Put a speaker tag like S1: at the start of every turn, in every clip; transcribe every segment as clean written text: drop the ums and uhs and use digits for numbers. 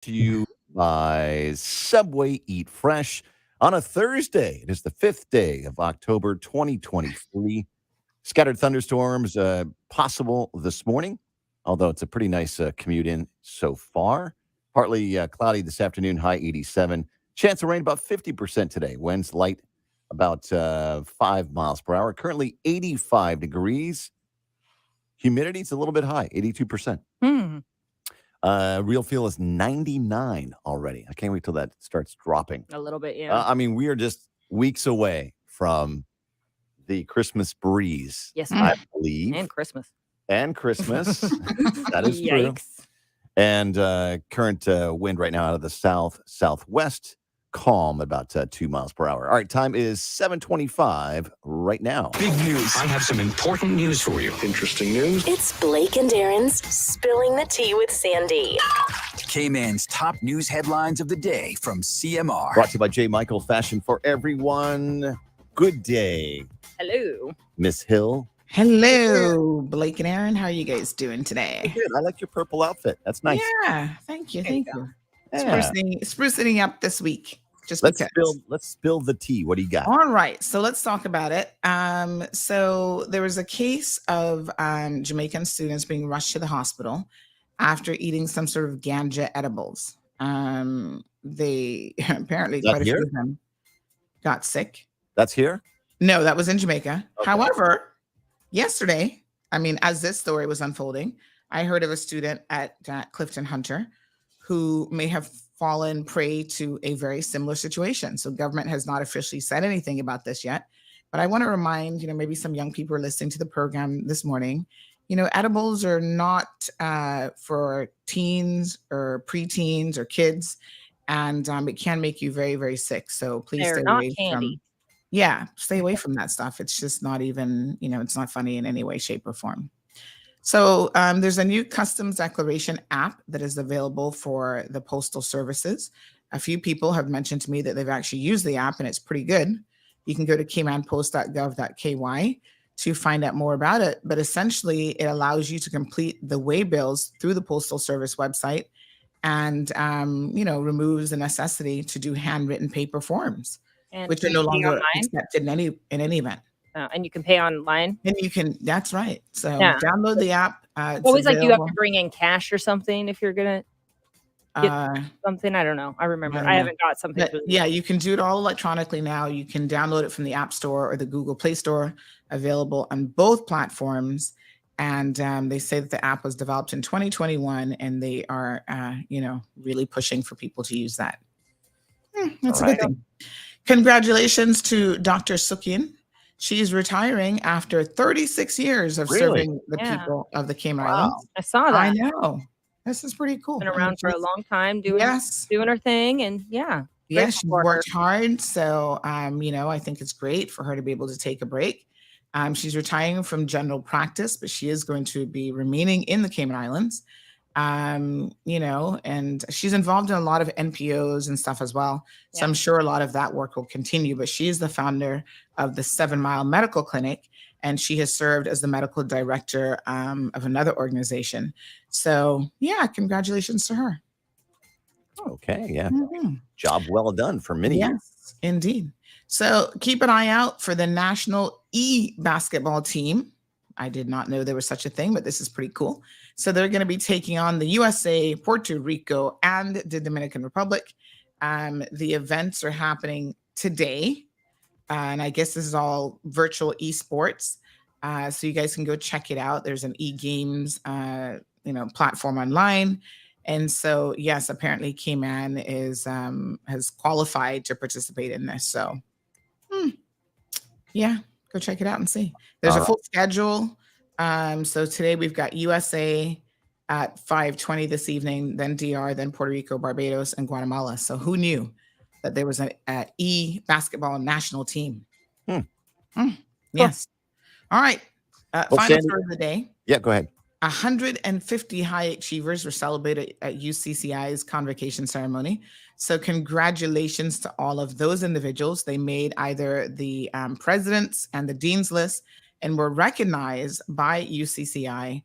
S1: To you by Subway Eat Fresh on a Thursday. It is the 5th day of October 2023. Scattered thunderstorms possible this morning, although it's a pretty nice commute in so far. Partly cloudy this afternoon, high 87. Chance of rain about 50% today. Winds light about 5 miles per hour. Currently 85 degrees. Humidity's a little bit high, 82%. Real feel is 99 already. I can't wait till that starts dropping.
S2: A little bit, yeah.
S1: I mean, we are just weeks away from the Christmas breeze.
S2: Yes,
S1: I believe.
S2: and Christmas.
S1: And Christmas. That is true.
S2: Yikes.
S1: And current wind right now out of the southwest, calm about 2 miles per hour. All right, time is 7:25 right now.
S3: Big news. I have some important news for you. Interesting news.
S4: It's Blake and Darren's Spilling the Tea with Sandy.
S5: K-Man's top news headlines of the day from CMR.
S1: Brought to you by J. Michael Fashion for Everyone. Good day,
S2: Hello.
S1: Miss Hill.
S6: Hello, Blake and Aaron. How are you guys doing today?
S1: Good. I like your purple outfit. That's nice.
S6: Yeah, thank you. Thank you.
S1: Yeah.
S6: Sprucing up this week. Just
S1: Let's
S6: because.
S1: spill the tea. What do you got?
S6: All right, so let's talk about it. So there was a case of Jamaican students being rushed to the hospital after eating some sort of ganja edibles. They apparently quite a few of them got sick.
S1: That's here?
S6: No, that was in Jamaica.
S1: Okay.
S6: However, yesterday, as this story was unfolding, I heard of a student at Clifton Hunter who may have fallen prey to a very similar situation. So government has not officially said anything about this yet, but I want to remind, maybe some young people are listening to the program this morning, edibles are not for teens or preteens or kids, and it can make you very, very sick. So please
S2: They're
S6: stay
S2: not
S6: away
S2: candy.
S6: stay away from that stuff. It's just not even, it's not funny in any way, shape, or form. So there's a new customs declaration app that is available for the postal services. A few people have mentioned to me that they've actually used the app and it's pretty good. You can go to caymanpost.gov.ky to find out more about it. But essentially, it allows you to complete the way bills through the Postal Service website and, removes the necessity to do handwritten paper forms,
S2: And
S6: which
S2: can
S6: are no
S2: you pay
S6: longer
S2: online?
S6: accepted in any event.
S2: And you can pay online.
S6: And that's right. So
S2: Yeah.
S6: download the app. It's
S2: Always like you have
S6: available.
S2: to bring in cash or something if you're gonna get something. I don't know. I remember.
S6: I don't
S2: I
S6: know.
S2: haven't got something.
S6: But yeah, you can do it all electronically now. You can download it from the App Store or the Google Play Store, available on both platforms. And they say that the app was developed in 2021 and they are, really pushing for people to use that. That's a good thing. Congratulations to Dr. Sukian. She's retiring after 36 years of serving the people of the Cayman Islands.
S2: I saw that.
S6: I know. This is pretty cool.
S2: Been around for a long time doing her thing, and
S6: Yes, she worked hard. So, I think it's great for her to be able to take a break. She's retiring from general practice, but she is going to be remaining in the Cayman Islands. And she's involved in a lot of NPOs and stuff as well. So I'm sure a lot of that work will continue, but she is the founder of the 7 Mile Medical Clinic, and she has served as the medical director of another organization. So congratulations to her.
S1: Okay, yeah. Job well done for many years.
S6: Yes, indeed. So keep an eye out for the national basketball team. I did not know there was such a thing, but this is pretty cool. So they're going to be taking on the USA, Puerto Rico, and the Dominican Republic. The events are happening today. And I guess this is all virtual esports. So you guys can go check it out. There's an eGames, platform online. And so, yes, apparently Cayman has qualified to participate in this. So, go check it out and see. There's a full schedule. So today we've got USA at 5:20 this evening, then DR, then Puerto Rico, Barbados, and Guatemala. So who knew that there was an basketball national team? Yes. All right. Final story of the day.
S1: Yeah, go ahead.
S6: 150 high achievers were celebrated at UCCI's convocation ceremony. So congratulations to all of those individuals. They made either the presidents and the dean's list and were recognized by UCCI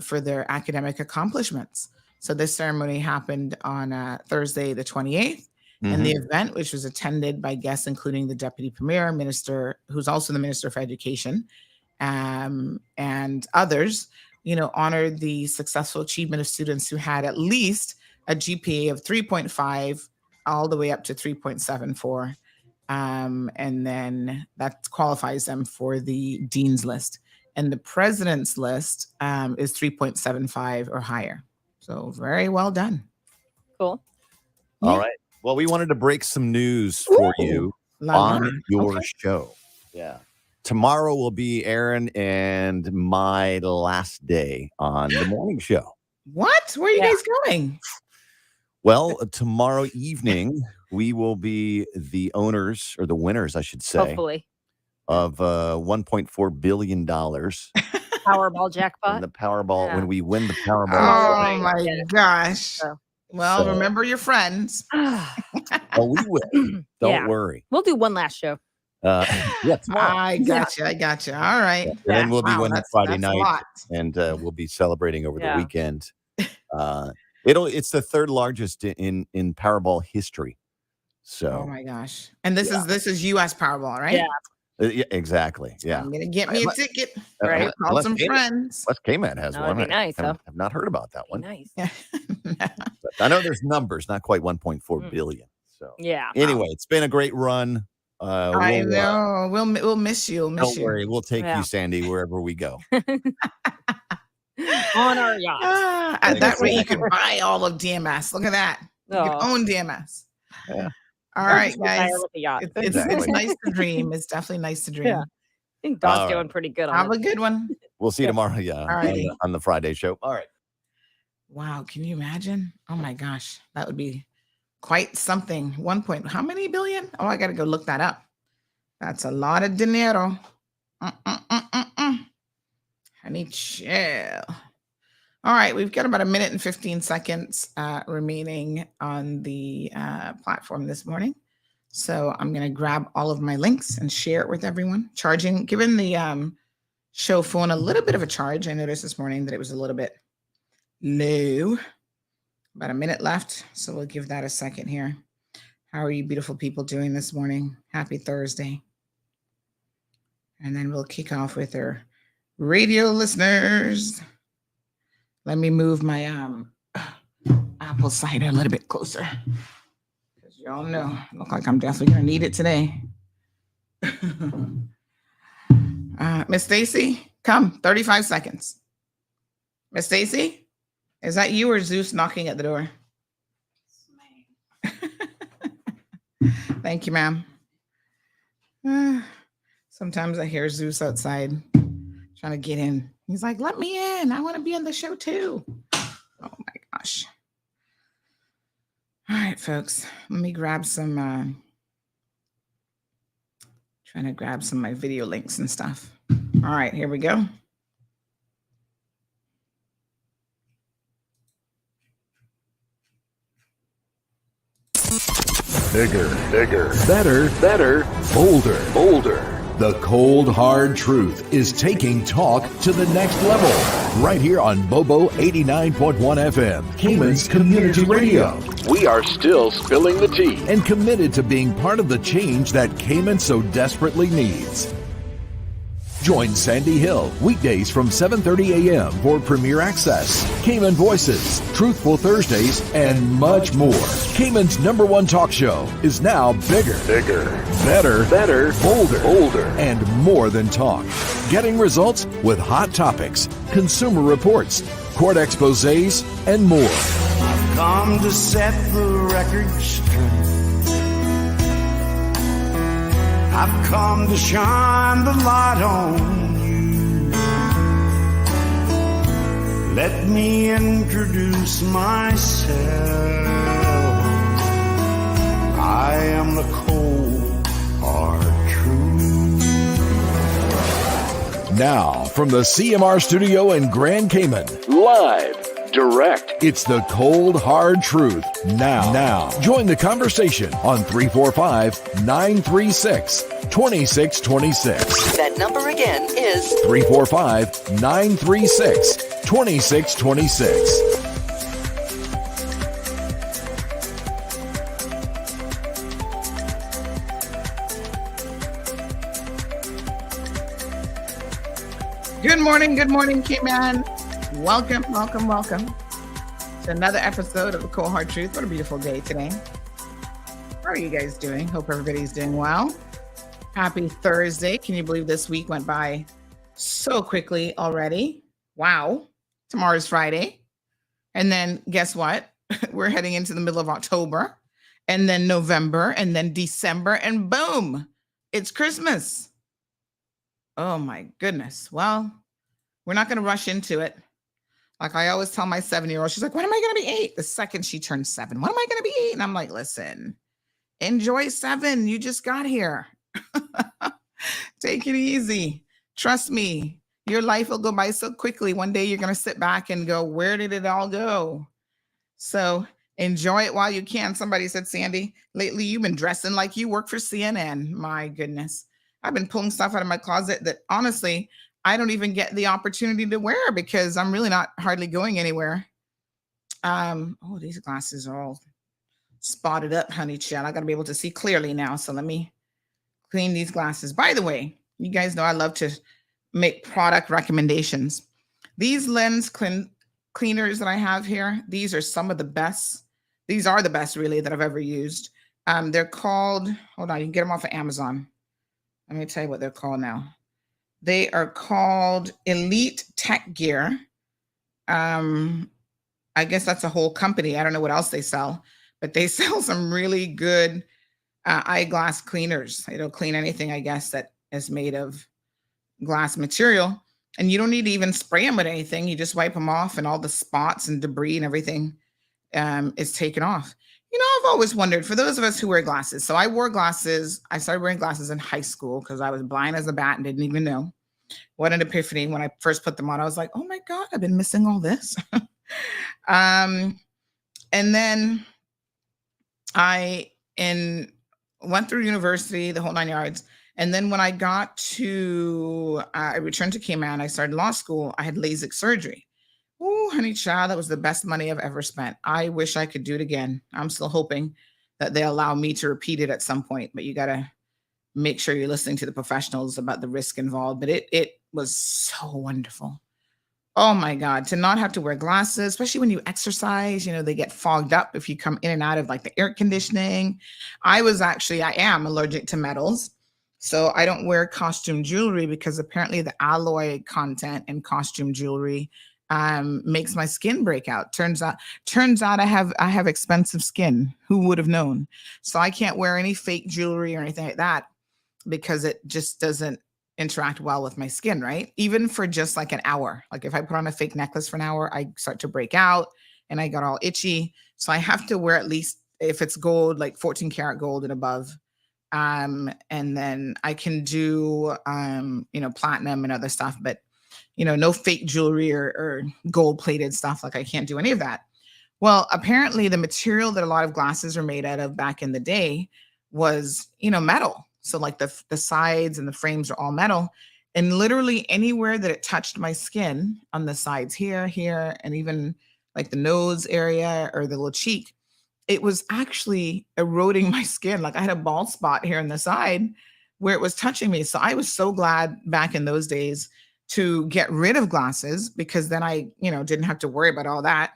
S6: for their academic accomplishments. So this ceremony happened on Thursday, the 28th. And the event, which was attended by guests including the Deputy Premier, Minister, who's also the Minister for Education, and others, honored the successful achievement of students who had at least a GPA of 3.5 all the way up to 3.74. And then that qualifies them for the Dean's List. And the President's List is 3.75 or higher. So very well done.
S2: Cool.
S1: All right. Well, we wanted to break some news for you on your show. Yeah. Tomorrow will be Aaron and my last day on the morning show.
S6: What? Where are you guys going?
S1: Well, tomorrow evening, we will be the owners, or the winners, I should say,
S2: Hopefully,
S1: of $1.4 billion.
S2: Powerball jackpot.
S1: The Powerball, when we win the Powerball.
S6: Oh, my gosh. Well, remember your friends.
S1: Oh, we will. Don't worry.
S2: We'll do one last show.
S1: Tomorrow.
S6: I got you. All right.
S1: And then we'll be winning Friday night, and we'll be celebrating over the weekend. It's the third largest in Powerball history. So.
S6: Oh my gosh! And this is U.S. Powerball, right?
S1: Yeah, exactly. Yeah.
S6: I'm gonna get me a ticket.
S2: Right.
S6: Call some friends.
S1: Les K-Man has one.
S2: That'd be nice.
S1: I've not heard about that one.
S2: Nice.
S1: But I know there's numbers, not quite 1.4 billion. So anyway, it's been a great run.
S6: I know. We'll miss you.
S1: Don't worry. We'll take you, Sandy, wherever we go.
S2: On our yacht.
S6: At that rate, you can buy all of DMS. Look at that. You can own DMS.
S1: Yeah.
S6: All right, guys.
S1: It's
S6: nice to dream. It's definitely nice to dream.
S2: Yeah. I think Dot's doing pretty good on
S6: Have a good one.
S1: We'll see you tomorrow. Yeah.
S6: All right.
S1: On the Friday show. All right.
S6: Wow. Can you imagine? Oh my gosh. That would be quite something. How many billion? Oh, I got to go look that up. That's a lot of dinero. Honey, chill. All right, we've got about a minute and 15 seconds remaining on the platform this morning. So I'm going to grab all of my links and share it with everyone. Giving the show phone a little bit of a charge. I noticed this morning that it was a little bit low. About a minute left, so we'll give that a second here. How are you beautiful people doing this morning? Happy Thursday. And then we'll kick off with our radio listeners. Let me move my apple cider a little bit closer. Because y'all know, look like I'm definitely going to need it today. Miss Stacy, come, 35 seconds. Miss Stacy, is that you or Zeus knocking at the door? Thank you, ma'am. Sometimes I hear Zeus outside trying to get in. He's like, let me in. I want to be on the show too. Oh my gosh. All right, folks. Let me grab some, trying to grab some of my video links and stuff. All right, here we go.
S7: Bigger, better, bolder. The cold, hard truth is taking talk to the next level. Right here on Bobo 89.1 FM, Cayman's Community Radio.
S8: We are still spilling the tea.
S7: And committed to being part of the change that Cayman so desperately needs. Join Sandy Hill weekdays from 7:30 a.m. for Premier Access, Cayman Voices, Truthful Thursdays, and much more. Cayman's #1 talk show is now bigger, better, bolder, and more than talk. Getting results with hot topics, consumer reports, court exposés, and more.
S9: I've come to set the record straight. I've come to shine the light on you. Let me introduce myself. I am the cold, hard truth.
S7: Now, from the CMR studio in Grand Cayman.
S8: Live. Direct.
S7: It's the cold, hard truth. Now. Join the conversation on 345-936-2626.
S10: That number again is
S7: 345-936-2626.
S6: Good morning, K-Man. Welcome to another episode of the Cold Hard Truth. What a beautiful day today. How are you guys doing? Hope everybody's doing well. Happy Thursday. Can you believe this week went by so quickly already? Wow. Tomorrow's Friday. And then guess what? We're heading into the middle of October, and then November, and then December, and boom, it's Christmas. Oh my goodness. Well, we're not going to rush into it. Like I always tell my 7-year-old, she's like, when am I going to be 8? The second she turns 7, when am I going to be 8? And I'm like, listen, enjoy 7. You just got here. Take it easy. Trust me, your life will go by so quickly. One day you're going to sit back and go, where did it all go? So enjoy it while you can. Somebody said, Sandy, lately you've been dressing like you work for CNN. My goodness. I've been pulling stuff out of my closet that honestly, I don't even get the opportunity to wear because I'm really not hardly going anywhere. Oh, these glasses are all spotted up, honey child. I got to be able to see clearly now. So let me clean these glasses. By the way, you guys know I love to make product recommendations. These lens cleaners that I have here, these are some of the best. These are the best really that I've ever used. They're called, hold on, you can get them off of Amazon. Let me tell you what they're called now. They are called Elite Tech Gear. I guess that's a whole company. I don't know what else they sell, but they sell some really good eyeglass cleaners. It'll clean anything, I guess, that is made of glass material. And you don't need to even spray them with anything. You just wipe them off and all the spots and debris and everything is taken off. You know, I've always wondered, for those of us who wear glasses. So I wore glasses. I started wearing glasses in high school because I was blind as a bat and didn't even know. What an epiphany. When I first put them on, I was like, oh my God, I've been missing all this. And then I went through university, the whole 9 yards. And then when I I returned to Cayman, I started law school. I had LASIK surgery. Oh, honey child, that was the best money I've ever spent. I wish I could do it again. I'm still hoping that they allow me to repeat it at some point, but you got to make sure you're listening to the professionals about the risk involved. But it was so wonderful. Oh my God, to not have to wear glasses, especially when you exercise, you know, they get fogged up if you come in and out of like the air conditioning. I am allergic to metals. So I don't wear costume jewelry because apparently the alloy content in costume jewelry makes my skin break out. Turns out I have expensive skin. Who would have known? So I can't wear any fake jewelry or anything like that because it just doesn't interact well with my skin, right? Even for just like an hour. Like if I put on a fake necklace for an hour, I start to break out and I got all itchy. So I have to wear at least, if it's gold, like 14 karat gold and above. And then I can do, platinum and other stuff, but no fake jewelry or gold plated stuff. Like I can't do any of that. Well, apparently the material that a lot of glasses were made out of back in the day was, metal. So like the sides and the frames are all metal, and literally anywhere that it touched my skin on the sides here, and even like the nose area or the little cheek, it was actually eroding my skin. Like I had a bald spot here on the side where it was touching me. So I was so glad back in those days to get rid of glasses because then I, didn't have to worry about all that.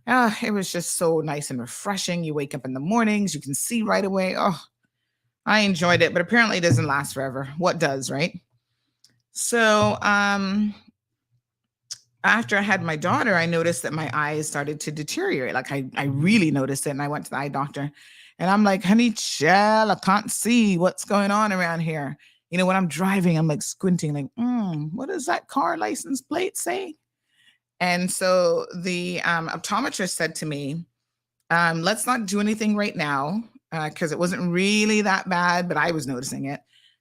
S6: It was just so nice and refreshing. You wake up in the mornings, you can see right away. Oh, I enjoyed it, but apparently it doesn't last forever. What does, right? So after I had my daughter, I noticed that my eyes started to deteriorate. Like I really noticed it. And I went to the eye doctor and I'm like, honey, child, I can't see what's going on around here. When I'm driving, I'm like squinting, like, what does that car license plate say? And so the optometrist said to me, let's not do anything right now because it wasn't really that bad, but I was noticing it.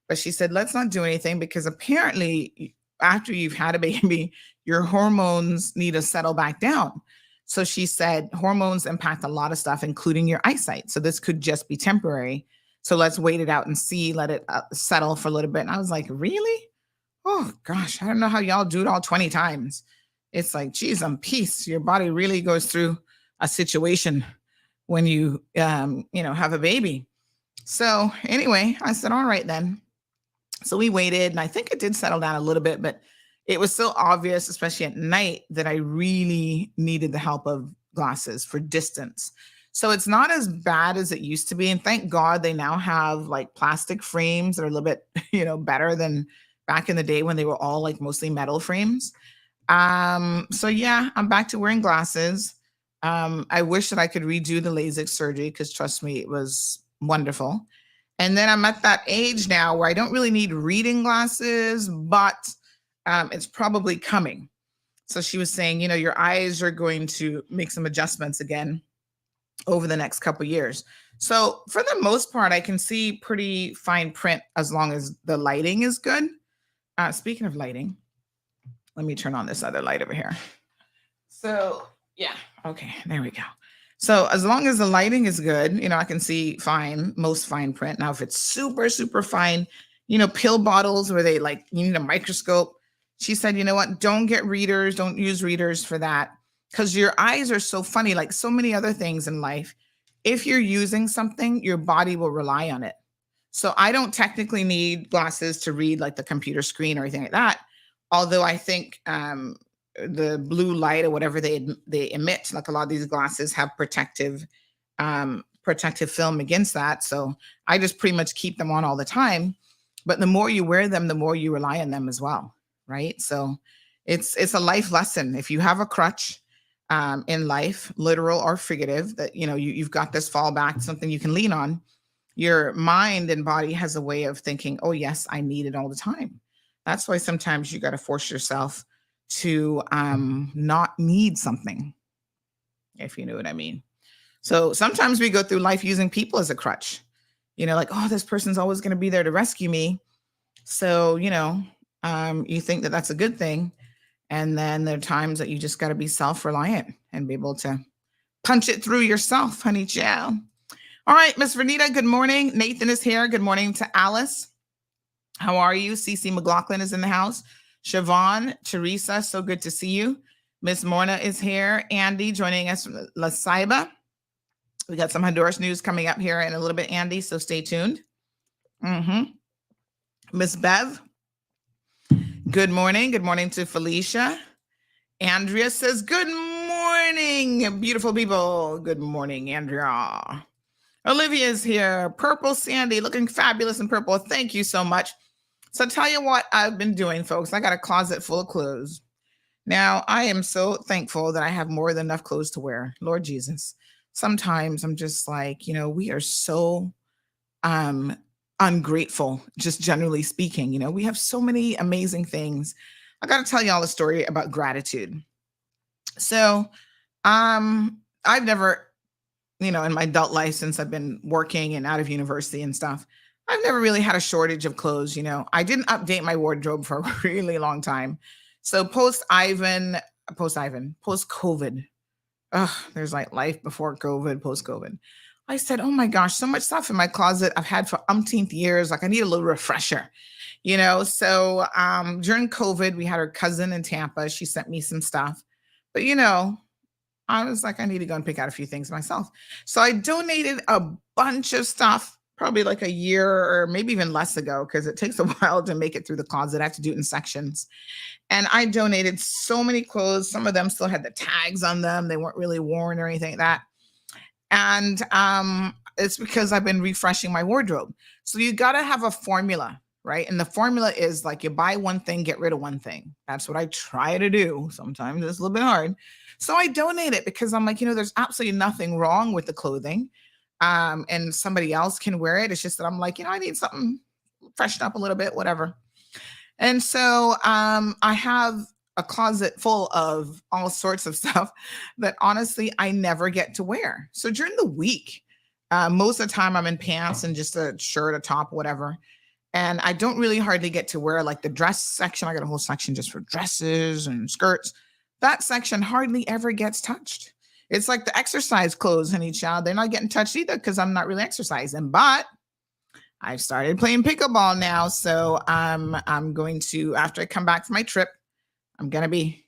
S6: But she said, let's not do anything because apparently after you've had a baby, your hormones need to settle back down. So she said, hormones impact a lot of stuff, including your eyesight. So this could just be temporary. So let's wait it out and see, let it settle for a little bit. And I was like, really? Oh gosh, I don't know how y'all do it all 20 times. It's like, geez, I'm peace. Your body really goes through a situation when you, have a baby. So anyway, I said, all right then. So we waited and I think it did settle down a little bit, but it was so obvious, especially at night, that I really needed the help of glasses for distance. So it's not as bad as it used to be. And thank God they now have like plastic frames that are a little bit, better than back in the day when they were all like mostly metal frames. So yeah, I'm back to wearing glasses. I wish that I could redo the LASIK surgery because trust me, it was wonderful. And then I'm at that age now where I don't really need reading glasses, but it's probably coming. So she was saying, your eyes are going to make some adjustments again over the next couple of years. So for the most part, I can see pretty fine print as long as the lighting is good. Speaking of lighting, let me turn on this other light over here. So yeah, okay, there we go. So as long as the lighting is good, I can see most fine print. Now, if it's super, super fine, pill bottles where they you need a microscope. She said, you know what, don't get readers, don't use readers for that because your eyes are so funny, like so many other things in life. If you're using something, your body will rely on it. So I don't technically need glasses to read like the computer screen or anything like that. Although I think the blue light or whatever they emit, like a lot of these glasses have protective film against that. So I just pretty much keep them on all the time. But the more you wear them, the more you rely on them as well, right? So it's a life lesson. If you have a crutch in life, literal or figurative, that you've got this fallback, something you can lean on, your mind and body has a way of thinking, oh yes, I need it all the time. That's why sometimes you got to force yourself to not need something, if you know what I mean. So sometimes we go through life using people as a crutch, like, oh, this person's always going to be there to rescue me. So, you think that that's a good thing. And then there are times that you just got to be self-reliant and be able to punch it through yourself, honey child. All right, Miss Vernita, good morning. Nathan is here. Good morning to Alice. How are you? CC McLaughlin is in the house. Siobhan, Teresa, so good to see you. Miss Morna is here. Andy joining us from La Ceiba. We got some Honduras news coming up here in a little bit, Andy, so stay tuned. Miss Bev, good morning. Good morning to Felicia. Andrea says, good morning, beautiful people. Good morning, Andrea. Olivia's here. Purple Sandy, looking fabulous in purple. Thank you so much. So tell you what I've been doing, folks. I got a closet full of clothes. Now, I am so thankful that I have more than enough clothes to wear. Lord Jesus. Sometimes I'm just like, we are so ungrateful, just generally speaking. We have so many amazing things. I got to tell y'all a story about gratitude. So I've never, in my adult life, since I've been working and out of university and stuff, I've never really had a shortage of clothes. I didn't update my wardrobe for a really long time. So post-COVID, there's like life before COVID, post-COVID. I said, oh my gosh, so much stuff in my closet I've had for umpteenth years. Like I need a little refresher, So during COVID, we had our cousin in Tampa. She sent me some stuff, but I was like, I need to go and pick out a few things myself. So I donated a bunch of stuff, probably like a year or maybe even less ago, because it takes a while to make it through the closet. I have to do it in sections. And I donated so many clothes. Some of them still had the tags on them. They weren't really worn or anything like that. And it's because I've been refreshing my wardrobe. So you got to have a formula, right? And the formula is like you buy one thing, get rid of one thing. That's what I try to do. Sometimes it's a little bit hard. So I donate it because I'm like, there's absolutely nothing wrong with the clothing. And somebody else can wear it. It's just that I'm like, I need something freshen up a little bit, whatever. And so I have a closet full of all sorts of stuff that honestly I never get to wear. So during the week, most of the time I'm in pants and just a shirt, a top, whatever. And I don't really hardly get to wear like the dress section. I got a whole section just for dresses and skirts. That section hardly ever gets touched. It's like the exercise clothes, honey child. They're not getting touched either because I'm not really exercising. But I've started playing pickleball now. So I'm going to, after I come back from my trip, I'm going to be,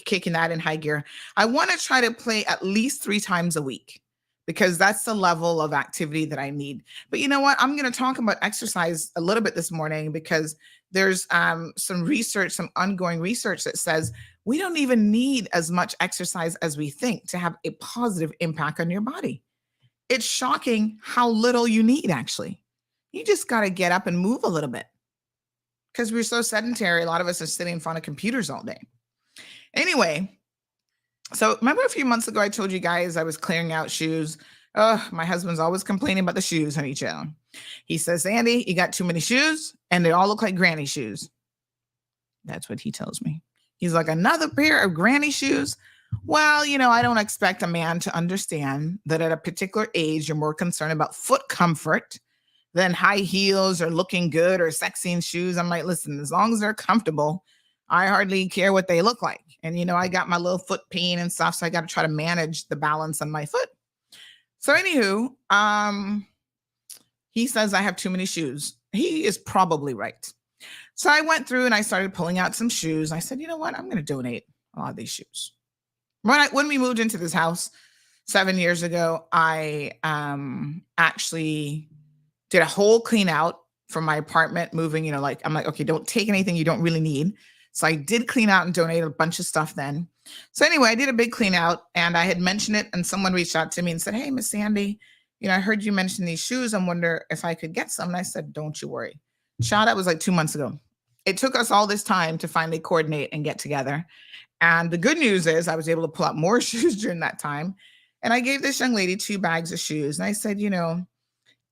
S6: kicking that in high gear. I want to try to play at least 3 times a week because that's the level of activity that I need. But you know what? I'm going to talk about exercise a little bit this morning because there's some research, some ongoing research that says we don't even need as much exercise as we think to have a positive impact on your body. It's shocking how little you need, actually. You just got to get up and move a little bit because we're so sedentary. A lot of us are sitting in front of computers all day. Anyway, so remember a few months ago, I told you guys I was clearing out shoes. Oh, my husband's always complaining about the shoes, honey child. He says, Andy, you got too many shoes and they all look like granny shoes. That's what he tells me. He's like, another pair of granny shoes? Well, I don't expect a man to understand that at a particular age, you're more concerned about foot comfort than high heels or looking good or sexy in shoes. I'm like, listen, as long as they're comfortable, I hardly care what they look like. And, I got my little foot pain and stuff, so I got to try to manage the balance on my foot. So anywho, he says I have too many shoes. He is probably right. So I went through and I started pulling out some shoes. I said, you know what? I'm going to donate a lot of these shoes. When we moved into this house 7 years ago, I actually did a whole clean out for my apartment moving, I'm like, okay, don't take anything you don't really need. So I did clean out and donate a bunch of stuff then. So anyway, I did a big clean out and I had mentioned it and someone reached out to me and said, hey, Miss Sandy, I heard you mention these shoes. I wonder if I could get some. And I said, don't you worry. Child, that was like 2 months ago. It took us all this time to finally coordinate and get together. And the good news is I was able to pull out more shoes during that time. And I gave this young lady 2 bags of shoes. And I said,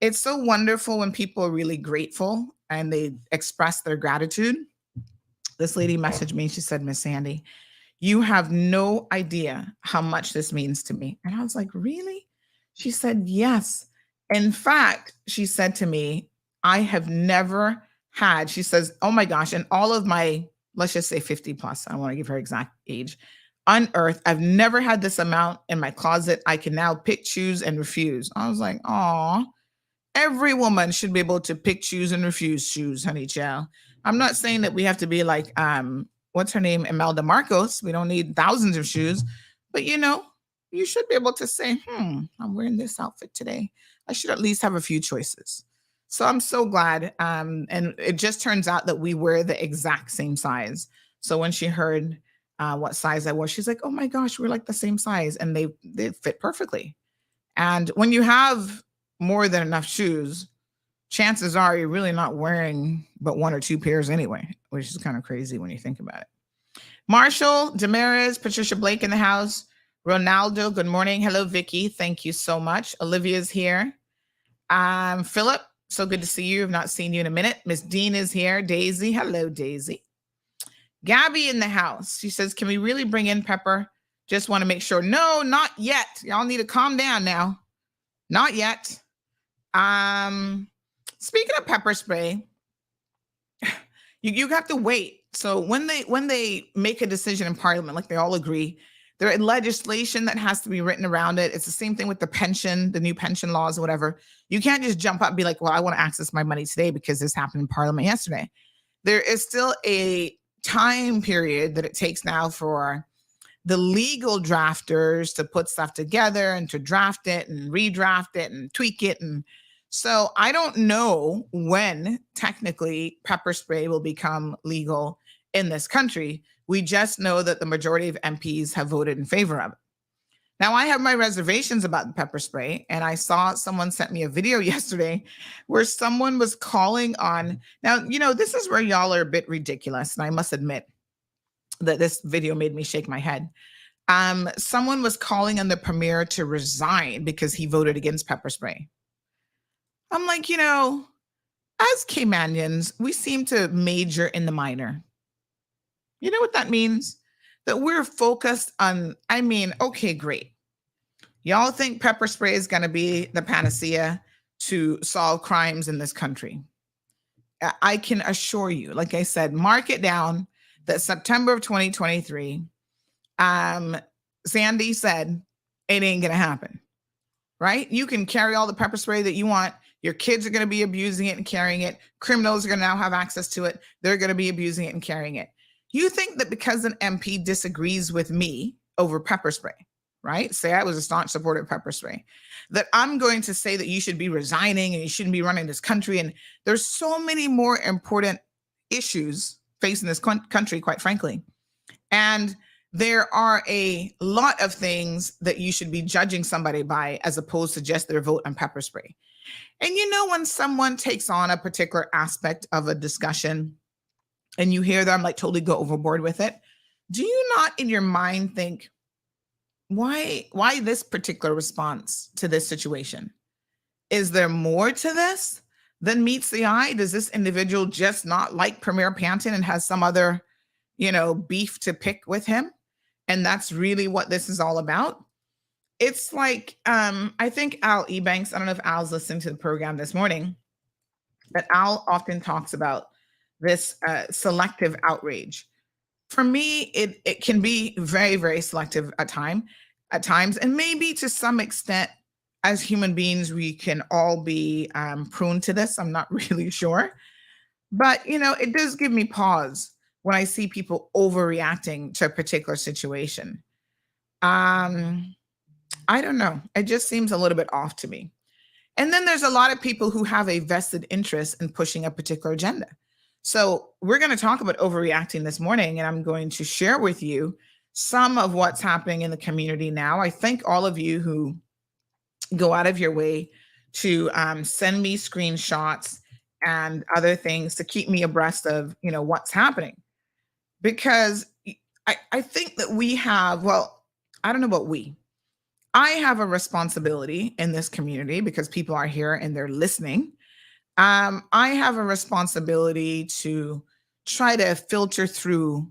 S6: it's so wonderful when people are really grateful and they express their gratitude. This lady messaged me. She said, Miss Sandy, you have no idea how much this means to me. And I was like, really? She said, yes. In fact, she said to me, I have never had, she says, oh my gosh, in all of my, let's just say 50 plus, I don't want to give her exact age, on earth, I've never had this amount in my closet. I can now pick, choose, and refuse. I was like, aw, every woman should be able to pick, choose, and refuse shoes, honey child. I'm not saying that we have to be like, what's her name? Imelda Marcos. We don't need thousands of shoes, but you should be able to say, I'm wearing this outfit today. I should at least have a few choices. So I'm so glad. And it just turns out that we wear the exact same size. So when she heard what size I was, she's like, oh my gosh, we're like the same size. And they fit perfectly. And when you have more than enough shoes, chances are you're really not wearing but 1 or 2 pairs anyway, which is kind of crazy when you think about it. Marshall, Damaris, Patricia Blake in the house. Ronaldo, good morning. Hello, Vicky. Thank you so much. Olivia's here. Philip, so good to see you. I've not seen you in a minute. Miss Dean is here. Daisy, hello, Daisy. Gabby in the house. She says, can we really bring in Pepper? Just want to make sure. No, not yet. Y'all need to calm down now. Not yet. Speaking of pepper spray, you have to wait. So when they make a decision in Parliament, like they all agree, there is legislation that has to be written around it. It's the same thing with the pension, the new pension laws or whatever. You can't just jump up and be like, well, I want to access my money today because this happened in Parliament yesterday. There is still a time period that it takes now for the legal drafters to put stuff together and to draft it and redraft it and tweak it. And so I don't know when technically pepper spray will become legal in this country. We just know that the majority of MPs have voted in favor of it. Now, I have my reservations about the pepper spray, and I saw someone sent me a video yesterday where someone was calling on, now, this is where y'all are a bit ridiculous, and I must admit that this video made me shake my head. Someone was calling on the premier to resign because he voted against pepper spray. I'm like, as Caymanians, we seem to major in the minor. You know what that means? That we're focused on, okay, great. Y'all think pepper spray is going to be the panacea to solve crimes in this country. I can assure you, like I said, mark it down that September of 2023, Sandy said, it ain't going to happen, right? You can carry all the pepper spray that you want. Your kids are going to be abusing it and carrying it. Criminals are going to now have access to it. They're going to be abusing it and carrying it. You think that because an MP disagrees with me over pepper spray, right? Say I was a staunch supporter of pepper spray, that I'm going to say that you should be resigning and you shouldn't be running this country. And there's so many more important issues facing this country, quite frankly. And there are a lot of things that you should be judging somebody by as opposed to just their vote on pepper spray. And you know, when someone takes on a particular aspect of a discussion and you hear them like totally go overboard with it, do you not in your mind think, why this particular response to this situation? Is there more to this than meets the eye? Does this individual just not like Premier Panton and has some other, beef to pick with him? And that's really what this is all about. It's like, I think Al Ebanks, I don't know if Al's listening to the program this morning, but Al often talks about this selective outrage. For me, it can be very, very selective at times. And maybe to some extent, as human beings, we can all be prone to this. I'm not really sure. But, it does give me pause when I see people overreacting to a particular situation. I don't know. It just seems a little bit off to me. And then there's a lot of people who have a vested interest in pushing a particular agenda. So we're going to talk about overreacting this morning, and I'm going to share with you some of what's happening in the community now. I thank all of you who go out of your way to send me screenshots and other things to keep me abreast of, what's happening. Because I think that we have, I don't know about we. I have a responsibility in this community because people are here and they're listening. I have a responsibility to try to filter through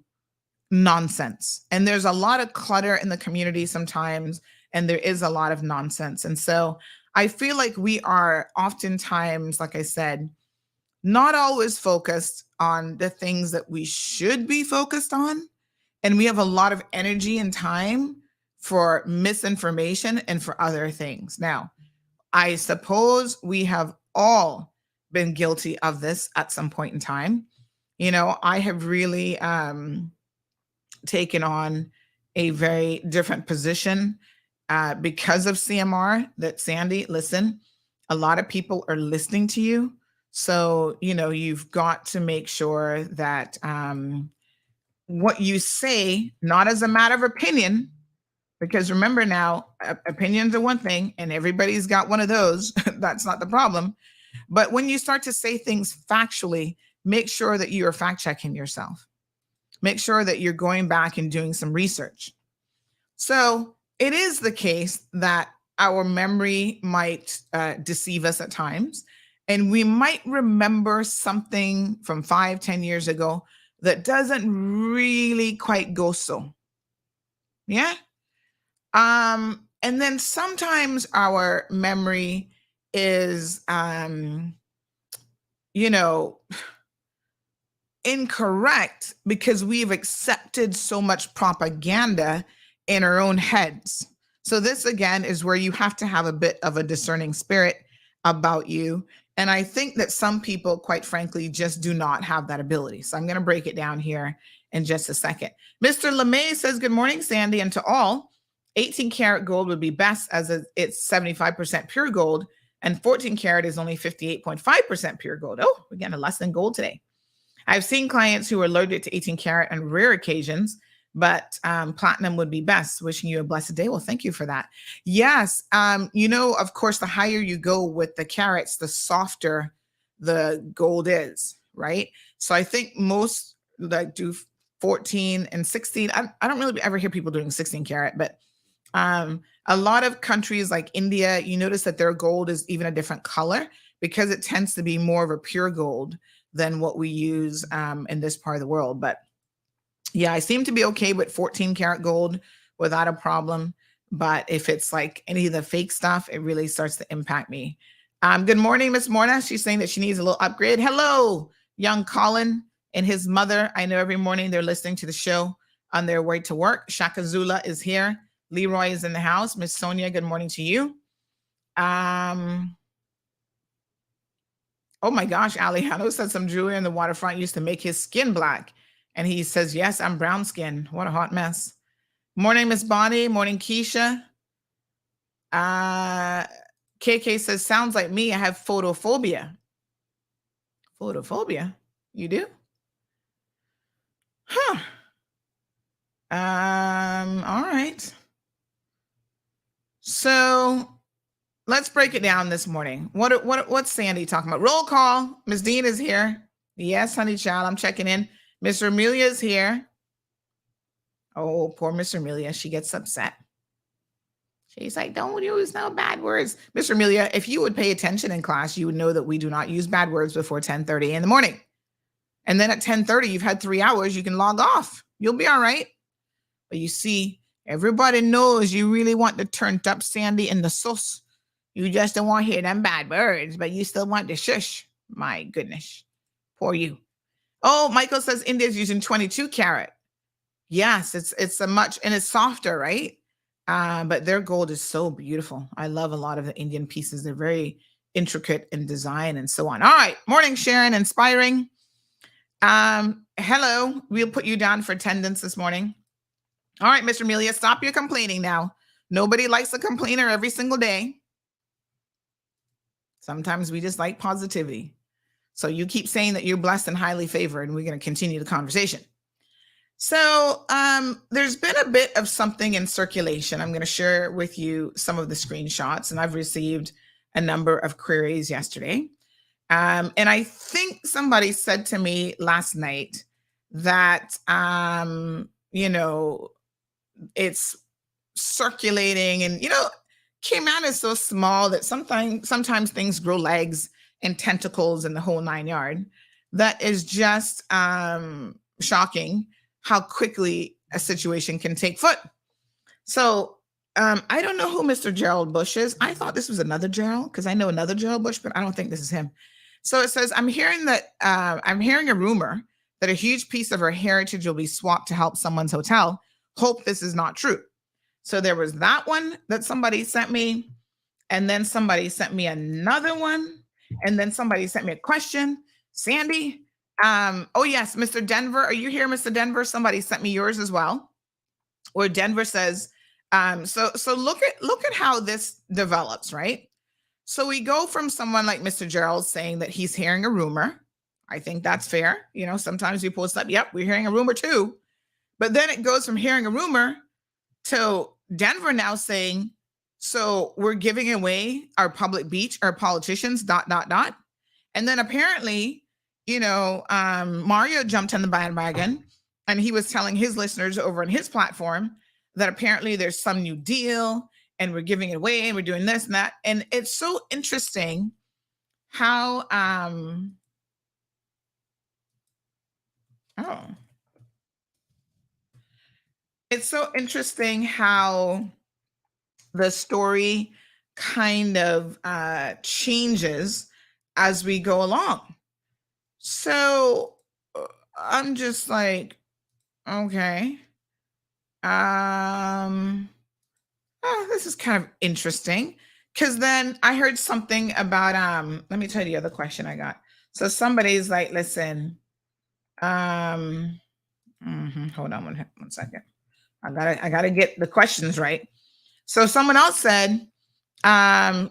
S6: nonsense. And there's a lot of clutter in the community sometimes, and there is a lot of nonsense. And so I feel like we are oftentimes, like I said, not always focused on the things that we should be focused on. And we have a lot of energy and time for misinformation and for other things. Now, I suppose we have all been guilty of this at some point in time. I have really taken on a very different position because of CMR, that Sandy, listen, a lot of people are listening to you. So, you've got to make sure that what you say, not as a matter of opinion, because remember now, opinions are one thing and everybody's got one of those. That's not the problem. But when you start to say things factually, make sure that you are fact checking yourself. Make sure that you're going back and doing some research. So it is the case that our memory might deceive us at times. And we might remember something from 5-10 years ago that doesn't really quite go so. Yeah. And then sometimes our memory is, incorrect because we've accepted so much propaganda in our own heads. So this, again, is where you have to have a bit of a discerning spirit about you. And I think that some people, quite frankly, just do not have that ability. So I'm going to break it down here in just a second. Mr. LeMay says, good morning, Sandy, and to all. 18 karat gold would be best as it's 75% pure gold, and 14 karat is only 58.5% pure gold. Oh, we're getting less than gold today. I've seen clients who are allergic to 18 karat on rare occasions, but platinum would be best. Wishing you a blessed day. Well, thank you for that. Yes. Of course, the higher you go with the carats, the softer the gold is, right? So I think most like do 14 and 16. I don't really ever hear people doing 16 karat, but a lot of countries like India, you notice that their gold is even a different color because it tends to be more of a pure gold than what we use in this part of the world. But yeah, I seem to be okay with 14 karat gold without a problem. But if it's like any of the fake stuff, it really starts to impact me. Good morning, Miss Morna. She's saying that she needs a little upgrade. Hello, young Colin and his mother. I know every morning they're listening to the show on their way to work. Shaka Zula is here. Leroy is in the house. Miss Sonia, good morning to you. Oh my gosh, Alejandro said some jewelry in the waterfront used to make his skin black. And he says, yes, I'm brown skin. What a hot mess. Morning, Miss Bonnie. Morning, Keisha. KK says, sounds like me. I have photophobia. Photophobia? You do? Huh. All right. So let's break it down this morning. What's Sandy talking about? Roll call. Miss Dean is here. Yes, honey child. I'm checking in. Miss Amelia is here. Oh, poor Miss Amelia. She gets upset. She's like, don't use no bad words. Miss Amelia, if you would pay attention in class, you would know that we do not use bad words before 10:30 in the morning. And then at 10:30, you've had 3 hours, you can log off. You'll be all right. But you see, everybody knows you really want to turn up Sandy in the sauce. You just don't want to hear them bad words, but you still want to shush. My goodness. Poor you. Oh, Michael says India's using 22 karat. Yes, it's a much, and it's softer, right? But their gold is so beautiful. I love a lot of the Indian pieces. They're very intricate in design and so on. All right. Morning, Sharon. Inspiring. Hello. We'll put you down for attendance this morning. All right, Mr. Amelia, stop your complaining now. Nobody likes a complainer every single day. Sometimes we just like positivity. So you keep saying that you're blessed and highly favored, and we're going to continue the conversation. So there's been a bit of something in circulation. I'm going to share with you some of the screenshots, and I've received a number of queries yesterday. And I think somebody said to me last night that, it's circulating, and, Cayman is so small that sometimes things grow legs and tentacles and the whole 9 yard. That is just shocking how quickly a situation can take foot. So I don't know who Mr. Gerald Bush is. I thought this was another Gerald because I know another Gerald Bush, but I don't think this is him. So it says, I'm hearing a rumor that a huge piece of her heritage will be swapped to help someone's hotel. Hope this is not true. So there was that one that somebody sent me, and then somebody sent me another one, and then somebody sent me a question. Sandy, oh yes, Mr. Denver, are you here, Mr. Denver? Somebody sent me yours as well, where Denver says, so look at how this develops, right? So we go from someone like Mr. Gerald saying that he's hearing a rumor. I think that's fair. Sometimes we post up, yep, we're hearing a rumor too. But then it goes from hearing a rumor to Denver now saying, so we're giving away our public beach, our politicians, ... And then apparently, Mario jumped on the bandwagon, and he was telling his listeners over on his platform that apparently there's some new deal and we're giving it away and we're doing this and that. And it's so interesting how, it's so interesting how the story kind of changes as we go along. So I'm just like, okay. This is kind of interesting, because then I heard something about, let me tell you the other question I got. So somebody's like, listen, hold on one second. I gotta get the questions right. So someone else said, hey,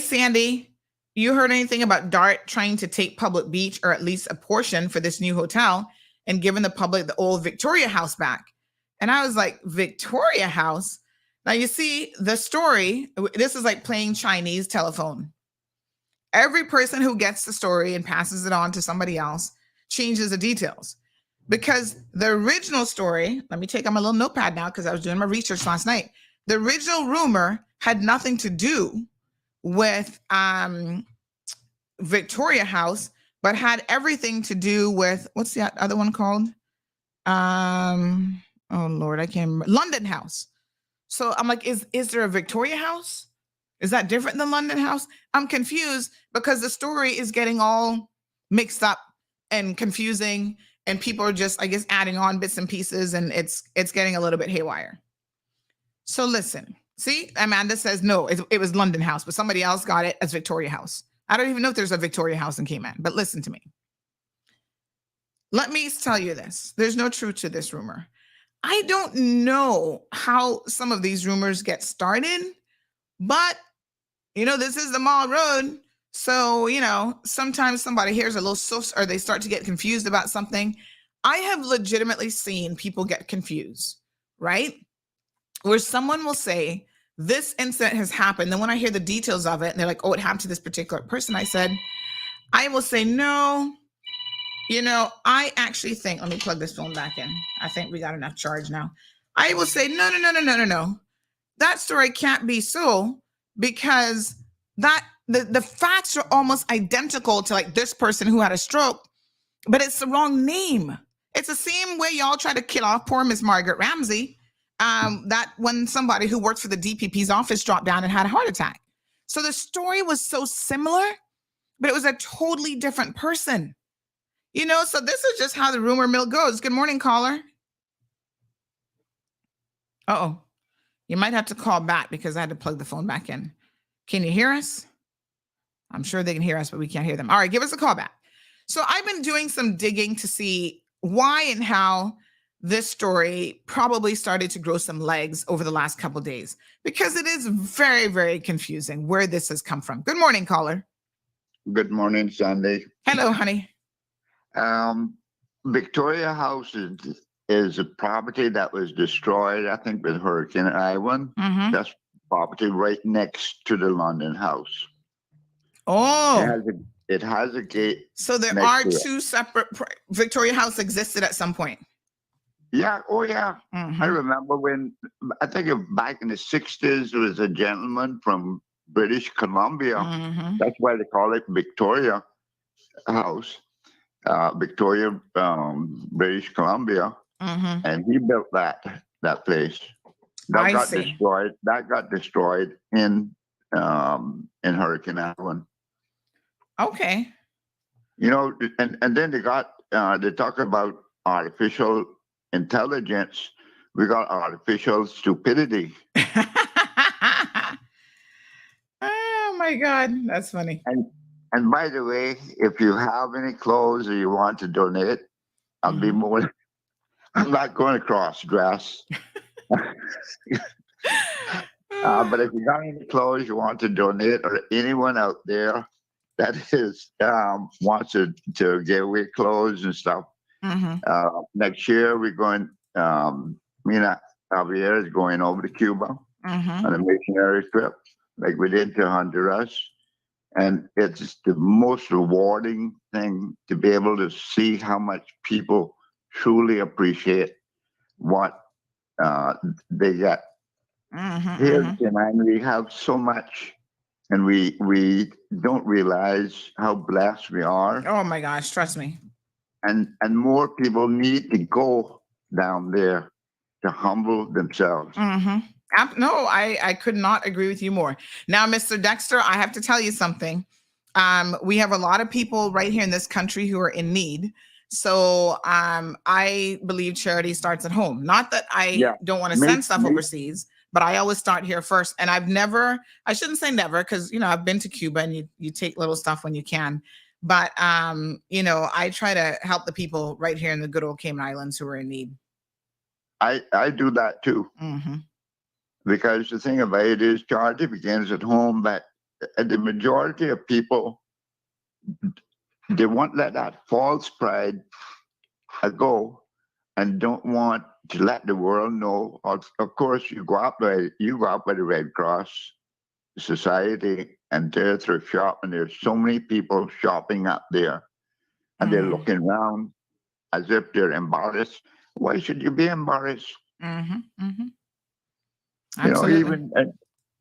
S6: Sandy, you heard anything about DART trying to take public beach, or at least a portion, for this new hotel, and giving the public the old Victoria House back? And I was like, Victoria House? Now you see the story, this is like playing Chinese telephone. Every person who gets the story and passes it on to somebody else changes the details. Because the original story, let me take on my little notepad now because I was doing my research last night. The original rumor had nothing to do with Victoria House, but had everything to do with, what's the other one called? Oh Lord, I can't remember. London House. So I'm like, is there a Victoria House? Is that different than London House? I'm confused because the story is getting all mixed up and confusing, and people are just, I guess, adding on bits and pieces, and it's getting a little bit haywire. So listen, see, Amanda says, no, it was London House, but somebody else got it as Victoria House. I don't even know if there's a Victoria House in Cayman, but listen to me. Let me tell you this. There's no truth to this rumor. I don't know how some of these rumors get started, but, this is the mall road. So, sometimes somebody hears a little sus, or they start to get confused about something. I have legitimately seen people get confused, right? Where someone will say, this incident has happened. Then when I hear the details of it, and they're like, oh, it happened to this particular person. I will say, no, I actually think, let me plug this phone back in. I think we got enough charge now. I will say, no. That story can't be so, because the facts are almost identical to like this person who had a stroke, but it's the wrong name. It's the same way y'all try to kill off poor Miss Margaret Ramsey. That when somebody who works for the DPP's office dropped down and had a heart attack. So the story was so similar, but it was a totally different person. So this is just how the rumor mill goes. Good morning, caller. Uh-oh. You might have to call back because I had to plug the phone back in. Can you hear us? I'm sure they can hear us, but we can't hear them. All right, give us a call back. So I've been doing some digging to see why and how this story probably started to grow some legs over the last couple of days, because it is very, very confusing where this has come from. Good morning, caller.
S10: Good morning, Sandy.
S6: Hello, honey.
S10: Victoria House is a property that was destroyed, I think, with Hurricane Ivan.
S6: Mm-hmm.
S10: That's property right next to the London House.
S6: Oh.
S10: It has a gate.
S6: So there are two separate. Victoria House existed at some point.
S10: Yeah. Oh, yeah.
S6: Mm-hmm.
S10: I remember I think back in the 60s, there was a gentleman from British Columbia.
S6: Mm-hmm.
S10: That's why they call it Victoria House. Victoria, British Columbia.
S6: Mm-hmm.
S10: And he built that place. That got destroyed in Hurricane Ivan.
S6: Okay.
S10: And then they talk about artificial intelligence. We got artificial stupidity.
S6: Oh my God, that's funny.
S10: And by the way, if you have any clothes or you want to donate, I'll be more. I'm not going to cross dress. But if you got any clothes you want to donate, or anyone out there that wants to give away clothes and stuff, next year we're going. Mina Javier is going over to Cuba on a missionary trip, like we did to Honduras, and it's the most rewarding thing to be able to see how much people truly appreciate what they get. Here in Penang, we have so much, and we don't realize how blessed we are.
S6: Oh my gosh, trust me.
S10: And more people need to go down there to humble themselves.
S6: No, I could not agree with you more. Now, Mr. Dexter, I have to tell you something. We have a lot of people right here in this country who are in need. So I believe charity starts at home. Not that I don't want to send stuff overseas, but I always start here first. And I shouldn't say never, because, I've been to Cuba and you take little stuff when you can. But, I try to help the people right here in the good old Cayman Islands who are in need.
S10: I do that too. Because the thing about it is charity begins at home, but the majority of people, they won't let that false pride go and don't want to let the world know. Of course, you go up by the Red Cross Society and their thrift shop, and there's so many people shopping up there, and they're looking around as if they're embarrassed. Why should you be embarrassed?
S6: Absolutely.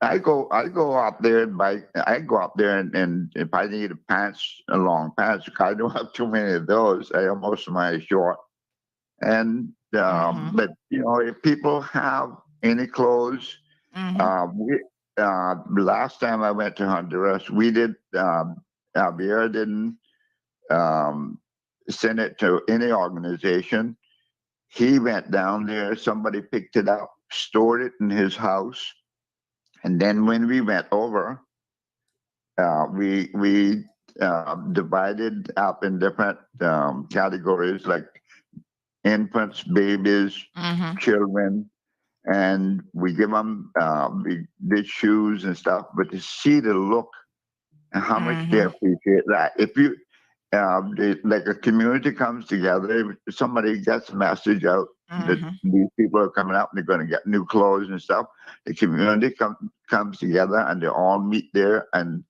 S10: I go up there and if I need a long pants, I don't have too many of those. I have most of mine short. And but if people have any clothes, last time I went to Honduras, we did. Javier didn't send it to any organization. He went down there. Somebody picked it up, stored it in his house. And then when we went over, we divided up in different categories, like infants, babies, children, and we give them we did shoes and stuff. But to see the look and how much they appreciate that, like a community comes together. Somebody gets a message out that these people are coming up and they're going to get new clothes and stuff. The community comes together and they all meet there. And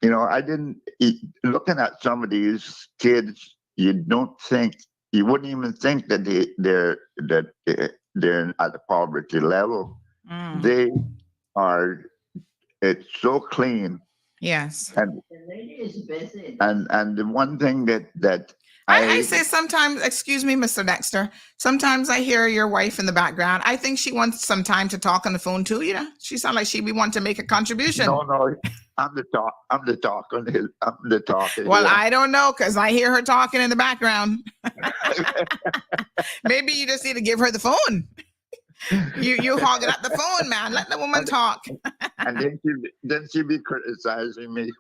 S10: looking at some of these kids, you wouldn't even think that they're at the poverty level. They are. It's so clean.
S6: Yes.
S10: And the one thing that
S6: I say sometimes, excuse me, Mr. Dexter, sometimes I hear your wife in the background. I think she wants some time to talk on the phone too, She sounds like she'd be wanting to make a contribution.
S10: No, I'm the talker.
S6: Well, I don't know, because I hear her talking in the background. Maybe you just need to give her the phone. You hogging up the phone, man. Let the woman talk.
S10: And then she be criticizing me.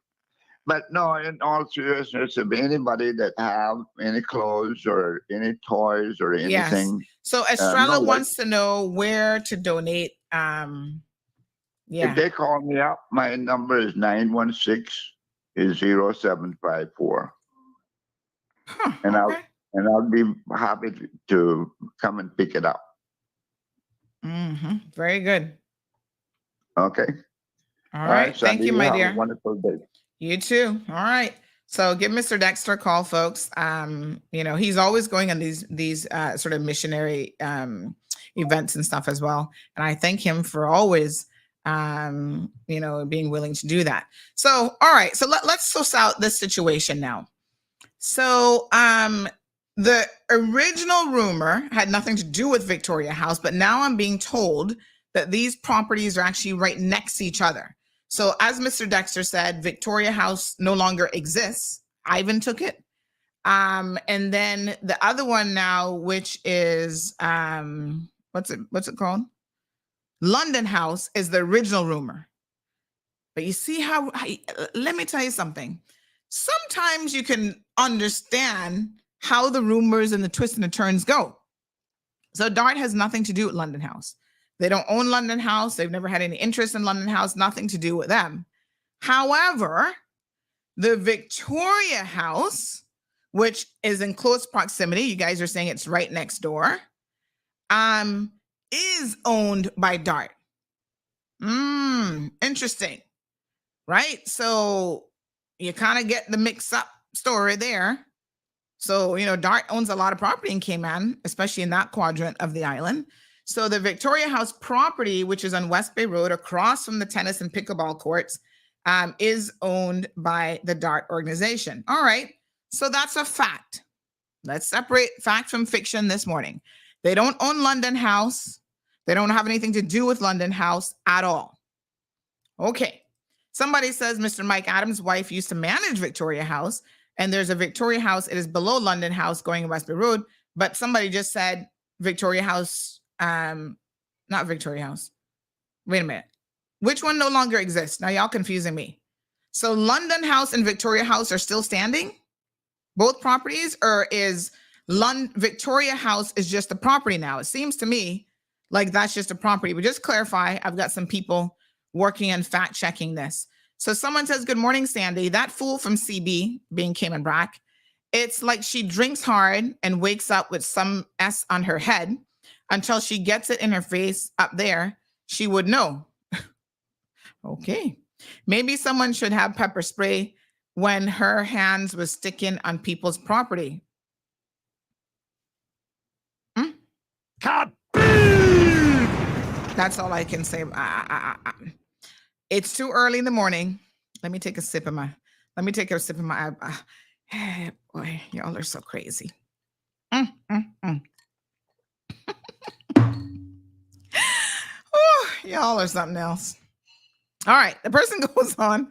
S10: But no, in all seriousness, if anybody that have any clothes or any toys or anything.
S6: Yes. So Estrella wants to know where to donate.
S10: If they call me up, my number is 916-0754. And I'll be happy to come and pick it up.
S6: Very good.
S10: Okay.
S6: All right. Thank you, my dear.
S10: Have a wonderful day.
S6: You too. All right. So give Mr. Dexter a call, folks. He's always going on these sort of missionary events and stuff as well. And I thank him for always being willing to do that. So, all right. So let's suss out this situation now. So the original rumor had nothing to do with Victoria House, but now I'm being told that these properties are actually right next to each other. So as Mr. Dexter said, Victoria House no longer exists. Ivan took it. And then the other one now, which is, what's it called? London House is the original rumor. But you see how let me tell you something. Sometimes you can understand how the rumors and the twists and the turns go. So DART has nothing to do with London House. They don't own London House. They've never had any interest in London House, nothing to do with them. However, the Victoria House, which is in close proximity, you guys are saying it's right next door, is owned by DART. Interesting, right? So you kind of get the mix-up story there. So, DART owns a lot of property in Cayman, especially in that quadrant of the island. So the Victoria House property, which is on West Bay Road across from the tennis and pickleball courts, is owned by the DART organization. All right. So that's a fact. Let's separate fact from fiction this morning. They don't own London House. They don't have anything to do with London House at all. Okay. Somebody says Mr. Mike Adams' wife used to manage Victoria House, and there's a Victoria House. It is below London House going West Bay Road. But somebody just said Victoria House, not Victoria House. Wait a minute. Which one no longer exists? Now y'all confusing me. So London House and Victoria House are still standing? Both properties? Or is Victoria House is just a property now? It seems to me like that's just a property. But just clarify, I've got some people working on fact checking this. So someone says, good morning, Sandy. That fool from CB, being Cayman Brack, it's like she drinks hard and wakes up with some S on her head until she gets it in her face up there. She would know. Okay. Maybe someone should have pepper spray when her hands was sticking on people's property. That's all I can say. It's too early in the morning. Let me take a sip of my. Boy, y'all are so crazy. Oh, y'all are something else. All right. The person goes on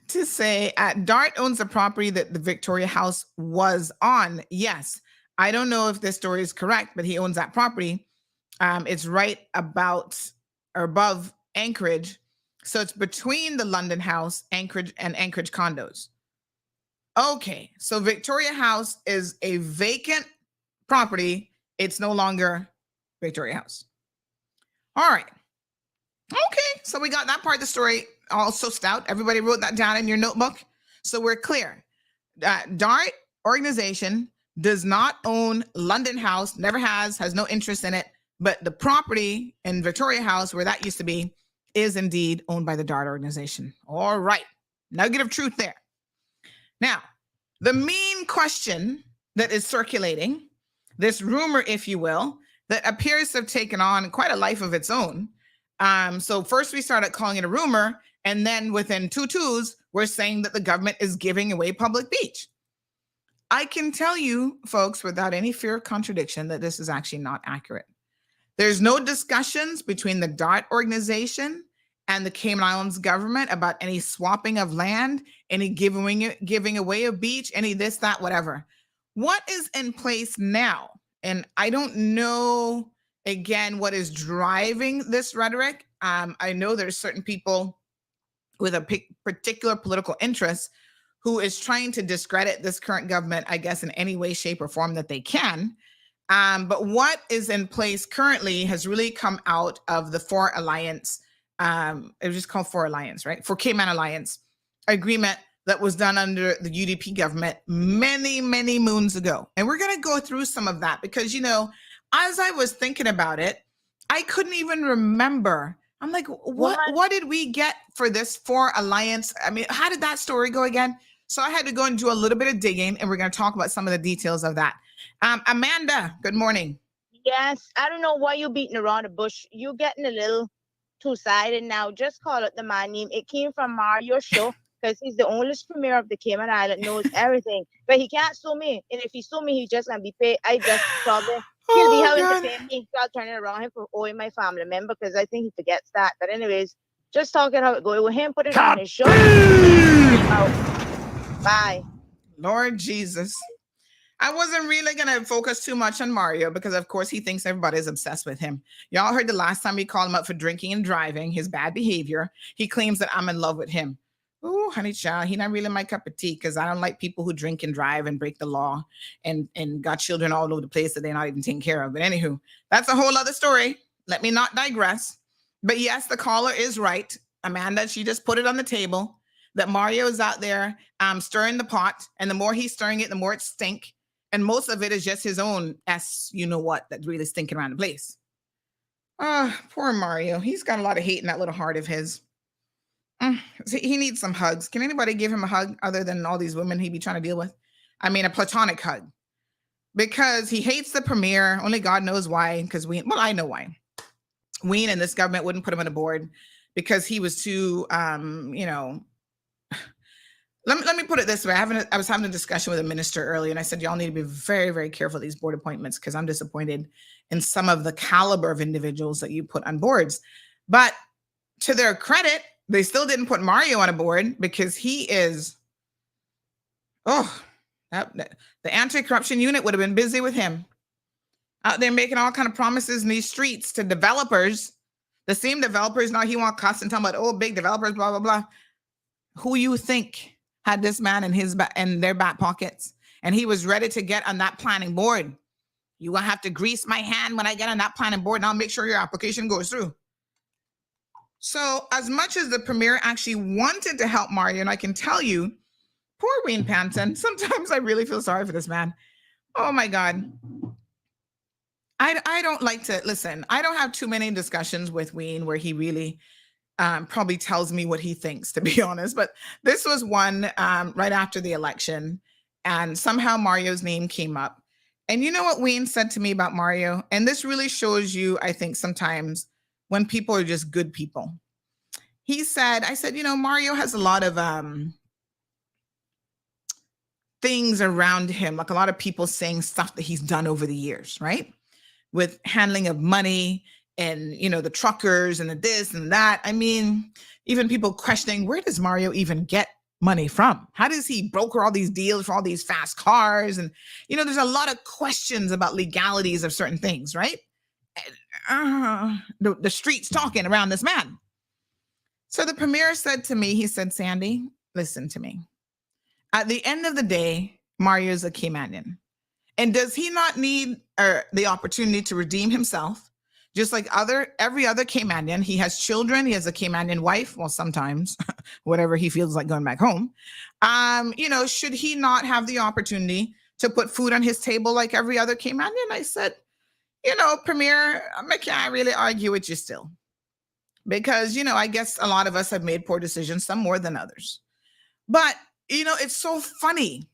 S6: to say, DART owns the property that the Victoria House was on. Yes. I don't know if this story is correct, but he owns that property. It's right about or above Anchorage. So it's between the London House, Anchorage, and Anchorage condos. Okay. So Victoria House is a vacant property. It's no longer Victoria House. All right. Okay. So we got that part of the story also stout. Everybody wrote that down in your notebook. So we're clear. DART organization does not own London House, never has no interest in it. But the property in Victoria House, where that used to be, is indeed owned by the DART organization. All right. Nugget of truth there. Now, the main question that is circulating, this rumor, if you will, that appears to have taken on quite a life of its own. So first we started calling it a rumor, and then within 2 twos, we're saying that the government is giving away public beach. I can tell you, folks, without any fear of contradiction, that this is actually not accurate. There's no discussions between the DART organization and the Cayman Islands government about any swapping of land, any giving away of beach, any this, that, whatever. What is in place now? And I don't know, again, what is driving this rhetoric. I know there's certain people with a particular political interest who is trying to discredit this current government, I guess, in any way, shape, or form that they can. But what is in place currently has really come out of the Four Alliance, it was just called Four Alliance, right? For Cayman Alliance agreement that was done under the UDP government many, many moons ago. And we're going to go through some of that because, you know, as I was thinking about it, I couldn't even remember. I'm like, what did we get for this Four Alliance? I mean, how did that story go again? So I had to go and do a little bit of digging, and we're going to talk about some of the details of that. Amanda, good morning.
S11: Yes, I don't know why you're beating around the bush. You're getting a little two-sided now. Just call it the man name. It came from Mario show because he's the oldest premier of the Cayman Island, knows everything. But he can't sue me. And if he sue me, he's just going to be paid. I just told him he'll be having to pay me. So I'll turn it around him for owing my family member because I think he forgets that. But anyways, just talking how it goes with him, put it on his show. Bye.
S6: Lord Jesus. I wasn't really going to focus too much on Mario because, of course, he thinks everybody's obsessed with him. Y'all heard the last time we called him up for drinking and driving, his bad behavior. He claims that I'm in love with him. Oh, honey child, he not really my cup of tea because I don't like people who drink and drive and break the law and got children all over the place that they're not even taking care of. But anywho, that's a whole other story. Let me not digress. But yes, the caller is right. Amanda, she just put it on the table that Mario is out there stirring the pot. And the more he's stirring it, the more it stink. And most of it is just his own you know what, that's really stinking around the place. Poor Mario. He's got a lot of hate in that little heart of his. He needs some hugs. Can anybody give him a hug other than all these women he be trying to deal with? I mean, a platonic hug. Because he hates the premier. Only God knows why. Because I know why. Ween and this government wouldn't put him on a board because he was too, Let me put it this way. I was having a discussion with a minister earlier, and I said, y'all need to be very, very careful of these board appointments because I'm disappointed in some of the caliber of individuals that you put on boards. But to their credit, they still didn't put Mario on a board because he is, the anti-corruption unit would have been busy with him. Out there making all kind of promises in these streets to developers, the same developers now he want cuss and talking about, big developers, blah, blah, blah. Who you think had this man in their back pockets, and he was ready to get on that planning board. You will have to grease my hand when I get on that planning board, and I'll make sure your application goes through. So as much as the premier actually wanted to help Mario, and I can tell you, poor Wayne Panton, sometimes I really feel sorry for this man. Oh my God. I don't like to, listen, I don't have too many discussions with Wayne where he really probably tells me what he thinks, to be honest. But this was one right after the election, and somehow Mario's name came up. And you know what Wayne said to me about Mario? And this really shows you, I think, sometimes when people are just good people. I said, Mario has a lot of things around him, like a lot of people saying stuff that he's done over the years, right? With handling of money, and, the truckers and the this and that. I mean, even people questioning, where does Mario even get money from? How does he broker all these deals for all these fast cars? And, there's a lot of questions about legalities of certain things, right? The streets talking around this man. So the premier said to me, he said, Sandy, listen to me. At the end of the day, Mario's a Caymanian. And does he not need the opportunity to redeem himself, just like every other Caymanian. He has children. He has a Caymanian wife. Well, sometimes, whatever he feels like going back home. Should he not have the opportunity to put food on his table like every other Caymanian? I said, Premier, I can't really argue with you still. Because, I guess a lot of us have made poor decisions, some more than others. But, it's so funny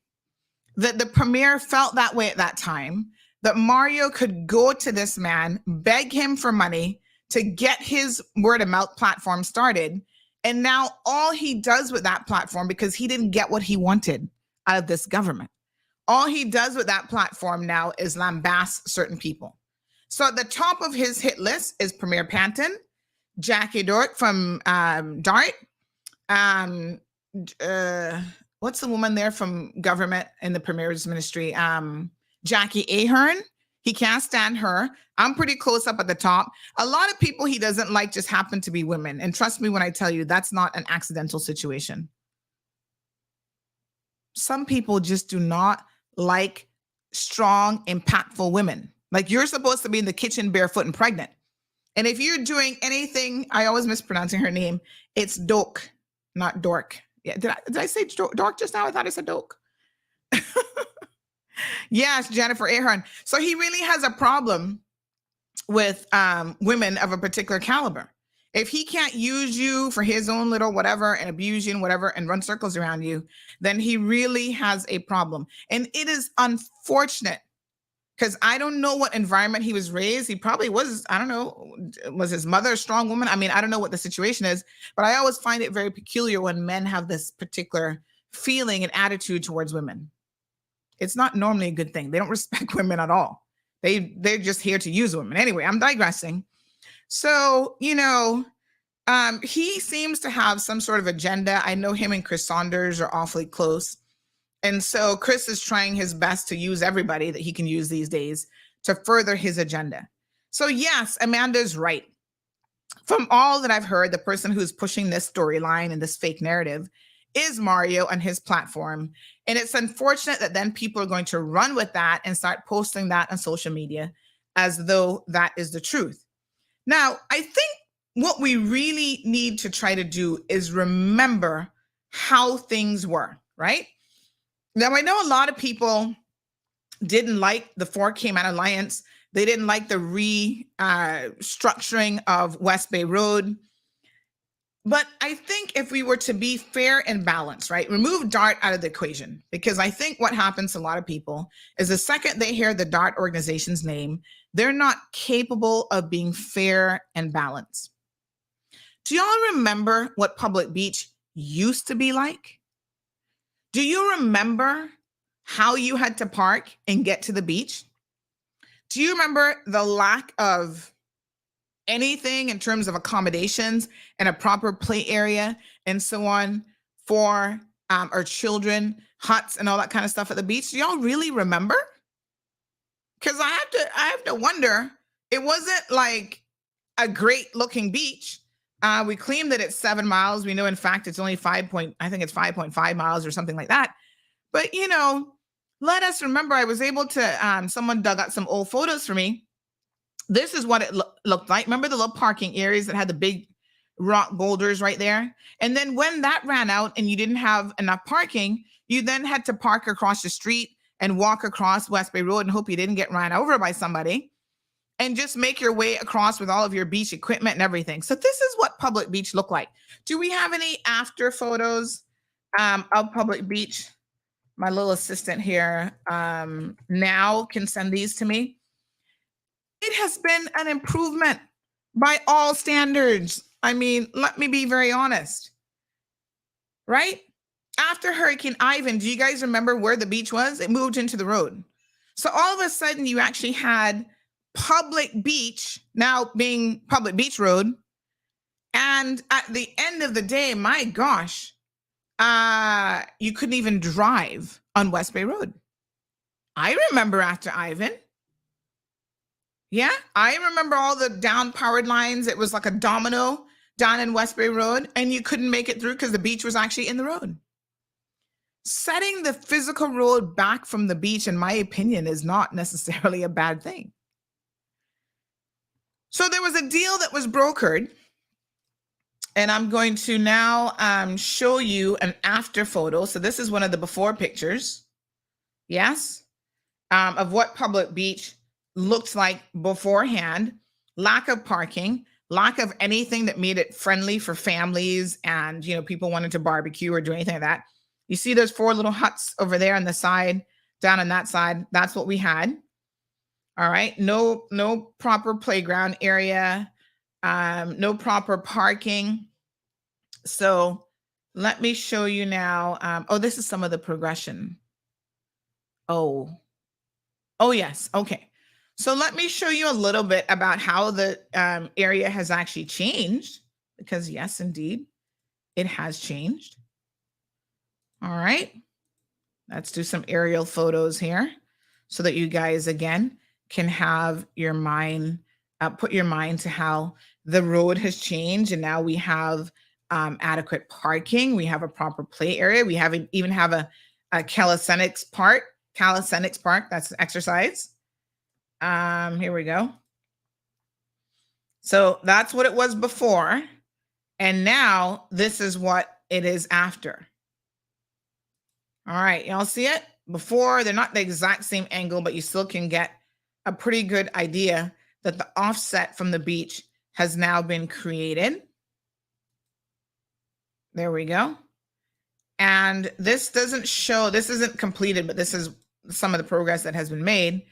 S6: that the Premier felt that way at that time, that Mario could go to this man, beg him for money to get his word of mouth platform started. And now all he does with that platform, because he didn't get what he wanted out of this government, all he does with that platform now is lambast certain people. So at the top of his hit list is Premier Panton, Jackie Dort from DART. What's the woman there from government in the Premier's ministry? Jackie Ahern. He can't stand her. I'm pretty close up at the top. A lot of people he doesn't like just happen to be women. And trust me when I tell you, that's not an accidental situation. Some people just do not like strong, impactful women. Like, you're supposed to be in the kitchen barefoot and pregnant. And if you're doing anything, I always mispronouncing her name, it's Doak, not Dork. Yeah, did I say Dork just now? I thought I said Doak. Yes, Jennifer Ahern. So he really has a problem with women of a particular caliber. If he can't use you for his own little whatever and abuse you and whatever and run circles around you, then he really has a problem. And it is unfortunate, because I don't know what environment he was raised. He probably was, I don't know, was his mother a strong woman? I mean, I don't know what the situation is, but I always find it very peculiar when men have this particular feeling and attitude towards women. It's not normally a good thing. They don't respect women at all. They're just here to use women. Anyway, I'm digressing. So, he seems to have some sort of agenda. I know him and Chris Saunders are awfully close. And so Chris is trying his best to use everybody that he can use these days to further his agenda. So yes, Amanda's right. From all that I've heard, the person who's pushing this storyline and this fake narrative is Mario and his platform. And it's unfortunate that then people are going to run with that and start posting that on social media as though that is the truth. Now, I think what we really need to try to do is remember how things were, right? Now, I know a lot of people didn't like the 4 Cayman Alliance. They didn't like the restructuring of West Bay Road. But I think if we were to be fair and balanced, right, remove DART out of the equation, because I think what happens to a lot of people is the second they hear the DART organization's name, they're not capable of being fair and balanced. Do y'all remember what Public Beach used to be like? Do you remember how you had to park and get to the beach? Do you remember the lack of anything in terms of accommodations and a proper play area and so on for our children, huts and all that kind of stuff at the beach? Do y'all really remember? Because I have to wonder, it wasn't like a great looking beach. We claim that it's 7 miles. We know, in fact, it's only 5.5 miles or something like that. But, let us remember, I was able to, someone dug out some old photos for me. This is what it looked like. Remember the little parking areas that had the big rock boulders right there? And then when that ran out and you didn't have enough parking, you then had to park across the street and walk across West Bay Road and hope you didn't get run over by somebody, and just make your way across with all of your beach equipment and everything. So this is what Public Beach looked like. Do we have any after photos of Public Beach? My little assistant here now can send these to me. It has been an improvement by all standards. I mean, let me be very honest, right? After Hurricane Ivan, do you guys remember where the beach was? It moved into the road. So all of a sudden you actually had Public Beach now being Public Beach Road. And at the end of the day, my gosh, you couldn't even drive on West Bay Road. I remember after Ivan. Yeah, I remember all the down powered lines. It was like a domino down in West Bay Road, and you couldn't make it through because the beach was actually in the road. Setting the physical road back from the beach, in my opinion, is not necessarily a bad thing. So there was a deal that was brokered, and I'm going to now show you an after photo. So this is one of the before pictures, yes, of what Public Beach looked like beforehand. Lack of parking, lack of anything that made it friendly for families and, you know, people wanted to barbecue or do anything like that. You see those 4 little huts over there on the side, down on that side. That's what we had. All right. No proper playground area, no proper parking. So let me show you now. Oh, this is some of the progression. Oh, yes. Okay. So let me show you a little bit about how the area has actually changed, because yes, indeed, it has changed. All right. Let's do some aerial photos here so that you guys, again, can have your mind, put your mind to how the road has changed. And now we have adequate parking. We have a proper play area. We even have a calisthenics park. That's exercise. Here we go. So that's what it was before. And now this is what it is after. All right, y'all see it? Before, they're not the exact same angle, but you still can get a pretty good idea that the offset from the beach has now been created. There we go. And this doesn't show, this isn't completed, but this is some of the progress that has been made.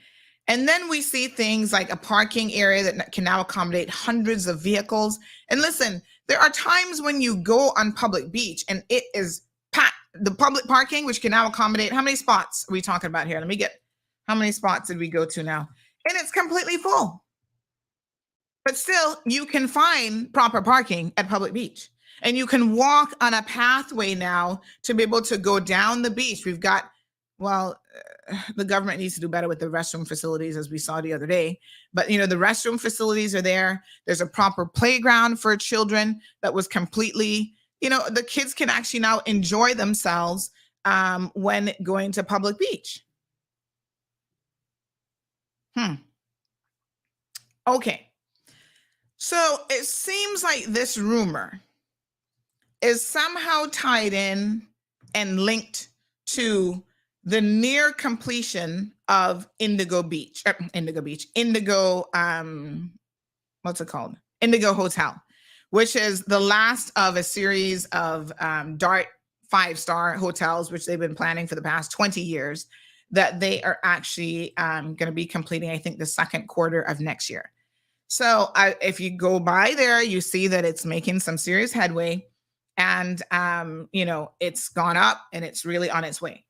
S6: And then we see things like a parking area that can now accommodate hundreds of vehicles. And listen, there are times when you go on Public Beach and it is packed. The public parking, which can now accommodate, how many spots are we talking about here? Let me get, how many spots did we go to now? And it's completely full. But still, you can find proper parking at Public Beach. And you can walk on a pathway now to be able to go down the beach. We've got, well, the government needs to do better with the restroom facilities, as we saw the other day. But, you know, the restroom facilities are there. There's a proper playground for children that was completely, you know, the kids can actually now enjoy themselves when going to Public Beach. Okay. So it seems like this rumor is somehow tied in and linked to the near completion of Indigo, what's it called? Indigo Hotel, which is the last of a series of DART 5-star hotels, which they've been planning for the past 20 years, that they are actually going to be completing, I think, the second quarter of next year. So if you go by there, you see that it's making some serious headway, and, you know, it's gone up and it's really on its way.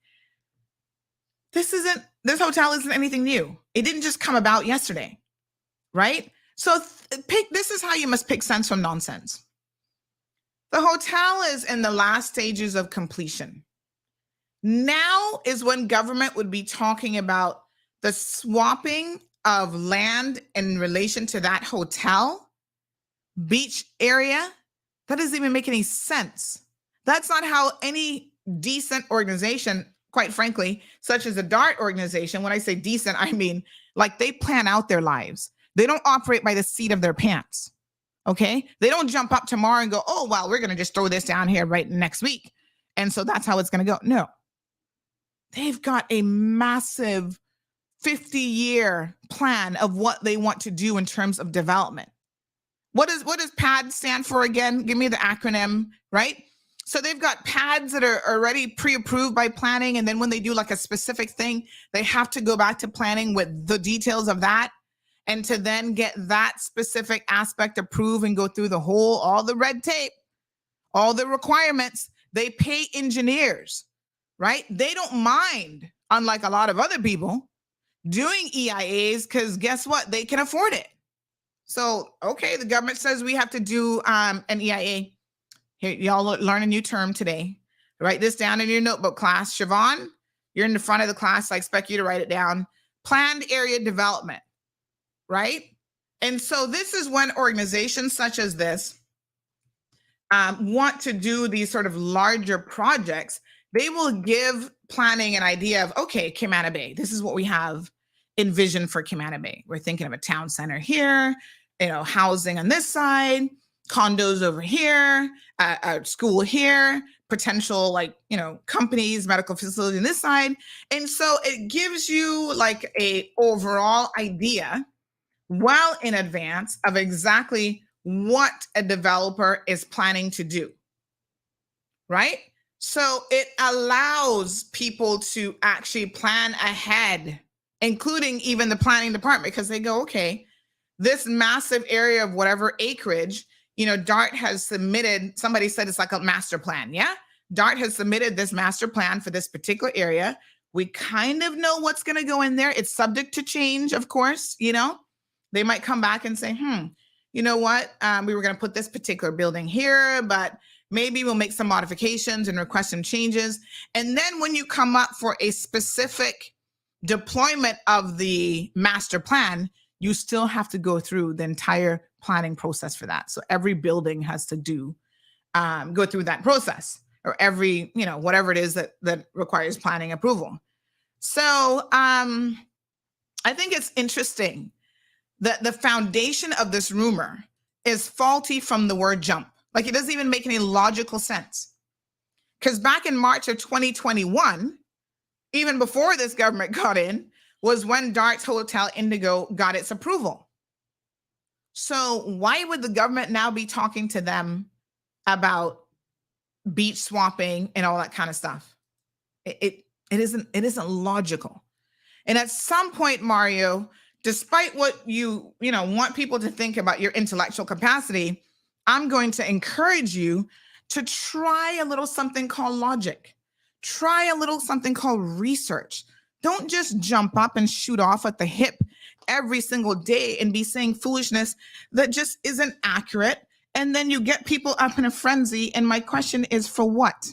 S6: This hotel isn't anything new. It didn't just come about yesterday, right? So this is how you must pick sense from nonsense. The hotel is in the last stages of completion. Now is when government would be talking about the swapping of land in relation to that hotel beach area. That doesn't even make any sense. That's not how any decent organization, quite frankly, such as a DART organization, when I say decent, I mean like they plan out their lives. They don't operate by the seat of their pants, okay? They don't jump up tomorrow and go, oh, well, we're going to just throw this down here right next week. And so that's how it's going to go. No. They've got a massive 50-year plan of what they want to do in terms of development. What does PAD stand for again? Give me the acronym, right? So they've got PADs that are already pre-approved by planning. And then when they do like a specific thing, they have to go back to planning with the details of that. And to then get that specific aspect approved and go through all the red tape, all the requirements, they pay engineers, right? They don't mind, unlike a lot of other people, doing EIAs, because guess what? They can afford it. So, okay, the government says we have to do an EIA. Here, y'all learn a new term today. Write this down in your notebook, class. Siobhan, you're in the front of the class. I expect you to write it down. Planned area development, right? And so this is when organizations such as this want to do these sort of larger projects. They will give planning an idea of, okay, Camana Bay, this is what we have envisioned for Camana Bay. We're thinking of a town center here. housing on this side, condos over here, a school here, potential companies, medical facility on this side. And so it gives you like a overall idea well in advance of exactly what a developer is planning to do, right? So it allows people to actually plan ahead, including even the planning department, because they go, okay, this massive area of whatever acreage, DART has submitted, somebody said it's like a master plan, yeah? DART has submitted this master plan for this particular area. We kind of know what's going to go in there. It's subject to change, of course, They might come back and say, you know what? We were going to put this particular building here, but maybe we'll make some modifications and request some changes. And then when you come up for a specific deployment of the master plan, you still have to go through the entire planning process for that. So every building has to go through that process, or every, whatever it is that requires planning approval. So I think it's interesting that the foundation of this rumor is faulty from the word jump. Like, it doesn't even make any logical sense. Because back in March of 2021, even before this government got in, was when DART's Hotel Indigo got its approval. So why would the government now be talking to them about beach swapping and all that kind of stuff? It isn't logical. And at some point, Mario, despite what you want people to think about your intellectual capacity, I'm going to encourage you to try a little something called logic. Try a little something called research. Don't just jump up and shoot off at the hip every single day and be saying foolishness that just isn't accurate. And then you get people up in a frenzy. And my question is, for what?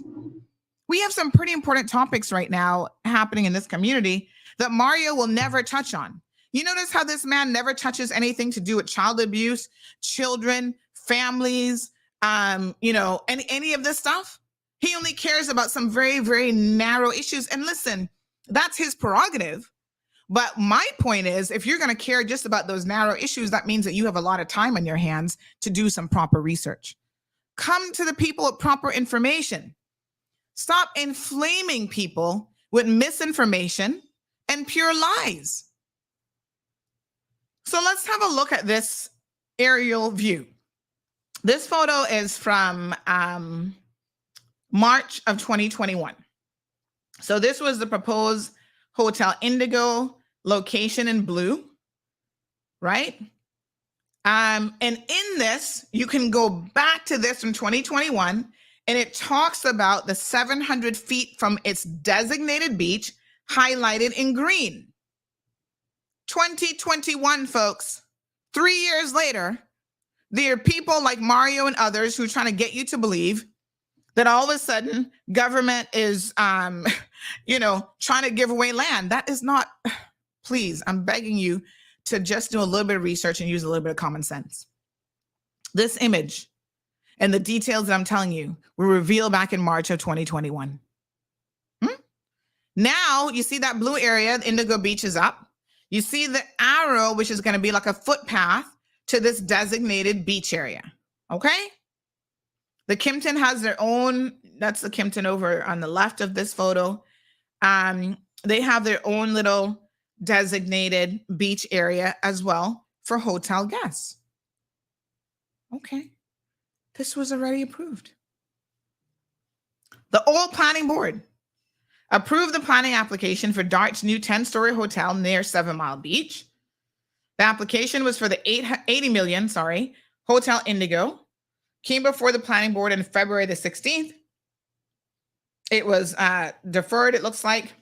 S6: We have some pretty important topics right now happening in this community that Mario will never touch on. You notice how this man never touches anything to do with child abuse, children, families, any of this stuff. He only cares about some very, very narrow issues. And listen, that's his prerogative. But my point is, if you're going to care just about those narrow issues, that means that you have a lot of time on your hands to do some proper research. Come to the people with proper information. Stop inflaming people with misinformation and pure lies. So let's have a look at this aerial view. This photo is from March of 2021. So this was the proposed Hotel Indigo location in blue, right? And in this, you can go back to this from 2021, and it talks about the 700 feet from its designated beach highlighted in green. 2021, folks. 3 years later, there are people like Mario and others who are trying to get you to believe that all of a sudden government is, trying to give away land. That is not, please, I'm begging you to just do a little bit of research and use a little bit of common sense. This image and the details that I'm telling you were revealed back in March of 2021. Now you see that blue area, Indigo Beach is up. You see the arrow, which is going to be like a footpath to this designated beach area. Okay? The Kimpton has their own, that's the Kimpton over on the left of this photo. They have their own little designated beach area as well for hotel guests. Okay. This was already approved. The old planning board approved the planning application for DART's new 10-story hotel near 7 Mile Beach. The application was for the 80 million, Hotel Indigo. Came before the planning board on February the 16th. It was deferred, it looks like,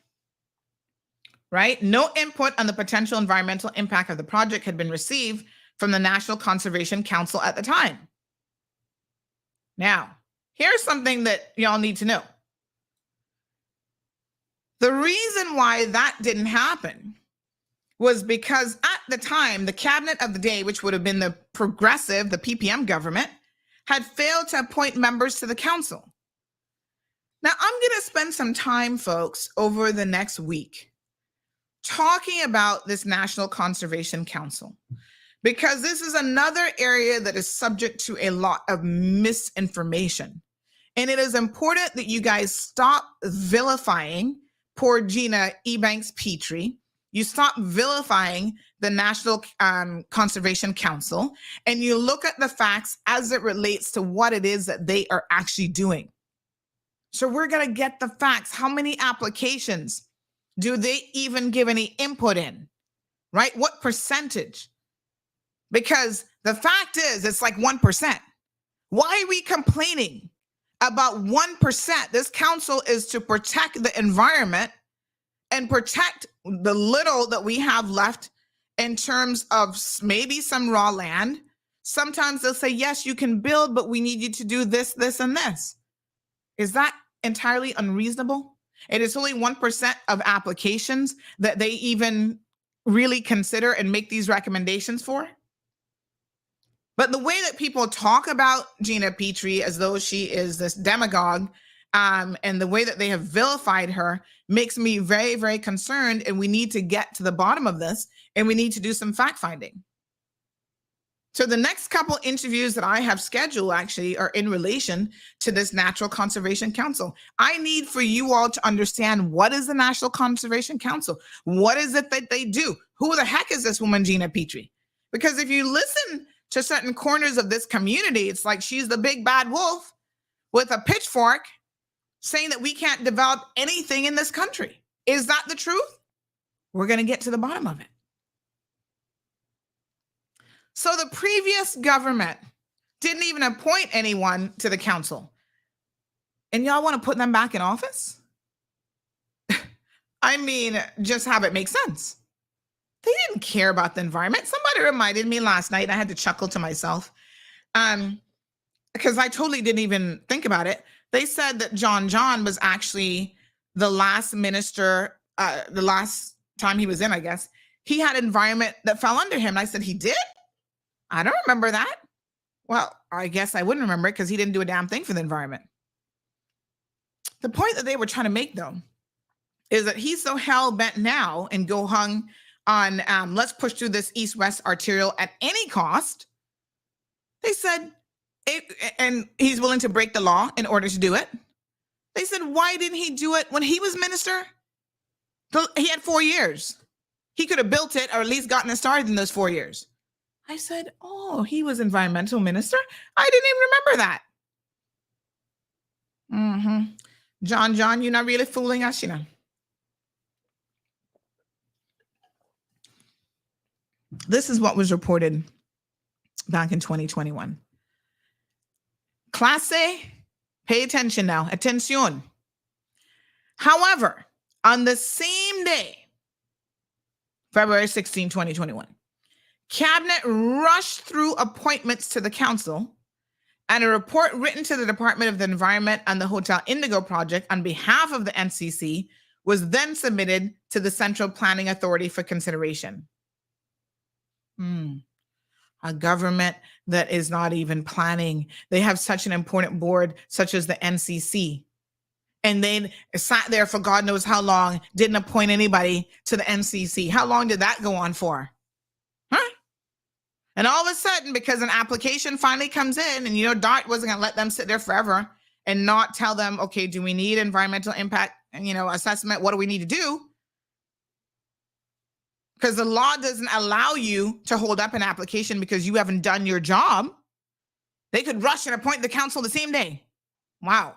S6: right? No input on the potential environmental impact of the project had been received from the National Conservation Council at the time. Now, here's something that y'all need to know. The reason why that didn't happen was because at the time, the cabinet of the day, which would have been the progressive, the PPM government, had failed to appoint members to the council. Now, I'm going to spend some time, folks, over the next week talking about this National Conservation Council, because this is another area that is subject to a lot of misinformation. And it is important that you guys stop vilifying poor Gina Ebanks Petrie. You stop vilifying the National Conservation Council, and you look at the facts as it relates to what it is that they are actually doing. So we're going to get the facts. How many applications do they even give any input in, right? What percentage? Because the fact is, it's like 1%. Why are we complaining about 1%? This council is to protect the environment and protect the little that we have left in terms of maybe some raw land. Sometimes they'll say, yes, you can build, but we need you to do this, this, and this. Is that entirely unreasonable? It is only 1% of applications that they even really consider and make these recommendations for. But the way that people talk about Gina Petrie as though she is this demagogue, and the way that they have vilified her makes me very, very concerned. And we need to get to the bottom of this, and we need to do some fact finding. So the next couple interviews that I have scheduled actually are in relation to this Natural Conservation Council. I need for you all to understand, what is the National Conservation Council? What is it that they do? Who the heck is this woman, Gina Petrie? Because if you listen to certain corners of this community, it's like she's the big bad wolf with a pitchfork saying that we can't develop anything in this country. Is that the truth? We're going to get to the bottom of it. So the previous government didn't even appoint anyone to the council. And y'all want to put them back in office? I mean, just have it make sense. They didn't care about the environment. Somebody reminded me last night, I had to chuckle to myself, because I totally didn't even think about it. They said that John was actually the last minister, the last time he was in, I guess, he had environment that fell under him. And I said, he did? I don't remember that. Well, I guess I wouldn't remember it because he didn't do a damn thing for the environment. The point that they were trying to make, though, is that he's so hell-bent now and go hung on let's push through this east-west arterial at any cost. They said, and he's willing to break the law in order to do it. They said, why didn't he do it when he was minister? He had 4 years. He could have built it or at least gotten it started in those 4 years. I said, oh, he was environmental minister? I didn't even remember that. John, you're not really fooling us, you know. This is what was reported back in 2021. Clase, pay attention now. Atención. However, on the same day, February 16, 2021, Cabinet rushed through appointments to the council, and a report written to the Department of the Environment on the Hotel Indigo project on behalf of the NCC was then submitted to the Central Planning Authority for consideration. A government that is not even planning. They have such an important board, such as the NCC. And they sat there for God knows how long, didn't appoint anybody to the NCC. How long did that go on for? And all of a sudden, because an application finally comes in, and DART wasn't going to let them sit there forever and not tell them, okay, do we need environmental impact, assessment? What do we need to do? Because the law doesn't allow you to hold up an application because you haven't done your job. They could rush and appoint the council the same day. Wow.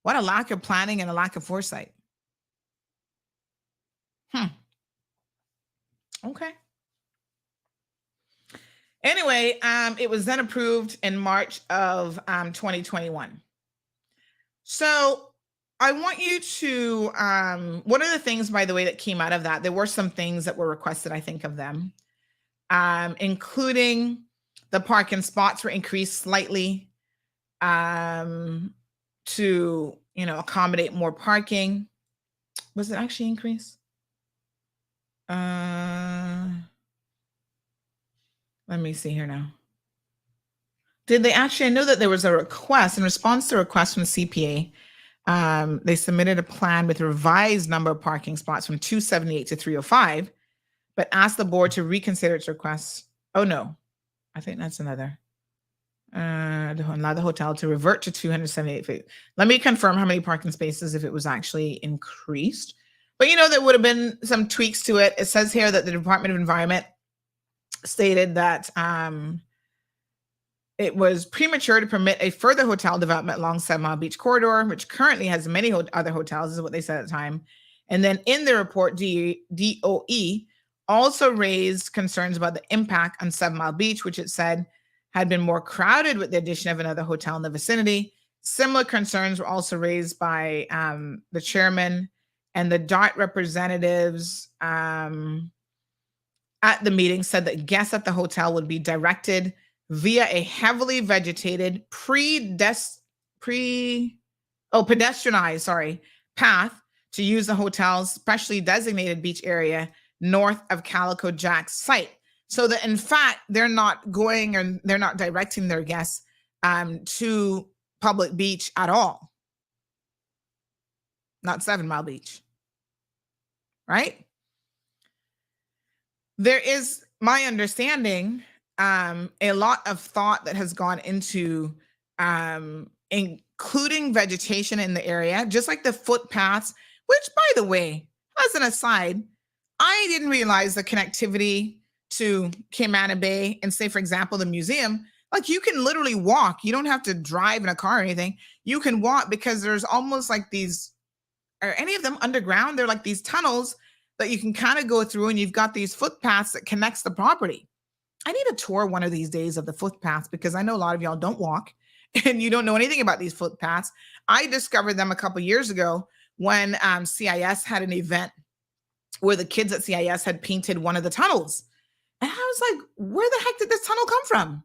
S6: What a lack of planning and a lack of foresight. Okay. Anyway, it was then approved in March of 2021. So I want you to, one of the things, by the way, that came out of that, there were some things that were requested, I think, of them, including the parking spots were increased slightly to, accommodate more parking. Was it actually increased? Let me see here now. Did they actually, I know that there was a request in response to a request from the CPA. They submitted a plan with a revised number of parking spots from 278 to 305, but asked the board to reconsider its request Oh no, I think that's another. Allow the hotel to revert to 278 feet. Let me confirm how many parking spaces if it was actually increased. But there would have been some tweaks to it. It says here that the Department of Environment stated that it was premature to permit a further hotel development along 7 Mile Beach corridor, which currently has many other hotels, is what they said at the time. And then in the report, DOE also raised concerns about the impact on 7 Mile Beach, which it said had been more crowded with the addition of another hotel in the vicinity. Similar concerns were also raised by the chairman and the DART representatives at the meeting said that guests at the hotel would be directed via a heavily vegetated pedestrianized path to use the hotel's specially designated beach area north of Calico Jack's site. So that in fact, they're not going or they're not directing their guests to public beach at all. Not 7 Mile Beach. Right? There is, my understanding, a lot of thought that has gone into including vegetation in the area, just like the footpaths, which, by the way, as an aside, I didn't realize the connectivity to Cayman Bay and say, for example, the museum, like you can literally walk. You don't have to drive in a car or anything. You can walk because there's almost like these, are any of them underground? They're like these tunnels that you can kind of go through, and you've got these footpaths that connects the property. I need a tour one of these days of the footpaths because I know a lot of y'all don't walk and you don't know anything about these footpaths. I discovered them a couple years ago when CIS had an event where the kids at CIS had painted one of the tunnels. And I was like, where the heck did this tunnel come from?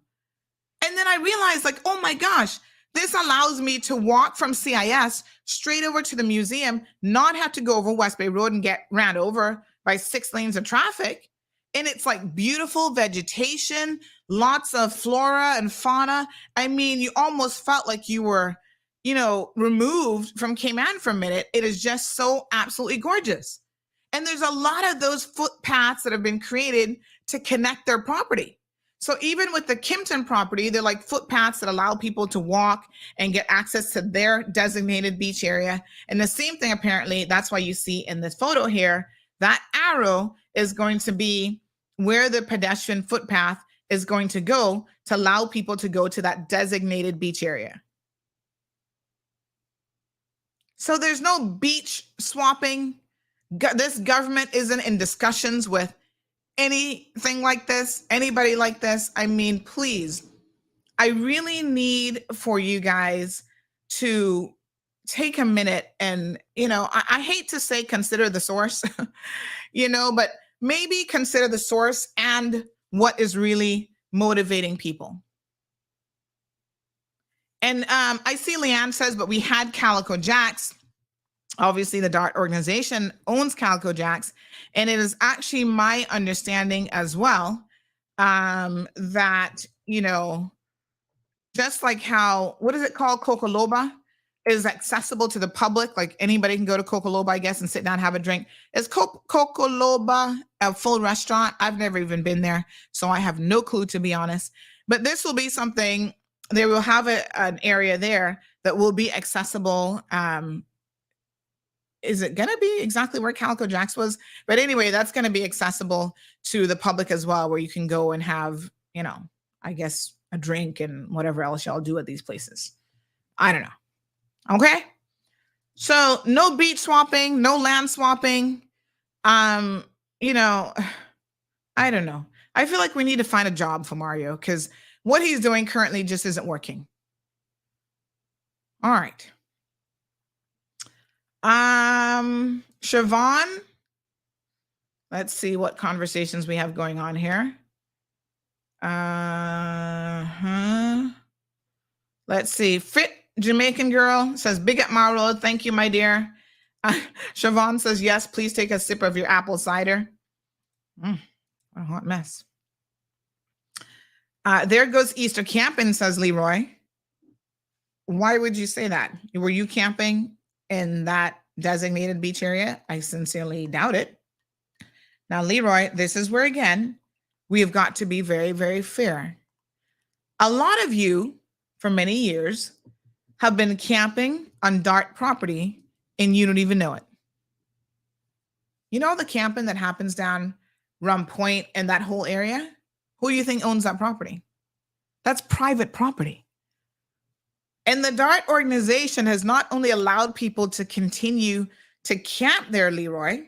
S6: And then I realized, like, oh my gosh, this allows me to walk from CIS straight over to the museum, not have to go over West Bay Road and get ran over by 6 lanes of traffic. And it's like beautiful vegetation, lots of flora and fauna. I mean, you almost felt like you were, removed from Cayman for a minute. It is just so absolutely gorgeous. And there's a lot of those footpaths that have been created to connect their property. So even with the Kimpton property, they're like footpaths that allow people to walk and get access to their designated beach area. And the same thing, apparently, that's why you see in this photo here, that arrow is going to be where the pedestrian footpath is going to go to allow people to go to that designated beach area. So there's no beach swapping. This government isn't in discussions with anything like this, anybody like this. I mean, please, I really need for you guys to take a minute and, I hate to say consider the source, but maybe consider the source and what is really motivating people. And I see Leanne says, but we had Calico Jacks. Obviously, the DART organization owns Calico Jacks. And it is actually my understanding as well that, just like how, what is it called? Cocoloba is accessible to the public. Like anybody can go to Cocoloba, I guess, and sit down and have a drink. Is Cocoloba a full restaurant? I've never even been there, so I have no clue, to be honest. But this will be something, they will have an area there that will be accessible. Is it going to be exactly where Calico Jacks was? But anyway, that's going to be accessible to the public as well, where you can go and have, I guess, a drink and whatever else y'all do at these places. I don't know. Okay. So no beach swapping, no land swapping. I don't know. I feel like we need to find a job for Mario because what he's doing currently just isn't working. All right. Siobhan, let's see what conversations we have going on here. Let's see. Fit Jamaican girl says, big up Mario. Thank you, my dear. Siobhan says, yes, please take a sip of your apple cider. What a hot mess. There goes Easter camping, says Leroy. Why would you say that? Were you camping in that designated beach area? I sincerely doubt it. Now, Leroy, this is where, again, we have got to be very, very fair. A lot of you, for many years, have been camping on DART property and you don't even know it. You know the camping that happens down Rum Point and that whole area? Who do you think owns that property? That's private property. And the DART organization has not only allowed people to continue to camp there, Leroy,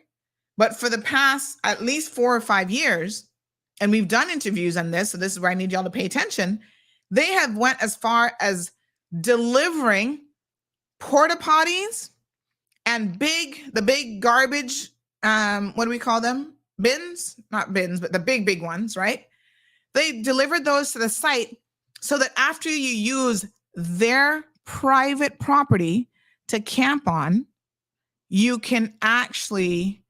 S6: but for the past at least 4 or 5 years, and we've done interviews on this, so this is where I need y'all to pay attention, they have went as far as delivering porta potties and the big garbage, what do we call them? Bins? Not bins, but the big ones, right? They delivered those to the site so that after you use their private property to camp on, you can actually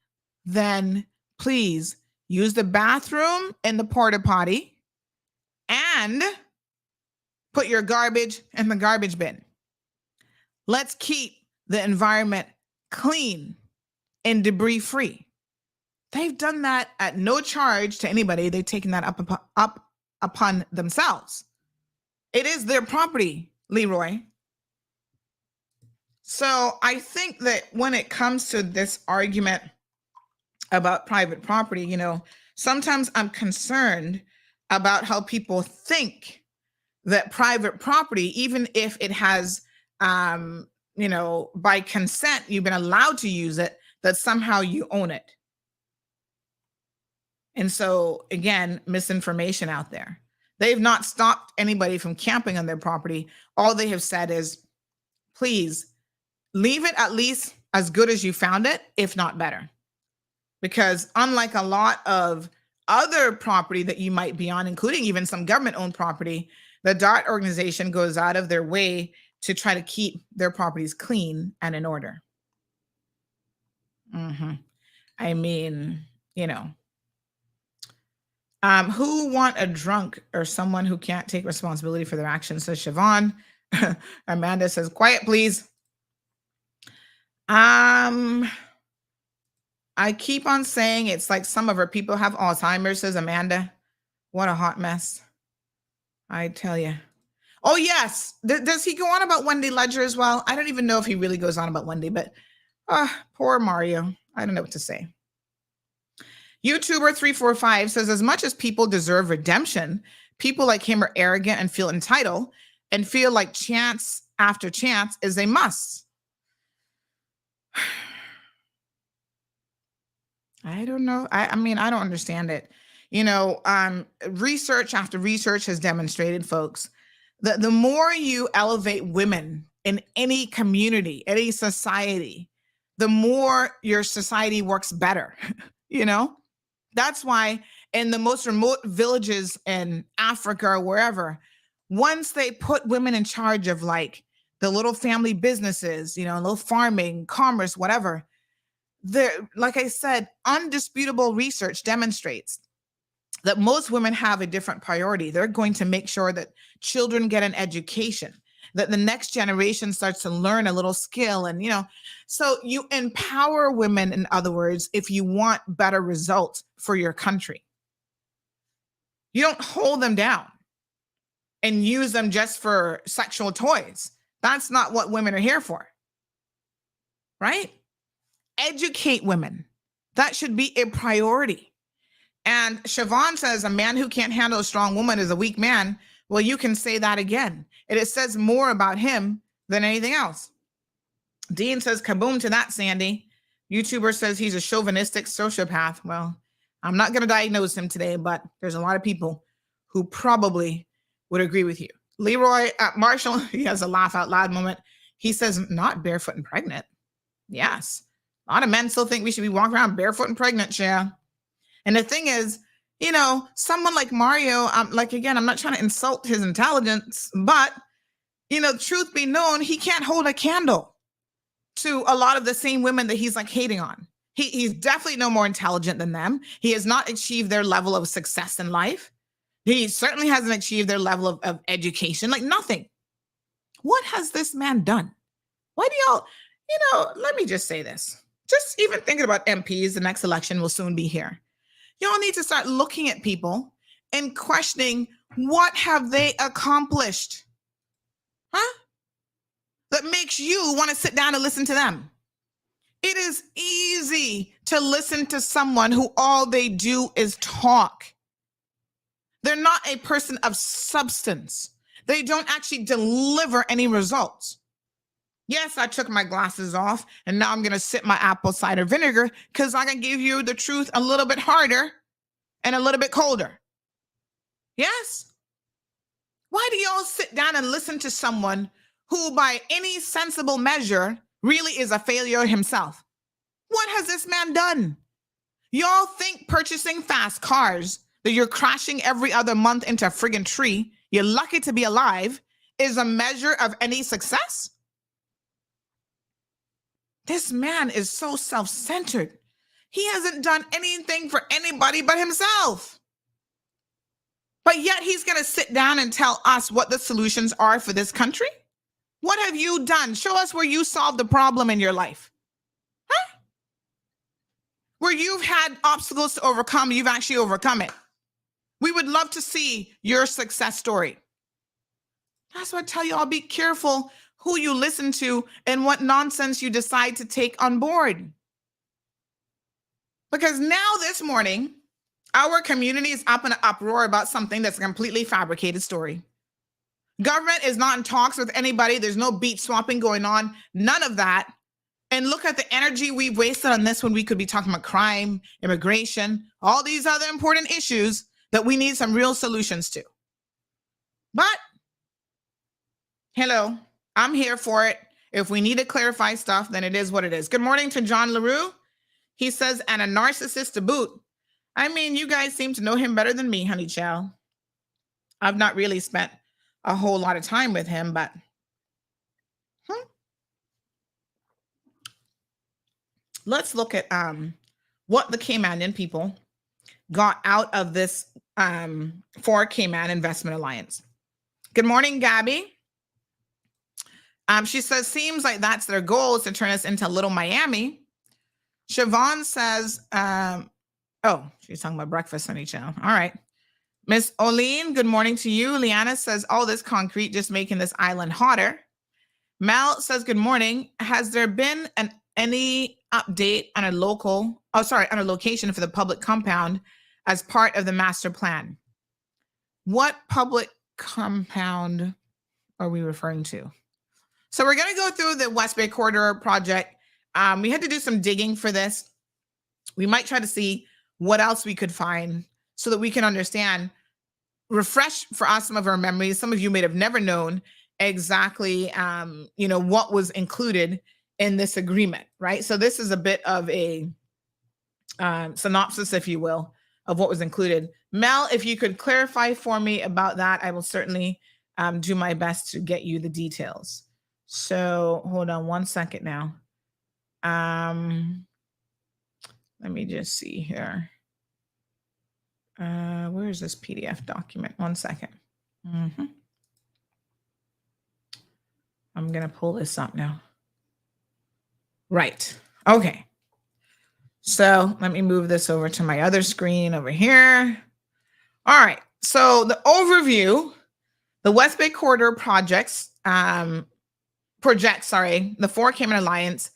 S6: then please use the bathroom in the porta potty and put your garbage in the garbage bin. Let's keep the environment clean and debris free. They've done that at no charge to anybody. They've taken that up upon themselves. It is their property, Leroy. So I think that when it comes to this argument about private property, you know, sometimes I'm concerned about how people think that private property, even if it has, you know, by consent, you've been allowed to use it, that somehow you own it. And so, again, misinformation out there. They've not stopped anybody from camping on their property. All they have said is, please leave it at least as good as you found it, if not better. Because unlike a lot of other property that you might be on, including even some government-owned property, the DART organization goes out of their way to try to keep their properties clean and in order. I mean, you know, who want a drunk or someone who can't take responsibility for their actions, says Siobhan. Amanda says, quiet, please. I keep on saying it's like some of our people have Alzheimer's, says Amanda. What a hot mess. I tell you. Oh, yes. Does he go on about Wendy Ledger as well? I don't even know if he really goes on about Wendy, but poor Mario. I don't know what to say. YouTuber 345 says, as much as people deserve redemption, people like him are arrogant and feel entitled and feel like chance after chance is a must. I don't know. I mean, I don't understand it. You know, research after research has demonstrated, folks, that the more you elevate women in any community, any society, the more your society works better. You know, that's why in the most remote villages in Africa or wherever, once they put women in charge of like the little family businesses, you know, little farming, commerce, whatever, there, like I said, undisputable research demonstrates that most women have a different priority. They're going to make sure that children get an education, that the next generation starts to learn a little skill. And, you know, so you empower women, in other words, if you want better results for your country. You don't hold them down and use them just for sexual toys. That's not what women are here for, right? Educate women. That should be a priority. And Siobhan says a man who can't handle a strong woman is a weak man. Well, you can say that again. And it says more about him than anything else. Dean says, kaboom to that, Sandy. YouTuber says he's a chauvinistic sociopath. Well, I'm not going to diagnose him today, but there's a lot of people who probably would agree with you. Leroy Marshall, he has a laugh out loud moment. He says, not barefoot and pregnant. Yes. A lot of men still think we should be walking around barefoot and pregnant, Cher. And the thing is, you know, someone like Mario, like, again, I'm not trying to insult his intelligence, but, you know, truth be known, he can't hold a candle to a lot of the same women that he's like hating on. He's definitely no more intelligent than them. He has not achieved their level of success in life. He certainly hasn't achieved their level of education, like nothing. What has this man done? Why do y'all, you know, let me just say this. Just even thinking about MPs, the next election will soon be here. Y'all need to start looking at people and questioning what have they accomplished? Huh? That makes you want to sit down and listen to them. It is easy to listen to someone who all they do is talk. They're not a person of substance. They don't actually deliver any results. Yes, I took my glasses off and now I'm going to sip my apple cider vinegar because I can give you the truth a little bit harder and a little bit colder. Yes? Why do y'all sit down and listen to someone who by any sensible measure really is a failure himself? What has this man done? Y'all think purchasing fast cars that you're crashing every other month into a friggin' tree, you're lucky to be alive, is a measure of any success? This man is so self-centered. He hasn't done anything for anybody but himself. But yet he's going to sit down and tell us what the solutions are for this country? What have you done? Show us where you solved the problem in your life. Huh? Where you've had obstacles to overcome, you've actually overcome it. We would love to see your success story. That's why I tell you all, be careful who you listen to and what nonsense you decide to take on board. Because now this morning, our community is up in an uproar about something that's a completely fabricated story. Government is not in talks with anybody. There's no beat swapping going on. None of that. And look at the energy we've wasted on this when we could be talking about crime, immigration, all these other important issues that we need some real solutions to. But, hello, I'm here for it. If we need to clarify stuff, then it is what it is. Good morning to John LaRue. He says, and a narcissist to boot. I mean, you guys seem to know him better than me, honey chow. I've not really spent a whole lot of time with him, but let's look at what the Cayman people got out of this for Cayman Investment Alliance. Good morning, Gabby. She says, seems like that's their goal, is to turn us into Little Miami. Siobhan says, oh, she's talking about breakfast, honey chow. All right. Miss Oline, good morning to you. Liana says, all this concrete just making this island hotter. Mel says, good morning. Has there been any update on a location for the public compound as part of the master plan? What public compound are we referring to? So we're going to go through the West Bay Corridor project. We had to do some digging for this. We might try to see what else we could find so that we can understand, refresh for us some of our memories. Some of you may have never known exactly, what was included in this agreement, right? So this is a bit of a synopsis, if you will, of what was included. Mel, if you could clarify for me about that, I will certainly do my best to get you the details. So hold on one second now. Let me just see here. Where is this PDF document? One second. I'm going to pull this up now. Right. Okay. So let me move this over to my other screen over here. All right. So the overview, the West Bay Corridor projects, the 4 Cayman Alliance,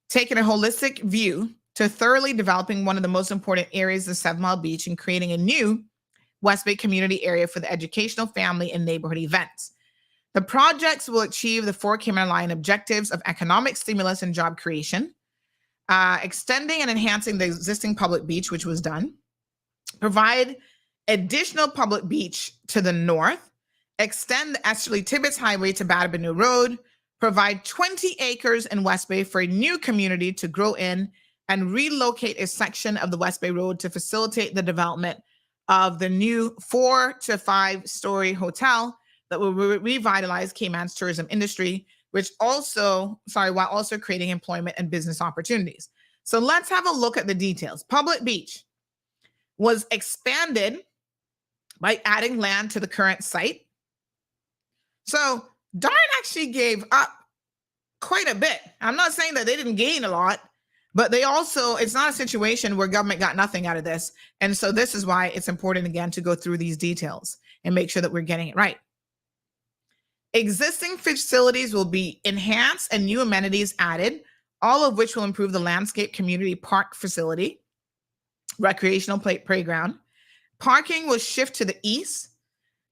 S6: taking a holistic view to thoroughly developing one of the most important areas of 7 Mile Beach and creating a new West Bay community area for the educational, family, and neighborhood events. The projects will achieve the 4 Cayman Alliance objectives of economic stimulus and job creation, extending and enhancing the existing public beach, which was done, provide additional public beach to the north, extend the Esterly Tibbetts Highway to Batabanu Road, provide 20 acres in West Bay for a new community to grow in, and relocate a section of the West Bay Road to facilitate the development of the new 4 to 5 story hotel that will revitalize Cayman's tourism industry, while also creating employment and business opportunities. So let's have a look at the details. Public beach was expanded by adding land to the current site. So Darn actually gave up quite a bit. I'm not saying that they didn't gain a lot, But they also, it's not a situation where government got nothing out of this. And so this is why it's important, again, to go through these details and make sure that we're getting it right. Existing facilities will be enhanced and new amenities added, all of which will improve the landscape community park facility, recreational playground. Parking will shift to the east.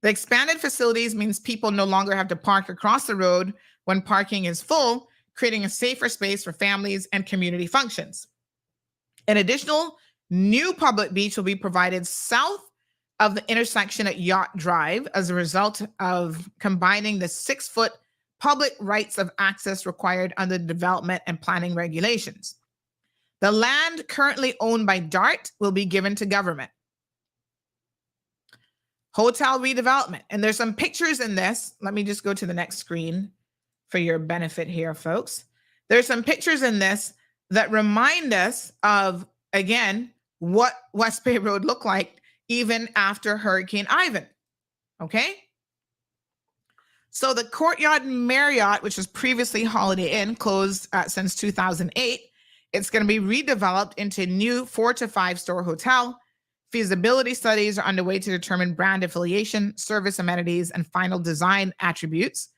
S6: The expanded facilities means people no longer have to park across the road when parking is full, creating a safer space for families and community functions. An additional new public beach will be provided south of the intersection at Yacht Drive as a result of combining the 6-foot public rights of access required under development and planning regulations. The land currently owned by DART will be given to government. Hotel redevelopment. And there's some pictures in this. Let me just go to the next screen for your benefit here, folks. There's some pictures in this that remind us of, again, what West Bay Road looked like even after Hurricane Ivan. Okay? So the Courtyard Marriott, which was previously Holiday Inn, closed since 2008. It's going to be redeveloped into a new 4 to 5 store hotel. Feasibility studies are underway to determine brand affiliation, service amenities, and final design attributes.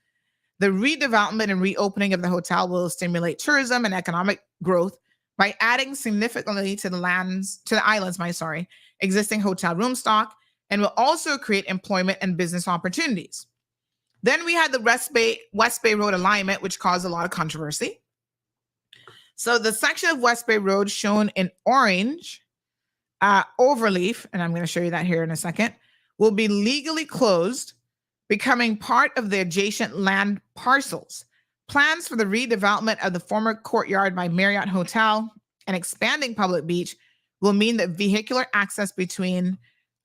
S6: The redevelopment and reopening of the hotel will stimulate tourism and economic growth by adding significantly to the island's existing hotel room stock, and will also create employment and business opportunities. Then we had the West Bay Road alignment, which caused a lot of controversy. So the section of West Bay Road shown in orange, overleaf, and I'm going to show you that here in a second, will be legally closed, becoming part of the adjacent land parcels. Plans for the redevelopment of the former Courtyard by Marriott Hotel and expanding public beach will mean that vehicular access between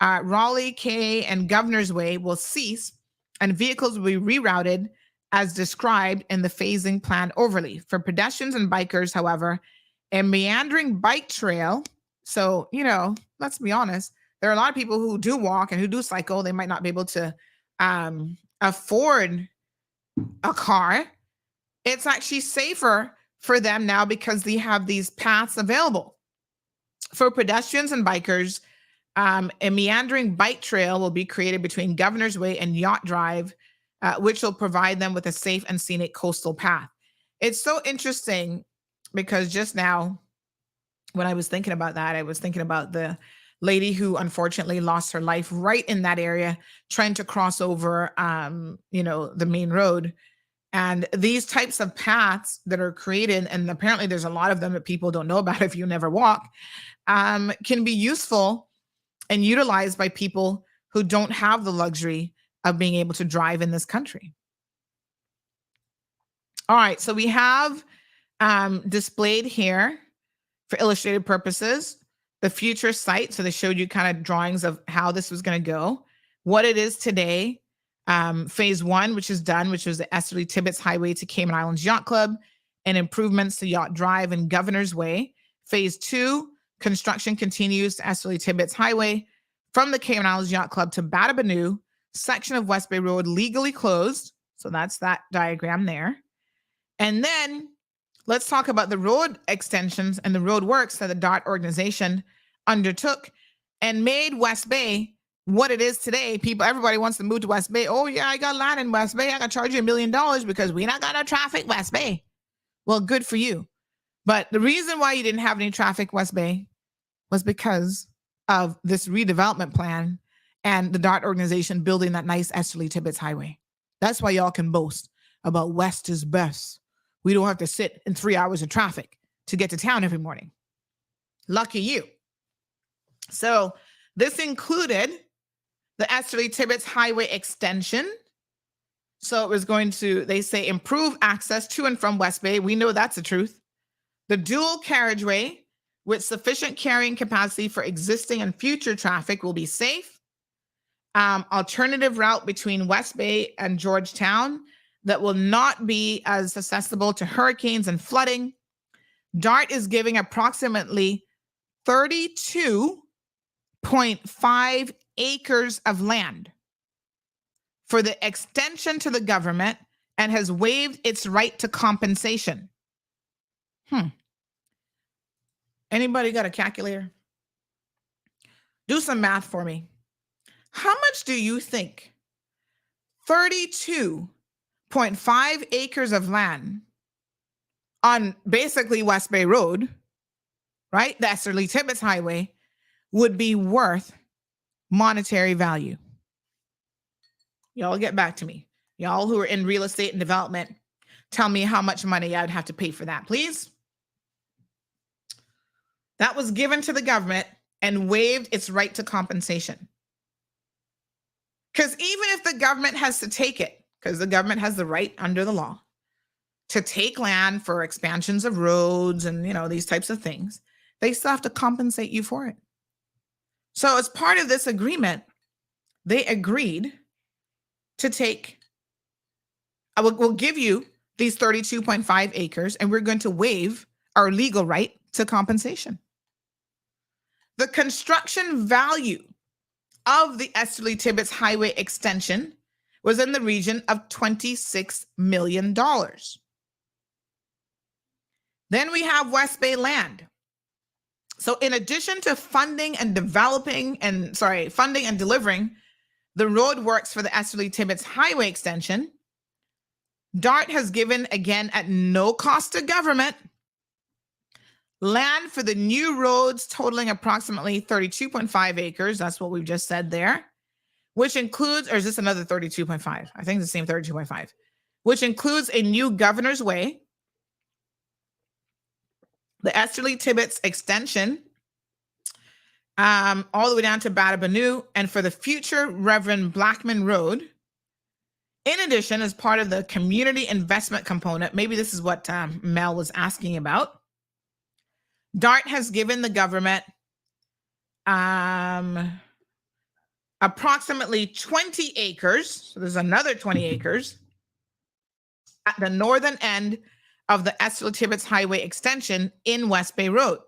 S6: Raleigh, Quay, and Governor's Way will cease, and vehicles will be rerouted as described in the phasing plan overleaf. For pedestrians and bikers, however, a meandering bike trail, so, let's be honest, there are a lot of people who do walk and who do cycle. They might not be able to afford a car. It's actually safer for them now because they have these paths available. For pedestrians and bikers, a meandering bike trail will be created between Governor's Way and Yacht Drive, which will provide them with a safe and scenic coastal path. It's so interesting because just now, when I was thinking about that, I was thinking about the lady who unfortunately lost her life right in that area, trying to cross over, the main road. And these types of paths that are created, and apparently there's a lot of them that people don't know about if you never walk, can be useful and utilized by people who don't have the luxury of being able to drive in this country. All right, so we have displayed here for illustrated purposes the future site. So they showed you kind of drawings of how this was going to go, what it is today. Phase 1, which is done, which was the Esterly Tibbetts Highway to Cayman Islands Yacht Club, and improvements to Yacht Drive and Governor's Way. Phase 2, construction continues to Esterly Tibbetts Highway from the Cayman Islands Yacht Club to Batabanu, section of West Bay Road legally closed. So that's that diagram there. And then let's talk about the road extensions and the road works that the DART organization undertook and made West Bay what it is today. Everybody wants to move to West Bay. Oh yeah, I got land in West Bay. I got to charge you $1 million because we not got no traffic West Bay. Well, good for you. But the reason why you didn't have any traffic West Bay was because of this redevelopment plan and the DART organization building that nice Esterly Tibbetts Highway. That's why y'all can boast about West is best. We don't have to sit in 3 hours of traffic to get to town every morning. Lucky you. So this included the Esterly Tibbetts Highway extension. So it was going to, they say, improve access to and from West Bay. We know that's the truth. The dual carriageway with sufficient carrying capacity for existing and future traffic will be safe. Alternative route between West Bay and Georgetown that will not be as accessible to hurricanes and flooding. DART is giving approximately 32.5 acres of land for the extension to the government and has waived its right to compensation. Anybody got a calculator? Do some math for me. How much do you think 32.5 acres of land on basically West Bay Road, right? The Esterly Tibbetts Highway, would be worth monetary value? Y'all get back to me. Y'all who are in real estate and development, tell me how much money I'd have to pay for that, please. That was given to the government and waived its right to compensation. Because even if the government has to take it, because the government has the right under the law to take land for expansions of roads and, these types of things, they still have to compensate you for it. So as part of this agreement, they agreed to take, we'll give you these 32.5 acres and we're going to waive our legal right to compensation. The construction value of the Esterly Tibbetts Highway extension was in the region of $26 million. Then we have West Bay land. So in addition to funding and delivering the road works for the Esterly Tibbetts Highway extension, DART has given, again at no cost to government, land for the new roads totaling approximately 32.5 acres. That's what we've just said there, which includes, or is this another 32.5? I think it's the same 32.5, which includes a new Governor's Way, the Esterly Tibbetts extension, all the way down to Batabanu, and for the future Reverend Blackman Road. In addition, as part of the community investment component, maybe this is what Mel was asking about, DART has given the government approximately 20 acres. So there's another 20 acres at the northern end of the Esterly Tibbetts Highway extension in West Bay Road.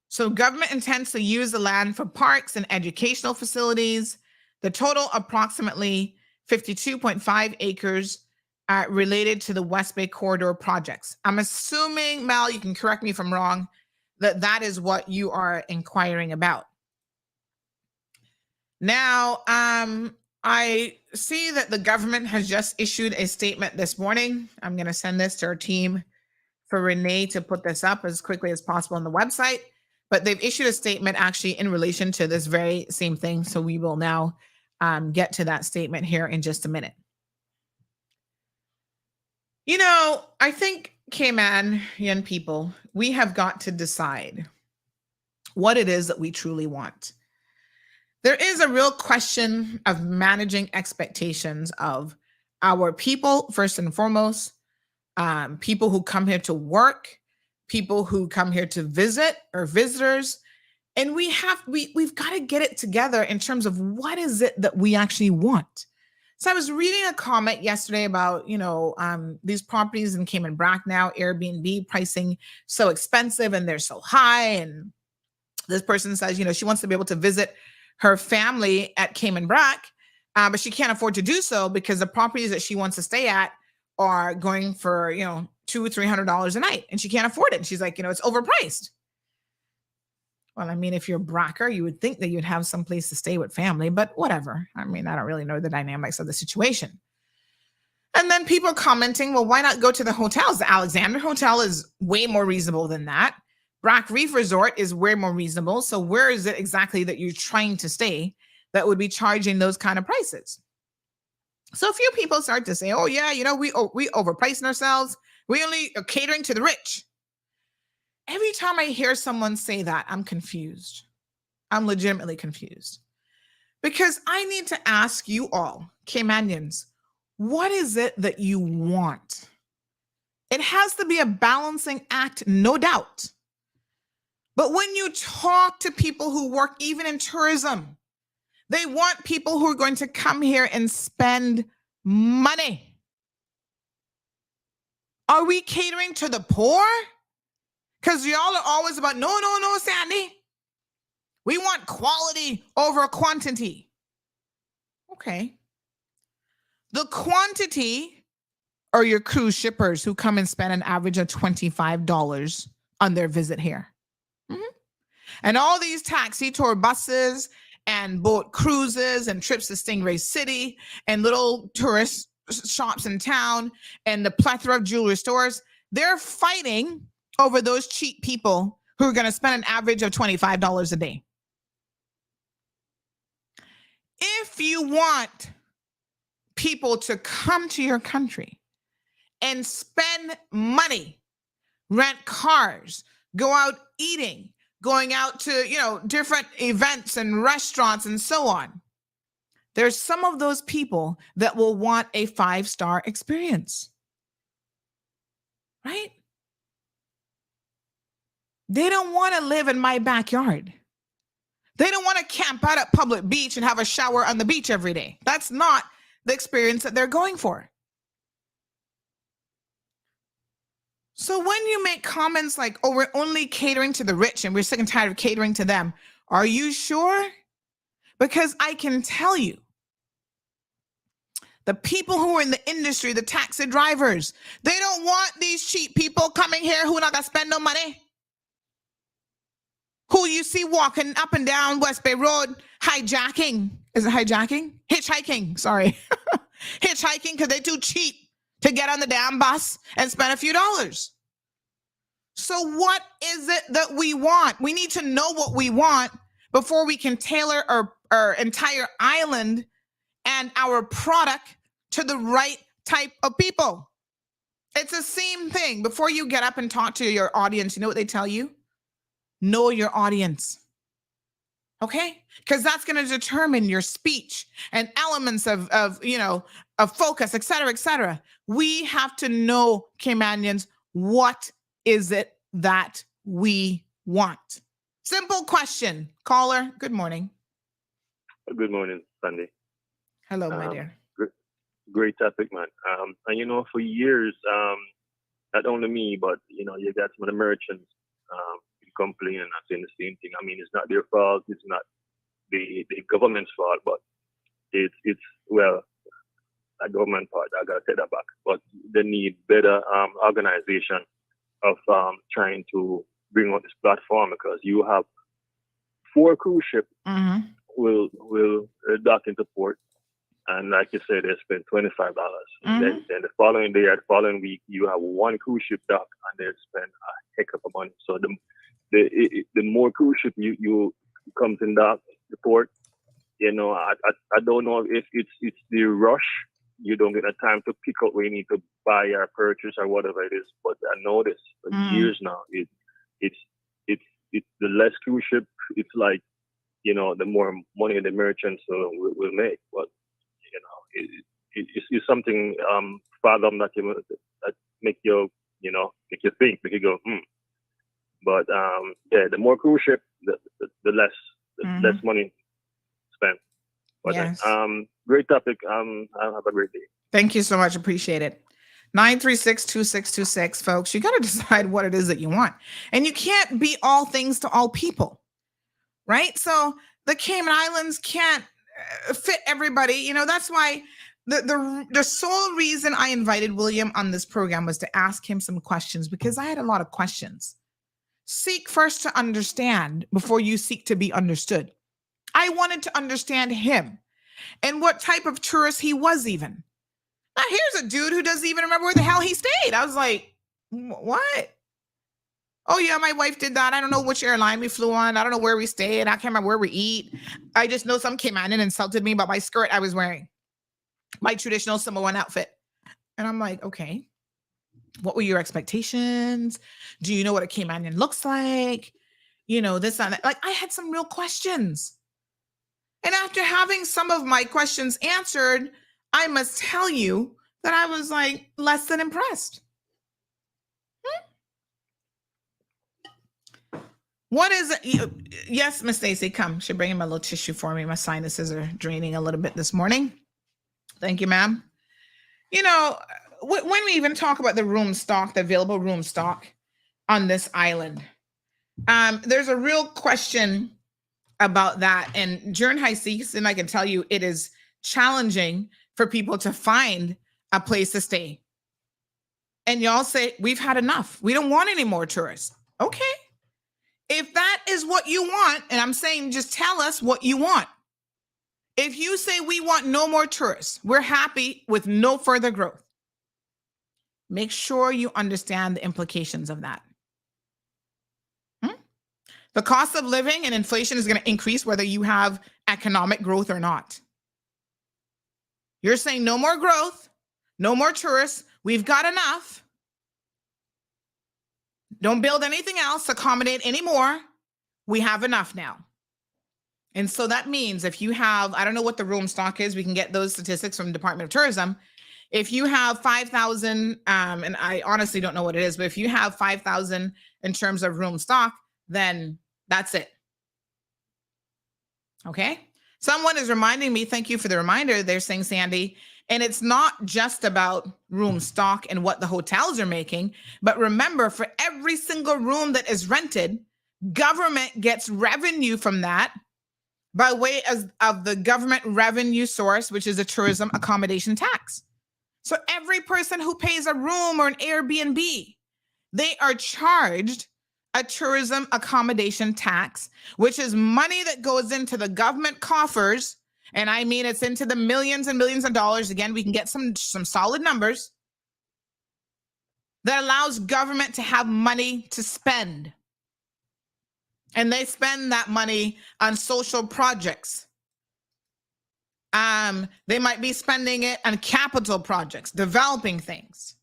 S6: So government intends to use the land for parks and educational facilities. The total approximately 52.5 acres related to the West Bay Corridor projects. I'm assuming, Mel, you can correct me if I'm wrong, that is what you are inquiring about. Now, I see that the government has just issued a statement this morning. I'm going to send this to our team for Renee to put this up as quickly as possible on the website. But they've issued a statement actually in relation to this very same thing. So we will now get to that statement here in just a minute. I think, Cayman, young people, we have got to decide what it is that we truly want. There is a real question of managing expectations of our people, first and foremost, people who come here to work, people who come here to visit or visitors. And we've got to get it together in terms of what is it that we actually want. So I was reading a comment yesterday about, these properties in Cayman Brac now, Airbnb pricing so expensive and they're so high. And this person says, she wants to be able to visit her family at Cayman Brac, but she can't afford to do so because the properties that she wants to stay at are going for, $200-300 a night, and she can't afford it. And she's like, it's overpriced. Well, if you're a Bracker, you would think that you'd have some place to stay with family, but whatever. I don't really know the dynamics of the situation. And then people commenting, well, why not go to the hotels? The Alexander Hotel is way more reasonable than that. Brac Reef Resort is way more reasonable. So where is it exactly that you're trying to stay that would be charging those kind of prices? So a few people start to say, oh yeah, we overpricing ourselves. We only are catering to the rich. Every time I hear someone say that, I'm confused. I'm legitimately confused. Because I need to ask you all, Caymanians, what is it that you want? It has to be a balancing act, no doubt. But when you talk to people who work even in tourism, they want people who are going to come here and spend money. Are we catering to the poor? Because y'all are always about, no, Sandy. We want quality over quantity. Okay. The quantity are your cruise shippers who come and spend an average of $25 on their visit here. And all these taxi tour buses and boat cruises and trips to Stingray City and little tourist shops in town and the plethora of jewelry stores, they're fighting over those cheap people who are going to spend an average of $25 a day. If you want people to come to your country and spend money, rent cars, go out eating, going out to, different events and restaurants and so on, there's some of those people that will want a 5-star experience, right? They don't want to live in my backyard. They don't want to camp out at public beach and have a shower on the beach every day. That's not the experience that they're going for. So when you make comments like, oh, we're only catering to the rich and we're sick and tired of catering to them, are you sure? Because I can tell you, the people who are in the industry, the taxi drivers, they don't want these cheap people coming here who not gonna spend no money. Who you see walking up and down West Bay Road, hijacking. Is it hijacking? Hitchhiking, sorry. Hitchhiking because they're too cheap to get on the damn bus and spend a few dollars. So what is it that we want? We need to know what we want before we can tailor our entire island and our product to the right type of people. It's the same thing. Before you get up and talk to your audience, you know what they tell you? Know your audience. Okay? Because that's going to determine your speech and elements of focus, et cetera, et cetera. We have to know, Caymanians, what is it that we want? Simple question. Caller, good morning.
S12: Good morning, Sandy.
S6: Hello, my dear.
S12: Great topic, man. And for years, not only me, but you got some of the merchants complaining and saying the same thing. I mean, it's not their fault. It's not the government's fault, but it's a government part. I gotta take that back. But they need better organization of trying to bring out this platform, because you have 4 cruise ships will dock into port, and like you said, they spend $25. And then the following day or the following week, you have 1 cruise ship dock, and they spend a heck of a money. So the more cruise ship you comes in dock the port, I don't know if it's the rush. You don't get the time to pick up where you need to buy or purchase or whatever it is. But I know this for years now. It's the less cruise ship. It's like, the more money the merchants will make. But it's something fathom that make you think, make you go But the more cruise ship, the less money spent. But
S6: yes.
S12: Great topic. Have a great day.
S6: Thank you so much. Appreciate it. 936-2626, folks. You got to decide what it is that you want. And you can't be all things to all people, right? So the Cayman Islands can't fit everybody. That's why the sole reason I invited William on this program was to ask him some questions, because I had a lot of questions. Seek first to understand before you seek to be understood. I wanted to understand him and what type of tourist he was even. Now, here's a dude who doesn't even remember where the hell he stayed. I was like, what? Oh, yeah, my wife did that. I don't know which airline we flew on. I don't know where we stayed. I can't remember where we eat. I just know some came in and insulted me about my skirt I was wearing, my traditional Samoan outfit. And I'm like, okay, what were your expectations? Do you know what a Caymanian looks like? This and that. Like, I had some real questions. And after having some of my questions answered, I must tell you that I was like less than impressed. What is it? Yes, Miss Stacy, come. She's bringing my little tissue for me. My sinuses are draining a little bit this morning. Thank you, ma'am. When we even talk about the room stock, the available room stock on this island, there's a real question about that. And during high season, I can tell you it is challenging for people to find a place to stay. And y'all say, we've had enough. We don't want any more tourists. Okay. If that is what you want, and I'm saying just tell us what you want. If you say we want no more tourists, we're happy with no further growth, make sure you understand the implications of that. The cost of living and inflation is going to increase whether you have economic growth or not. You're saying no more growth, no more tourists. We've got enough. Don't build anything else, accommodate any more. We have enough now. And so that means if you have, I don't know what the room stock is, we can get those statistics from the Department of Tourism. If you have 5,000, and I honestly don't know what it is, but if you have 5,000 in terms of room stock, then that's it. Okay. Someone is reminding me, thank you for the reminder. They're saying, Sandy, and it's not just about room stock and what the hotels are making, but remember, for every single room that is rented, government gets revenue from that by way of the government revenue source, which is a tourism accommodation tax. So every person who pays a room or an Airbnb, they are charged a tourism accommodation tax, which is money that goes into the government coffers. And I mean, it's into the millions and millions of dollars. Again, we can get some solid numbers that allows government to have money to spend. And they spend that money on social projects. They might be spending it on capital projects, developing things.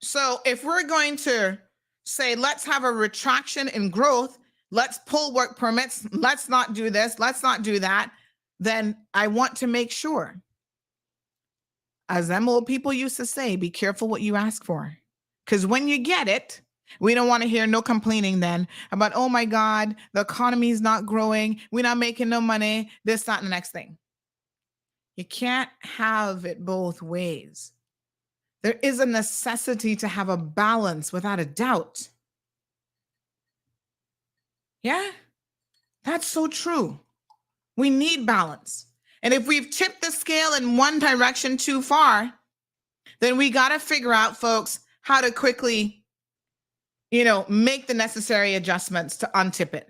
S6: So if we're going to say, let's have a retraction in growth, let's pull work permits, let's not do this, let's not do that, then I want to make sure, as them old people used to say, be careful what you ask for. Because when you get it, we don't want to hear no complaining then about, oh my God, the economy is not growing, we're not making no money, this, that, and the next thing. You can't have it both ways. There is a necessity to have a balance without a doubt. Yeah, that's so true. We need balance. And if we've tipped the scale in one direction too far, then we got to figure out, folks, how to quickly, make the necessary adjustments to untip it.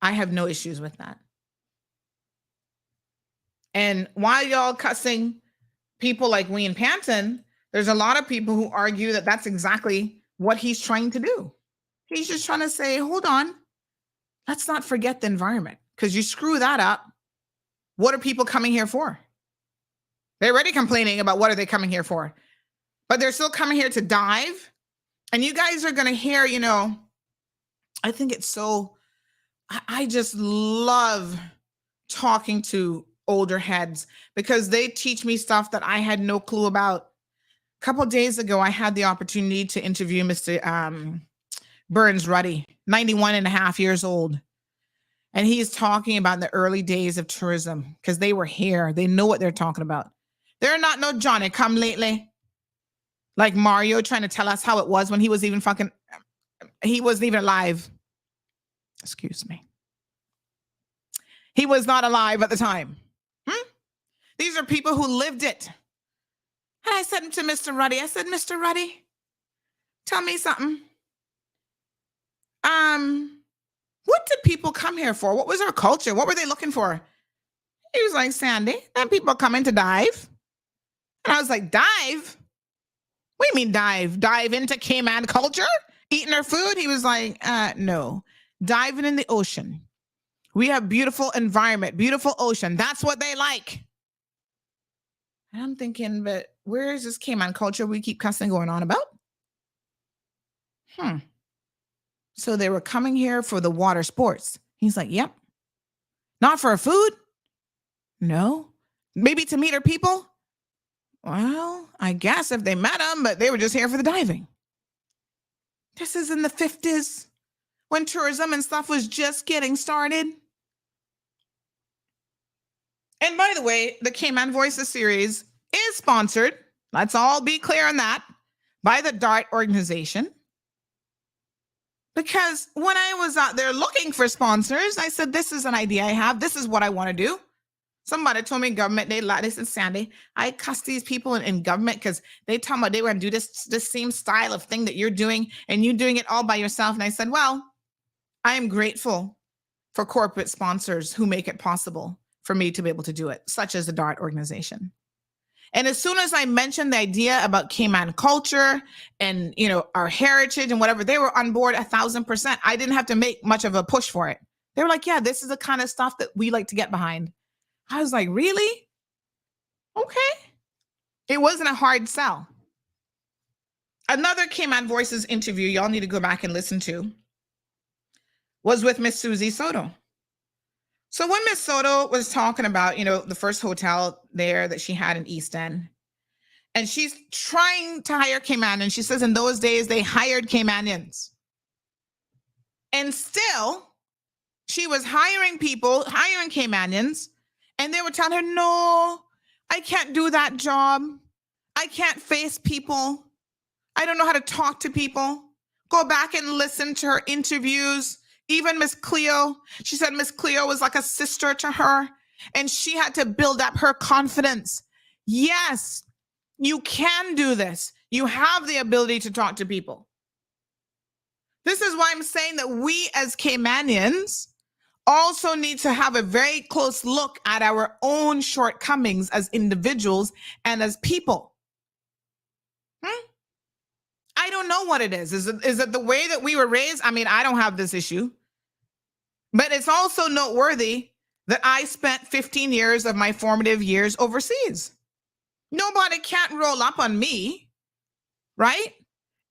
S6: I have no issues with that. And while y'all cussing people like Wayne Panton, there's a lot of people who argue that that's exactly what he's trying to do. He's just trying to say, hold on, let's not forget the environment, because you screw that up. What are people coming here for? They're already complaining about what are they coming here for, but they're still coming here to dive. And you guys are going to hear, I think it's so, I just love talking to older heads because they teach me stuff that I had no clue about. A couple of days ago, I had the opportunity to interview Mr. Burns Ruddy, 91 and a half years old. And he's talking about the early days of tourism because they were here. They know what they're talking about. They're not no Johnny come lately. Like Mario trying to tell us how it was when he was even he wasn't even alive. Excuse me. He was not alive at the time. These are people who lived it. And I said to Mr. Ruddy, Mr. Ruddy, tell me something. What did people come here for? What was our culture? What were they looking for? He was like, Sandy, then people coming to dive. And I was like, dive? What do you mean dive? Dive into Cayman culture? Eating our food? He was like, no, diving in the ocean. We have beautiful environment, beautiful ocean. That's what they like. And I'm thinking, but where is this Cayman culture we keep cussing going on about? So they were coming here for the water sports. He's like, yep. Not for food? No. Maybe to meet our people? Well, I guess if they met them, but they were just here for the diving. This is in the 50s when tourism and stuff was just getting started. And by the way, the Cayman Voices series is sponsored, let's all be clear on that, by the DART organization. Because when I was out there looking for sponsors, I said, this is an idea I have. This is what I want to do. Somebody told me in government, they said, Sandy, I cuss these people in government because they tell me they were going to do this same style of thing that you're doing, and you're doing it all by yourself. And I said, well, I am grateful for corporate sponsors who make it possible for me to be able to do it, such as the DART organization. And as soon as I mentioned the idea about Cayman culture and, our heritage and whatever, they were on board 1,000%. I didn't have to make much of a push for it. They were like, yeah, this is the kind of stuff that we like to get behind. I was like, really? Okay. It wasn't a hard sell. Another Cayman Voices interview y'all need to go back and listen to was with Miss Susie Soto. So when Miss Soto was talking about, the first hotel there that she had in East End, and she's trying to hire Caymanians, she says in those days they hired Caymanians. And still, she was hiring Caymanians, and they were telling her, no, I can't do that job. I can't face people. I don't know how to talk to people. Go back and listen to her interviews. Even Miss Cleo, she said Miss Cleo was like a sister to her, and she had to build up her confidence. Yes, you can do this. You have the ability to talk to people. This is why I'm saying that we as Caymanians also need to have a very close look at our own shortcomings as individuals and as people. I don't know what it is. Is it the way that we were raised? I mean, I don't have this issue. But it's also noteworthy that I spent 15 years of my formative years overseas. Nobody can't roll up on me, right?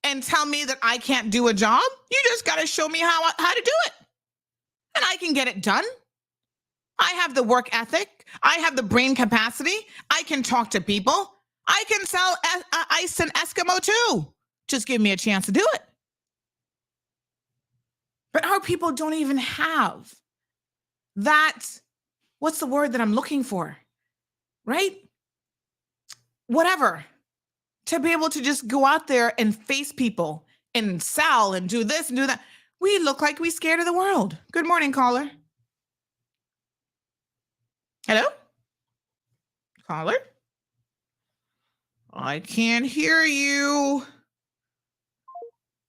S6: And tell me that I can't do a job. You just got to show me how to do it. And I can get it done. I have the work ethic. I have the brain capacity. I can talk to people. I can sell ice and Eskimo too. Just give me a chance to do it. But our people don't even have that. What's the word that I'm looking for? Right? Whatever. To be able to just go out there and face people and sell and do this and do that. We look like we're scared of the world. Good morning, caller. Hello? Caller? I can't hear you.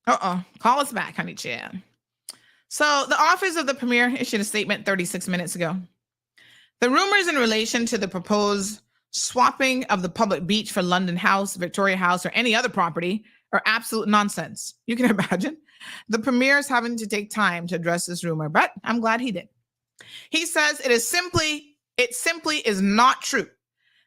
S6: Call us back, honey Chan. So the office of the premier issued a statement 36 minutes ago. The rumors in relation to the proposed swapping of the public beach for London House, Victoria House, or any other property are absolute nonsense. You can imagine the premier is having to take time to address this rumor, but I'm glad he did. He says it simply is not true.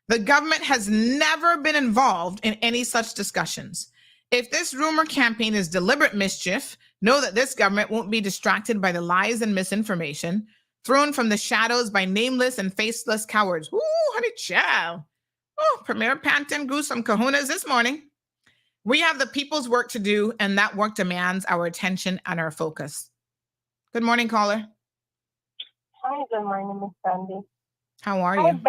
S6: The government has never been involved in any such discussions. If this rumor campaign is deliberate mischief, know that this government won't be distracted by the lies and misinformation thrown from the shadows by nameless and faceless cowards. Ooh, honey child. Oh, Premier Panton grew some kahunas this morning. We have the people's work to do, and that work demands our attention and our focus. Good morning, caller.
S13: Hi, good morning, Miss Sandy.
S6: How are you?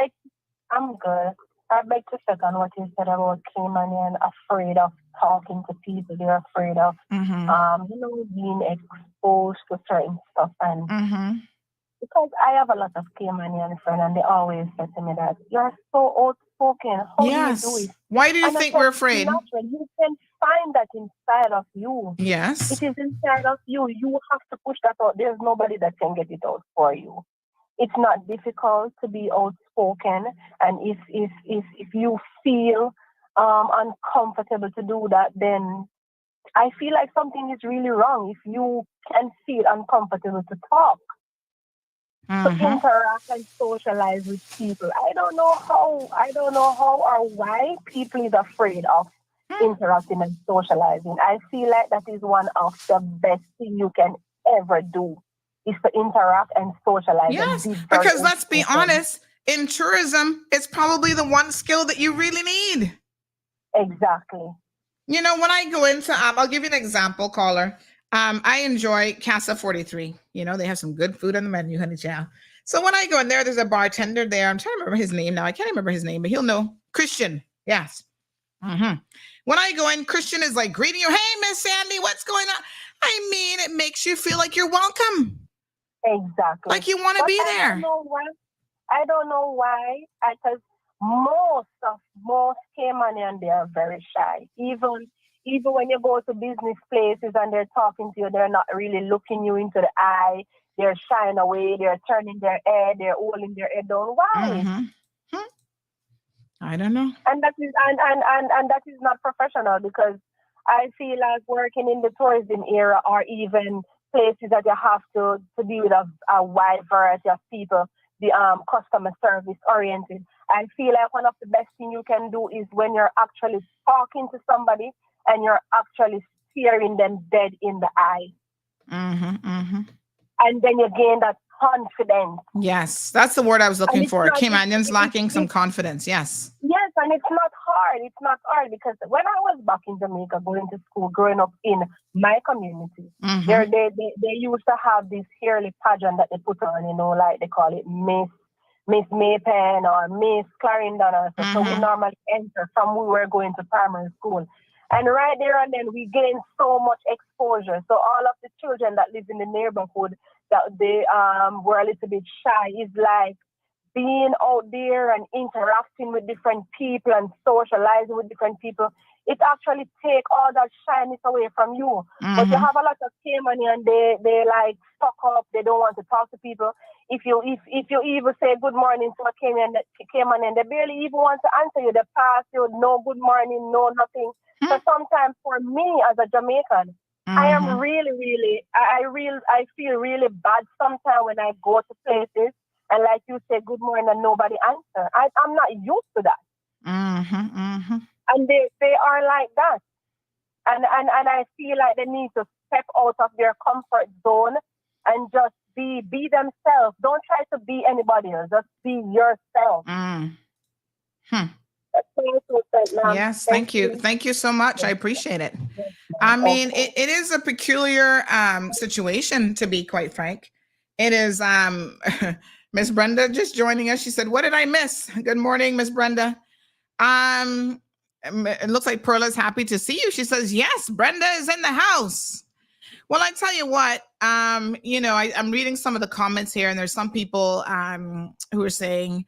S13: I'm good. I'd like to check on what you said about Caymanian afraid of talking to people. They're afraid of, being exposed to certain stuff. And because I have a lot of Caymanian friends, and they always say to me that you're so outspoken. How do you do it?
S6: Why do you think we're afraid?
S13: You can find that inside of you.
S6: Yes.
S13: It is inside of you. You have to push that out. There's nobody that can get it out for you. It's not difficult to be outspoken, and if you feel uncomfortable to do that, then I feel like something is really wrong. If you can feel uncomfortable to talk, to interact and socialize with people, I don't know how or why people is afraid of interacting and socializing. I feel like that is one of the best things you can ever do. Is to interact and socialize.
S6: Yes, because let's be honest, in tourism, it's probably the one skill that you really need.
S13: Exactly.
S6: You know, when I go into, I'll give you an example, caller. I enjoy Casa 43. You know, they have some good food on the menu, honey chow. So when I go in there, there's a bartender there. I'm trying to remember his name now. I can't remember his name, but he'll know. Christian. Yes. When I go in, Christian is like greeting you. Hey, Miss Sandy, what's going on? I mean, it makes you feel like you're welcome.
S13: Exactly.
S6: Like you want to be there.
S13: I don't know why, because most Caymanian, they are very shy. Even when you go to business places and they're talking to you, they're not really looking you into the eye. They're shying away. They're turning their head. They're holding their head down. Why?
S6: I don't know.
S13: And that is and that is not professional, because I feel like working in the tourism area or even places that you have to deal with a wide variety of people, the customer service oriented. I feel like one of the best thing you can do is when you're actually talking to somebody and you're actually staring them dead in the eye. And then you gain that confidence.
S6: Yes, that's the word I was looking for.
S13: Not,
S6: Caymanians lacking some confidence. Yes.
S13: Yes, and it's not hard. It's not hard, because when I was back in Jamaica going to school, growing up in my community, they used to have this yearly pageant that they put on, like they call it Miss Maypen or Miss Clarendon or so. So we normally enter from we were going to primary school. And right there and then we gained so much exposure. So all of the children that live in the neighborhood that they were a little bit shy is like being out there and interacting with different people and socializing with different people. It actually take all that shyness away from you. But you have a lot of Caymanian, they like stuck up, they don't want to talk to people. If you even say good morning to a Caymanian, they barely even want to answer you. They pass you, no good morning, no nothing. So sometimes for me as a Jamaican, I am I feel really bad sometimes when I go to places and like you say good morning and nobody answer. I'm not used to that. And they are like that. And I feel like they need to step out of their comfort zone and just be themselves. Don't try to be anybody else. Just be yourself.
S6: Yes, thank you. Thank you so much. I appreciate it. I mean, it is a peculiar situation, to be quite frank. It is Miss Brenda just joining us. She said, "What did I miss?" Good morning, Miss Brenda. It looks like Perla's happy to see you. She says, "Yes, Brenda is in the house." Well, I tell you what, I'm reading some of the comments here, and there's some people who are saying,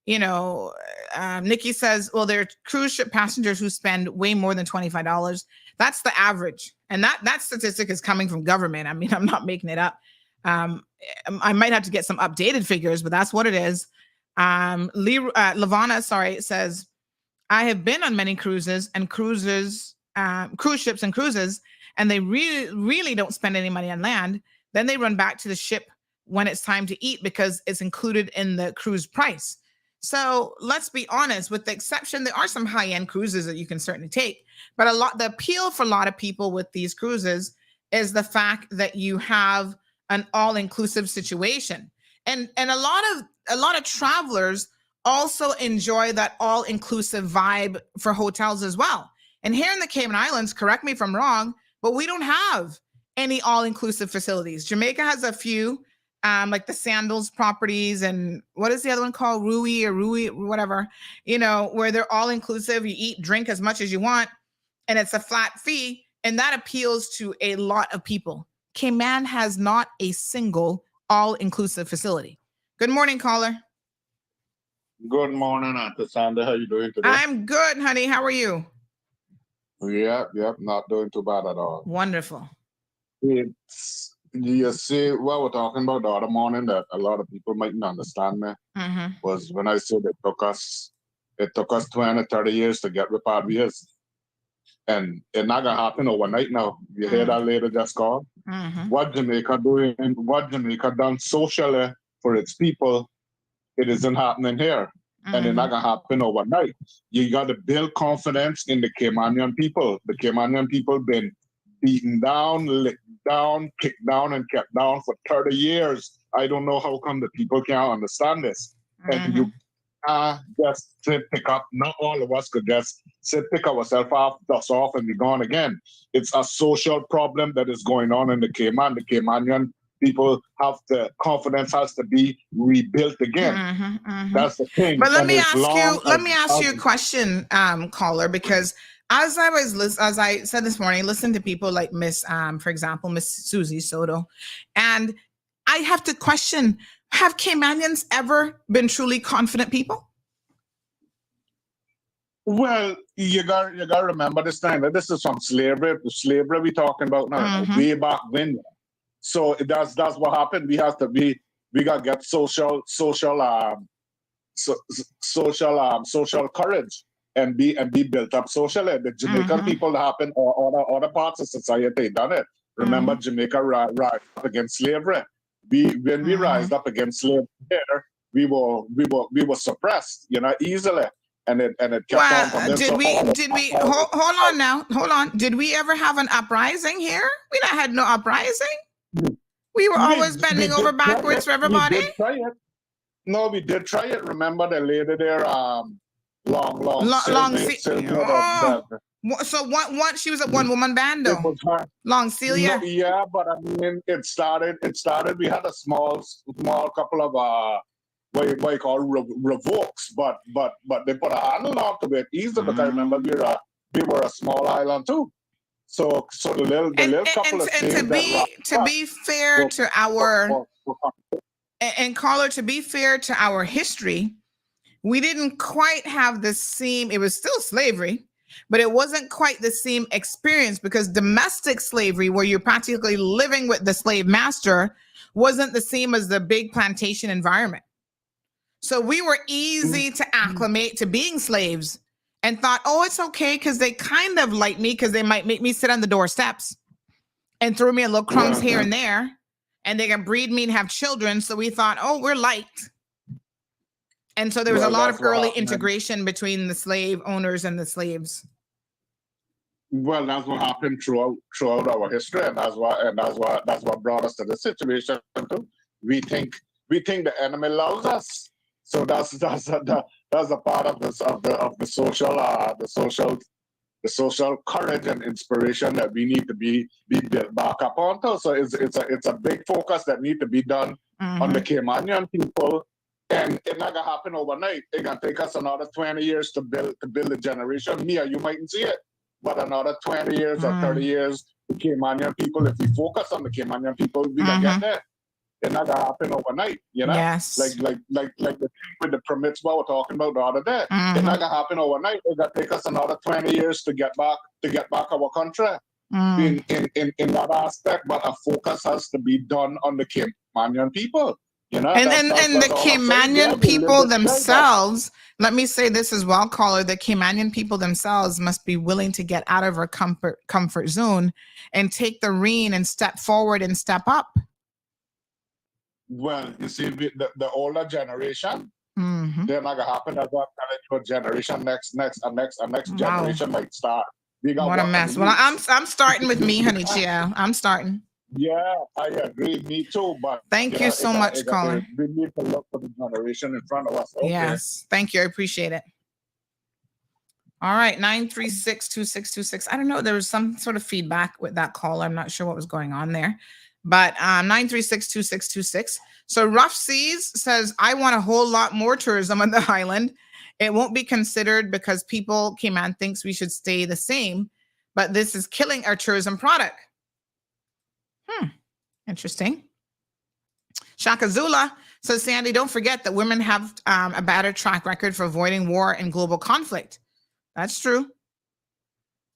S6: Nikki says, well, there are cruise ship passengers who spend way more than $25. That's the average. And that statistic is coming from government. I mean, I'm not making it up. I might have to get some updated figures, but that's what it is. Lavana, says, I have been on many cruises and cruise ships and cruises, and they really, really don't spend any money on land. Then they run back to the ship when it's time to eat because it's included in the cruise price. So let's be honest, with the exception, there are some high-end cruises that you can certainly take, but the appeal for a lot of people with these cruises is the fact that you have an all-inclusive situation. And a lot of travelers also enjoy that all-inclusive vibe for hotels as well. And here in the Cayman Islands, correct me if I'm wrong, but we don't have any all-inclusive facilities. Jamaica has a few, like the Sandals properties, and what is the other one called? Rui, whatever, where they're all-inclusive. You eat, drink as much as you want, and it's a flat fee, and that appeals to a lot of people. Cayman has not a single all-inclusive facility. Good morning, caller.
S14: Good morning, Auntie Sandra. How you doing today?
S6: I'm good, honey. How are you?
S14: Yep, not doing too bad at all.
S6: Wonderful.
S14: You see, what we're talking about the other morning that a lot of people mightn't understand me was when I said it took us 20, 30 years to get where we is. And it's not gonna happen overnight now. You hear that lady just called? What Jamaica doing, what Jamaica done socially for its people, it isn't happening here. And it's not gonna happen overnight. You got to build confidence in the Caymanian people. The Caymanian people been beaten down, licked down, kicked down, and kept down for 30 years. I don't know how come the people can't understand this. And you just pick up, not all of us could just pick ourselves off, dust off, and be gone again. It's a social problem that is going on in the Cayman. The Caymanian people have the confidence has to be rebuilt again. That's the thing.
S6: But let me ask you a question, caller, because as I said this morning, listen to people like for example, Miss Susie Soto, and I have to question, Have Caymanians ever been truly confident people?
S14: Well, you got to remember this time that this is from slavery. The slavery we talking about now, way back when. So that's what happened. We got to get social courage and be built up socially. The Jamaican people that happened, or other parts of society done it. Remember, Jamaica rise up against slavery. When we rised up against slavery here, we were suppressed, easily. And it kept on.
S6: Did we hold on now? Hold on. Did we ever have an uprising here? We not had no uprising. We were always bending over backwards for everybody.
S14: We did try it. No, we did try it. Remember the lady there,
S6: So one she was a one woman band though. Long Celia.
S14: No, yeah, but I mean it started. We had a small couple of what you call revokes, but they put a handle on to it easily because I remember we were a small island too. So the little couple of
S6: and to be fair to our and caller, to be fair to our history, we didn't quite have the same. It was still slavery, but it wasn't quite the same experience because domestic slavery, where you're practically living with the slave master, wasn't the same as the big plantation environment. So we were easy to acclimate to being slaves and thought, oh, it's okay because they kind of like me because they might make me sit on the doorsteps and throw me a little crumbs here and there, and they can breed me and have children. So we thought, oh, we're liked. And so there was a lot of early integration between the slave owners and the slaves.
S14: Well, that's what happened throughout our history, and that's what brought us to the situation too. We think the enemy loves us. So that's a part of the social courage and inspiration that we need to be built back up onto. So it's a big focus that need to be done on the Caymanian people, and it's not gonna happen overnight. It's gonna take us another 20 years to build a generation. Mia, you mightn't see it, but another 20 years or 30 years, the Caymanian people. If we focus on the Caymanian people, we gonna get there. It's not gonna happen overnight,
S6: Yes.
S14: Like the thing with the permits what we're talking about the other day. It's not gonna happen overnight. It's gonna take us another 20 years to get back our country in that aspect. But a focus has to be done on the Caymanian people.
S6: And the Caymanian people themselves. Let me say this as well, caller. The Caymanian people themselves must be willing to get out of our comfort zone and take the rein and step forward and step up.
S14: Well, you see, the older generation, they're not gonna happen. That's what a generation next generation might start.
S6: What a mess. Well, I'm starting with me, honey child. I'm starting.
S14: Yeah, I agree. Me too. But
S6: thank you so much, Colin.
S14: We need to look for the generation in front of us. Okay.
S6: Yes, thank you. I appreciate it. All right, 936-2626. I don't know. There was some sort of feedback with that call. I'm not sure what was going on there. But 936-2626. So Rough Seas says, I want a whole lot more tourism on the island. It won't be considered because Cayman thinks we should stay the same, but this is killing our tourism product. Interesting. Shaka Zula says, Sandy, don't forget that women have a better track record for avoiding war and global conflict. That's true.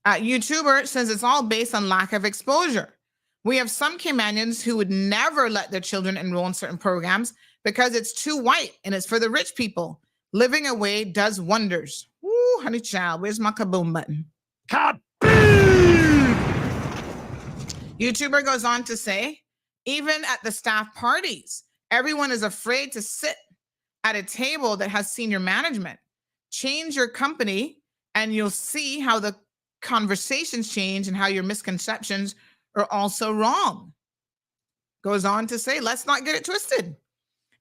S6: YouTuber says it's all based on lack of exposure. We have some Caymanians who would never let their children enroll in certain programs because it's too white and it's for the rich people. Living away does wonders. Woo, honey child, where's my kaboom button? Kaboom! YouTuber goes on to say, even at the staff parties, everyone is afraid to sit at a table that has senior management. Change your company and you'll see how the conversations change and how your misconceptions are also wrong. Goes on to say, let's not get it twisted.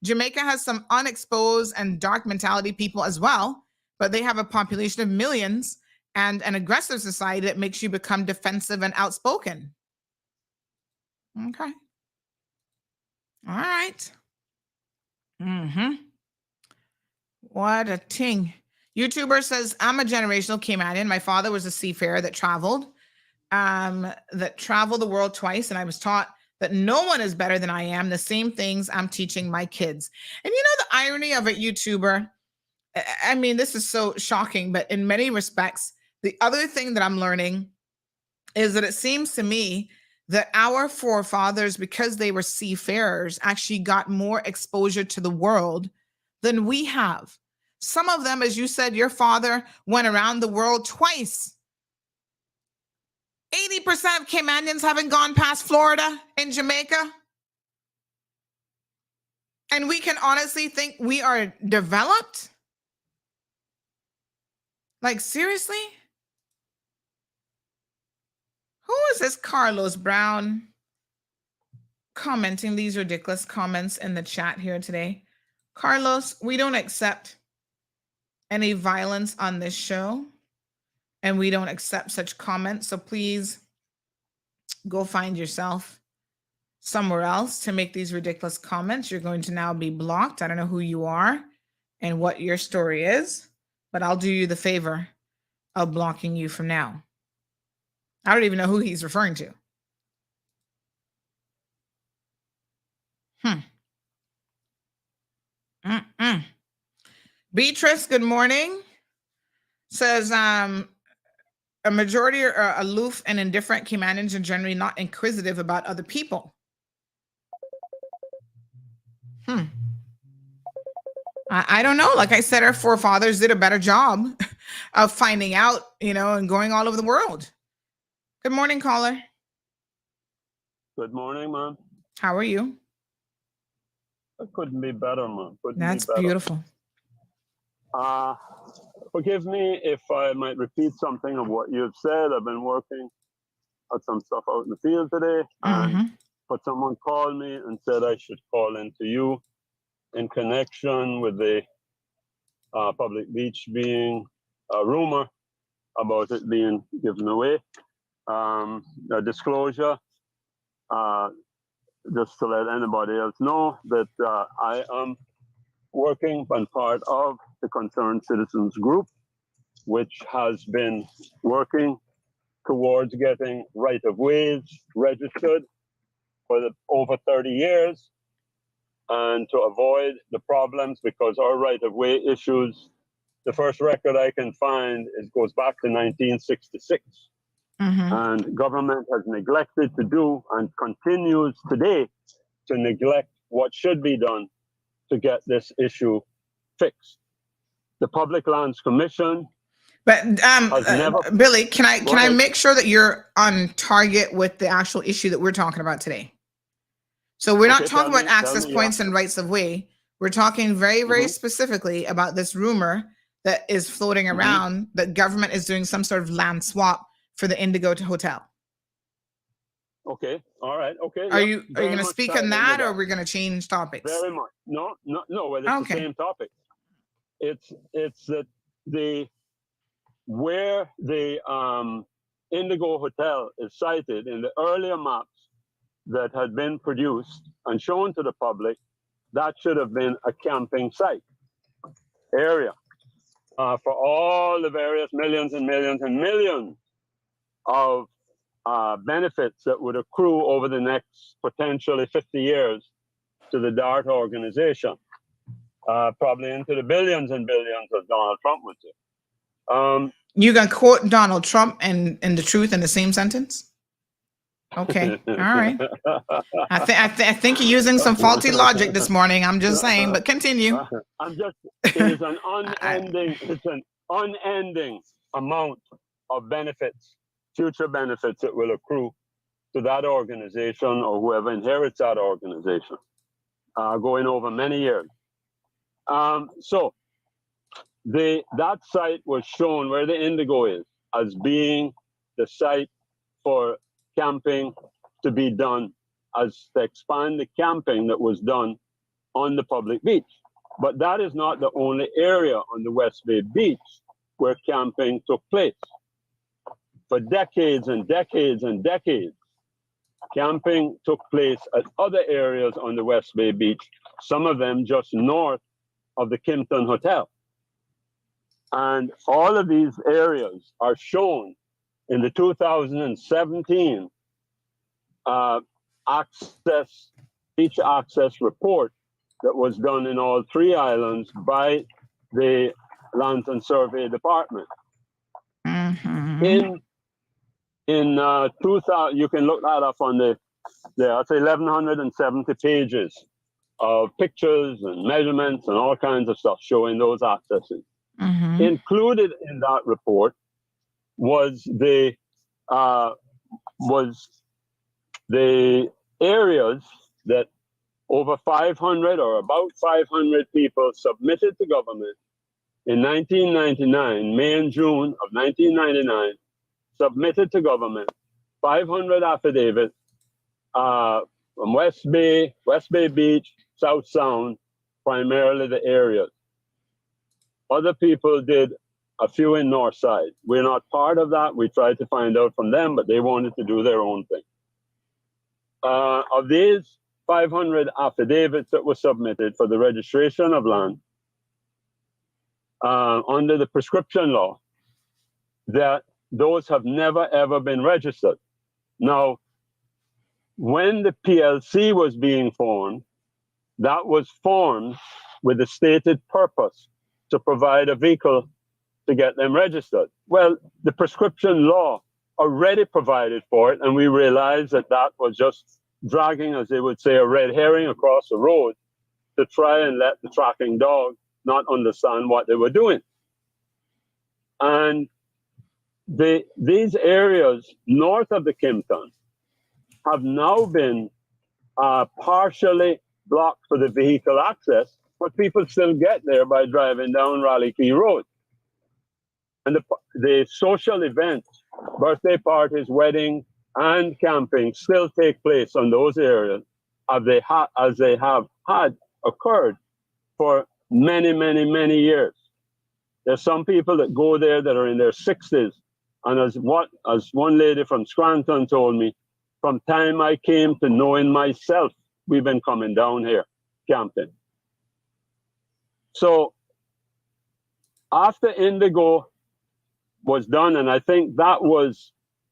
S6: Jamaica has some unexposed and dark mentality people as well, but they have a population of millions and an aggressive society that makes you become defensive and outspoken. Okay. All right. What a ting. YouTuber says, I'm a generational Caymanian. My father was a seafarer that traveled the world twice, and I was taught that no one is better than I am. The same things I'm teaching my kids. And you know the irony of it, YouTuber? I mean, this is so shocking, but in many respects, the other thing that I'm learning is that it seems to me that our forefathers, because they were seafarers, actually got more exposure to the world than we have. Some of them, as you said, your father went around the world twice. 80% of Caymanians haven't gone past Florida and Jamaica. And we can honestly think we are developed? Like, seriously? Who is this Carlos Brown commenting these ridiculous comments in the chat here today? Carlos, we don't accept any violence on this show, and we don't accept such comments. So please go find yourself somewhere else to make these ridiculous comments. You're going to now be blocked. I don't know who you are and what your story is, but I'll do you the favor of blocking you from now. I don't even know who he's referring to. Beatrice, good morning. Says a majority are aloof and indifferent. Caymanians are generally not inquisitive about other people. I don't know. Like I said, our forefathers did a better job of finding out, and going all over the world. Good morning, caller.
S15: Good morning, man.
S6: How are you?
S15: I couldn't be better, man.
S6: That's beautiful.
S15: Forgive me if I might repeat something of what you've said. I've been working at some stuff out in the field today, but someone called me and said I should call into you in connection with the public beach being a rumor about it being given away. A disclosure, just to let anybody else know that I am working and part of the Concerned Citizens Group, which has been working towards getting right-of-ways registered for over 30 years, and to avoid the problems, because our right-of-way issues, the first record I can find goes back to 1966. And government has neglected to do and continues today to neglect what should be done to get this issue fixed. The Public Lands Commission.
S6: But Billy, can I make sure that you're on target with the actual issue that we're talking about today? So we're not talking about access points and rights of way. We're talking very, very specifically about this rumor that is floating around that government is doing some sort of land swap for the Indigo Hotel.
S15: Okay. All right. Okay.
S6: Are you going to speak on that, or are we going to change topics?
S15: Very much. No. Well, it's the same topic. It's that where the Indigo Hotel is cited in the earlier maps that had been produced and shown to the public, that should have been a camping site area for all the various millions and millions and millions of benefits that would accrue over the next potentially 50 years to the DART organization, probably into the billions and billions as Donald Trump would say.
S6: You gonna quote Donald Trump and the truth in the same sentence? Okay, all right. I think you're using some faulty logic this morning. I'm just saying, but continue.
S15: It is an unending amount of benefits, future benefits that will accrue to that organization or whoever inherits that organization, going over many years. So that site was shown where the Indigo is as being the site for camping to be done, as to expand the camping that was done on the public beach. But that is not the only area on the West Bay Beach where camping took place. For decades and decades and decades, camping took place at other areas on the West Bay Beach, some of them just north of the Kimpton Hotel. And all of these areas are shown in the 2017 beach access report that was done in all 3 islands by the Lands and Survey Department. In 2000, you can look that up on I'd say 1,170 pages of pictures and measurements and all kinds of stuff showing those accesses. Included in that report was the areas that over 500 or about 500 people submitted to government in 1999, May and June of 1999, submitted to government 500 affidavits from West Bay Beach, South Sound, primarily the areas. Other people did a few in North Side. We're not part of that. We tried to find out from them, but they wanted to do their own thing. Of these 500 affidavits that were submitted for the registration of land under the prescription law, that those have never ever been registered. Now, when the PLC was being formed, that was formed with the stated purpose to provide a vehicle to get them registered. Well, the prescription law already provided for it, and we realized that that was just dragging, as they would say, a red herring across the road to try and let the tracking dog not understand what they were doing. And these areas north of the Kimpton have now been partially blocked for the vehicle access, but people still get there by driving down Raleigh Key Road. And the social events, birthday parties, weddings, and camping still take place on those areas as they have had occurred for many, many, many years. There's some people that go there that are in their 60s. And as one lady from Scranton told me, from time I came to knowing myself, we've been coming down here camping. So after Indigo was done, and I think that was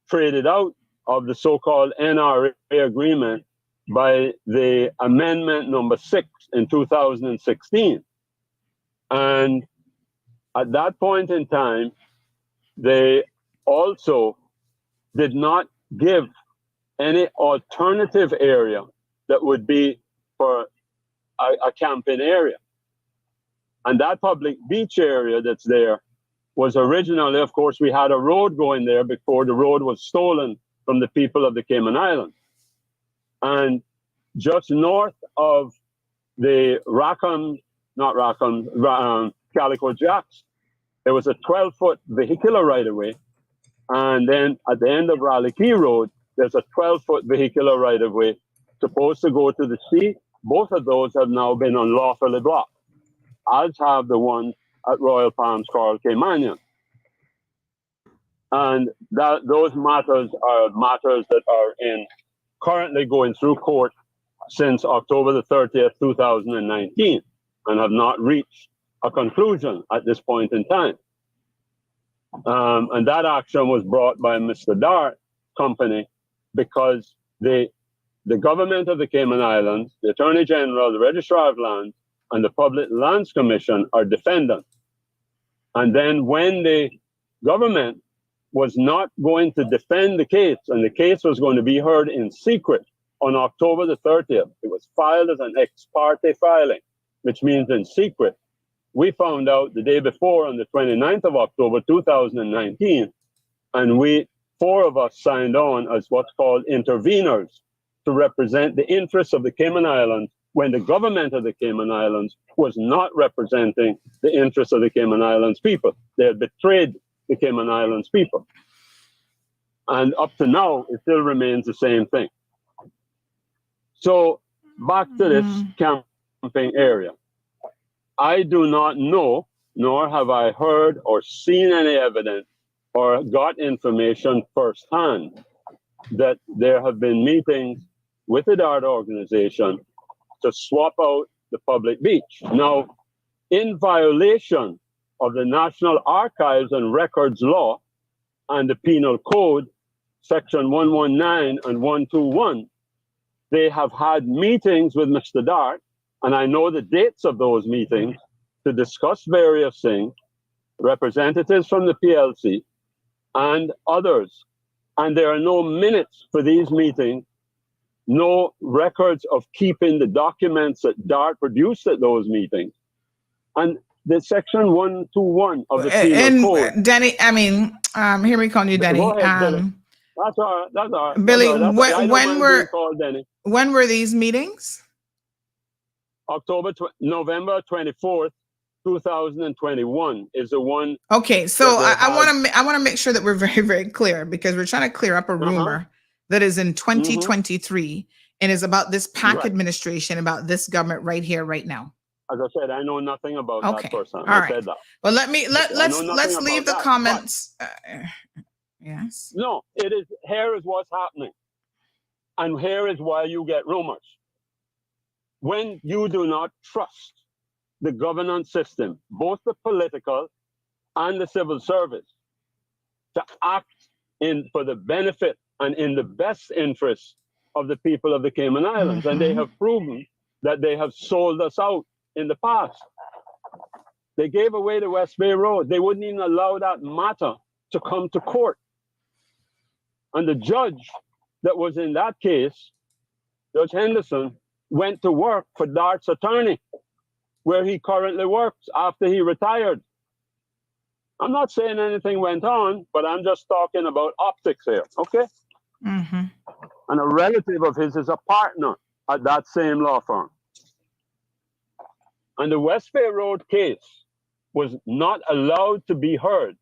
S15: traded out of the so-called NRA agreement by the amendment number 6 in 2016. And at that point in time, they also did not give any alternative area that would be for a camping area. And that public beach area that's there was originally, of course, we had a road going there before the road was stolen from the people of the Cayman Islands. And just north of the Calico Jacks, there was a 12-foot vehicular right-of-way. And then at the end of Raleigh Key Road, there's a 12-foot vehicular right-of-way supposed to go to the sea. Both of those have now been unlawfully blocked, as have the ones at Royal Palms Coral Cayman. And those matters are matters that are currently going through court since October the 30th, 2019, and have not reached a conclusion at this point in time. And that action was brought by Mr. Dart Company because the government of the Cayman Islands, the Attorney General, the Registrar of Lands, and the Public Lands Commission are defendants. And then when the government was not going to defend the case, and the case was going to be heard in secret on October the 30th, it was filed as an ex parte filing, which means in secret. We found out the day before, on the 29th of October, 2019, and 4 of us signed on as what's called interveners to represent the interests of the Cayman Islands when the government of the Cayman Islands was not representing the interests of the Cayman Islands people. They had betrayed the Cayman Islands people. And up to now, it still remains the same thing. So back to this camping area. I do not know, nor have I heard or seen any evidence or got information firsthand that there have been meetings with the DART organization to swap out the public beach. Now, in violation of the National Archives and Records Law and the Penal Code, Section 119 and 121, they have had meetings with Mr. Dart, and I know the dates of those meetings, to discuss various things, representatives from the PLC and others. And there are no minutes for these meetings, no records of keeping the documents that Dart produced at those meetings. And the section 121 of the Penal Code.
S6: Denny, I mean, here we call you Denny.
S15: Go ahead, Billy. That's all right. That's all right.
S6: Billy,
S15: when
S6: were these meetings?
S15: November 24th, 2021 is the one.
S6: Okay, so I want to make sure that we're very, very clear, because we're trying to clear up a rumor that is in 2023 and is about this PAC administration, about this government right here, right now.
S15: As I said, I know nothing about that person.
S6: All right.
S15: Said that.
S6: Well, let's leave the comments. Yes.
S15: No, here is what's happening. And here is why you get rumors. When you do not trust the governance system, both the political and the civil service, to act for the benefit and in the best interest of the people of the Cayman Islands. And they have proven that they have sold us out in the past. They gave away the West Bay Road. They wouldn't even allow that matter to come to court. And the judge that was in that case, Judge Henderson, went to work for Dart's attorney, where he currently works after he retired. I'm not saying anything went on, but I'm just talking about optics here, okay? And a relative of his is a partner at that same law firm. And the West Bay Road case was not allowed to be heard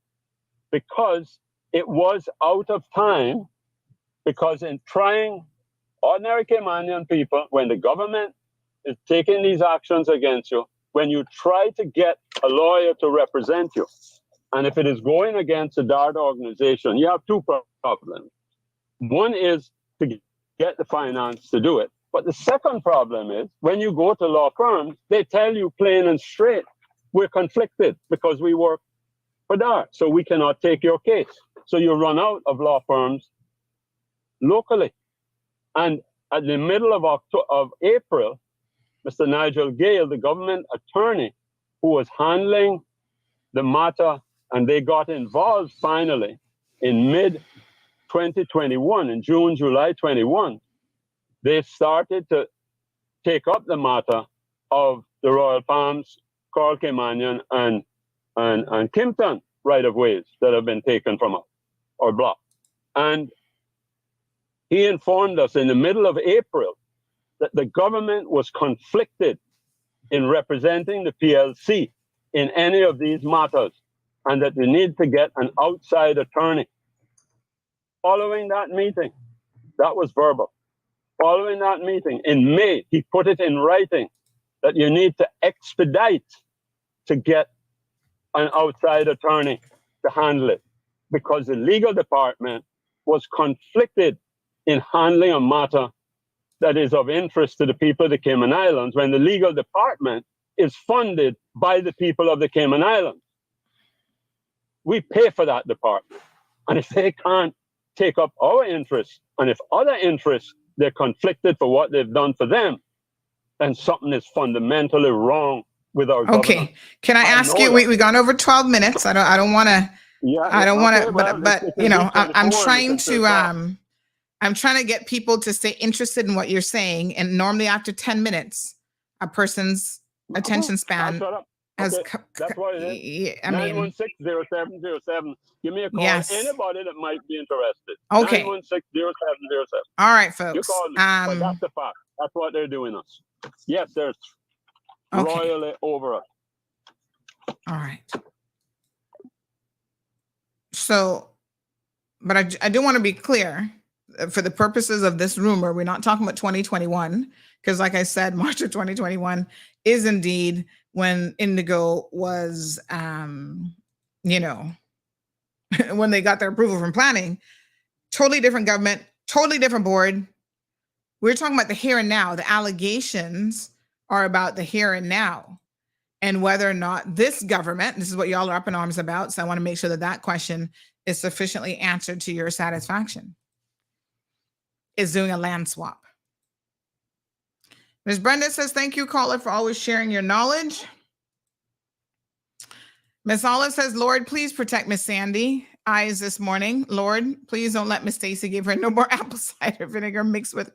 S15: because it was out of time, because in trying ordinary Caymanian people, when the government is taking these actions against you, when you try to get a lawyer to represent you, and if it is going against the DART organization, you have two problems. One is to get the finance to do it. But the second problem is when you go to law firms, they tell you plain and straight, we're conflicted because we work for DART, so we cannot take your case. So you run out of law firms locally. And at the middle of April, Mr. Nigel Gale, the government attorney who was handling the matter, and they got involved finally in mid-2021, in June, July 21, they started to take up the matter of the Royal Palms, Coral Caymanian, and Kimpton right-of-ways that have been taken from us or blocked. And he informed us in the middle of April that the government was conflicted in representing the PLC in any of these matters, and that they need to get an outside attorney. Following that meeting, that was verbal. Following that meeting in May, he put it in writing that you need to expedite to get an outside attorney to handle it, because the legal department was conflicted in handling a matter that is of interest to the people of the Cayman Islands, when the legal department is funded by the people of the Cayman Islands. We pay for that department. And if they can't take up our interests, and if other interests, they're conflicted for what they've done for them, then something is fundamentally wrong with our government.
S6: Okay, can I ask you? We gone over 12 minutes. I don't want to.
S15: Yeah,
S6: I don't want to.
S15: well,
S6: But you know, I'm trying to. I'm trying to get people to stay interested in what you're saying. And normally, after 10 minutes, a person's attention span has.
S15: Okay. That's what it is.
S6: I mean,
S15: 916-0707. Give me a call.
S6: Yes.
S15: Anybody that might be interested.
S6: Okay.
S15: 916-0707.
S6: All right, folks.
S15: You call me. But that's the fact. That's what they're doing us. Yes, they're royally over us.
S6: All right. So, but I do want to be clear, for the purposes of this rumor, we're not talking about 2021, because like I said, March of 2021 is indeed when Indigo was, you know, when they got their approval from planning. Totally different government, totally different board. We're talking about the here and now. The allegations are about the here and now, and whether or not this government, this is what y'all are up in arms about. So I want to make sure that that question is sufficiently answered to your satisfaction, is doing a land swap. Ms. Brenda says, thank you, caller, for always sharing your knowledge. Miss Olive says, Lord, please protect Miss Sandy eyes this morning. Lord, please don't let Miss Stacy give her no more apple cider vinegar mixed with ?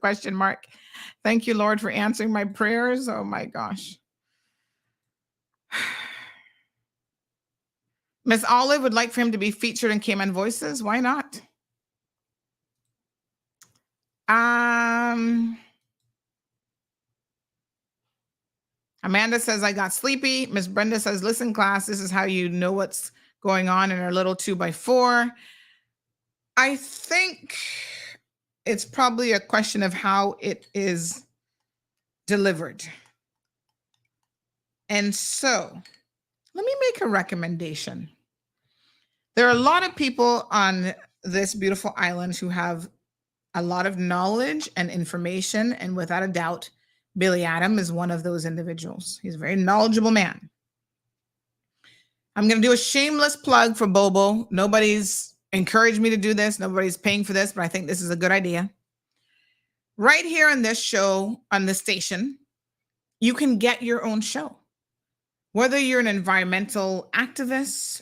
S6: Thank you, Lord, for answering my prayers. Oh my gosh. Miss Olive would like for him to be featured in Cayman Voices. Why not? Amanda says, I got sleepy. Miss Brenda says, listen, class, this is how you know what's going on in our little 2x4. I think it's probably a question of how it is delivered. And so let me make a recommendation. There are a lot of people on this beautiful island who have a lot of knowledge and information, and without a doubt, Billy Adam is one of those individuals. He's a very knowledgeable man. I'm going to do a shameless plug for Bobo. Nobody's encouraged me to do this. Nobody's paying for this, but I think this is a good idea. Right here on this show, on this station, you can get your own show. Whether you're an environmental activist,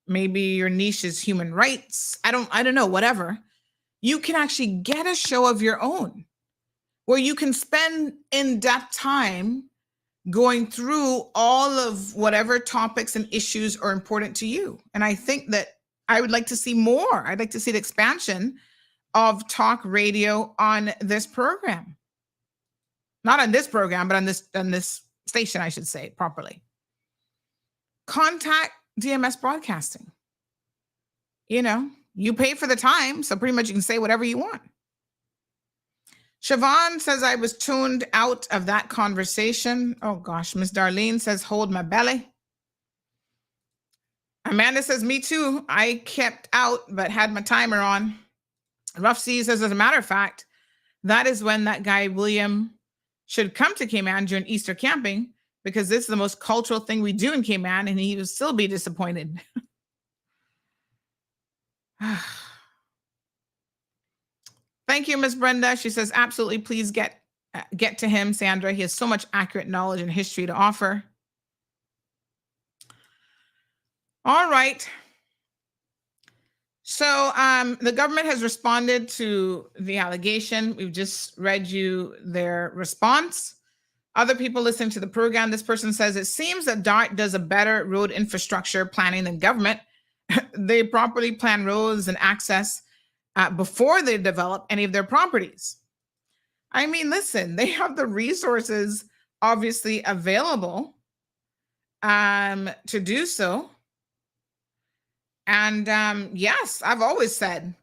S6: maybe your niche is human rights, I don't know, whatever. You can actually get a show of your own where you can spend in-depth time going through all of whatever topics and issues are important to you. And I think that I would like to see more. I'd like to see the expansion of talk radio on this program. Not on this program, but on this station, I should say properly. Contact DMS Broadcasting. You pay for the time, so pretty much you can say whatever you want. Siobhan says, I was tuned out of that conversation. Oh gosh, Miss Darlene says, hold my belly. Amanda says, me too. I kept out, but had my timer on. Rough C says, as a matter of fact, that is when that guy, William, should come to Cayman during Easter camping, because this is the most cultural thing we do in Cayman, and he would still be disappointed. Thank you, Miss Brenda. She says, absolutely, please get to him, Sandra. He has so much accurate knowledge and history to offer. All right. So the government has responded to the allegation. We've just read you their response. Other people listening to the program, this person says, it seems that DART does a better road infrastructure planning than government. They properly plan roads and access before they develop any of their properties. I mean, listen, they have the resources obviously available to do so. And yes, I've always said,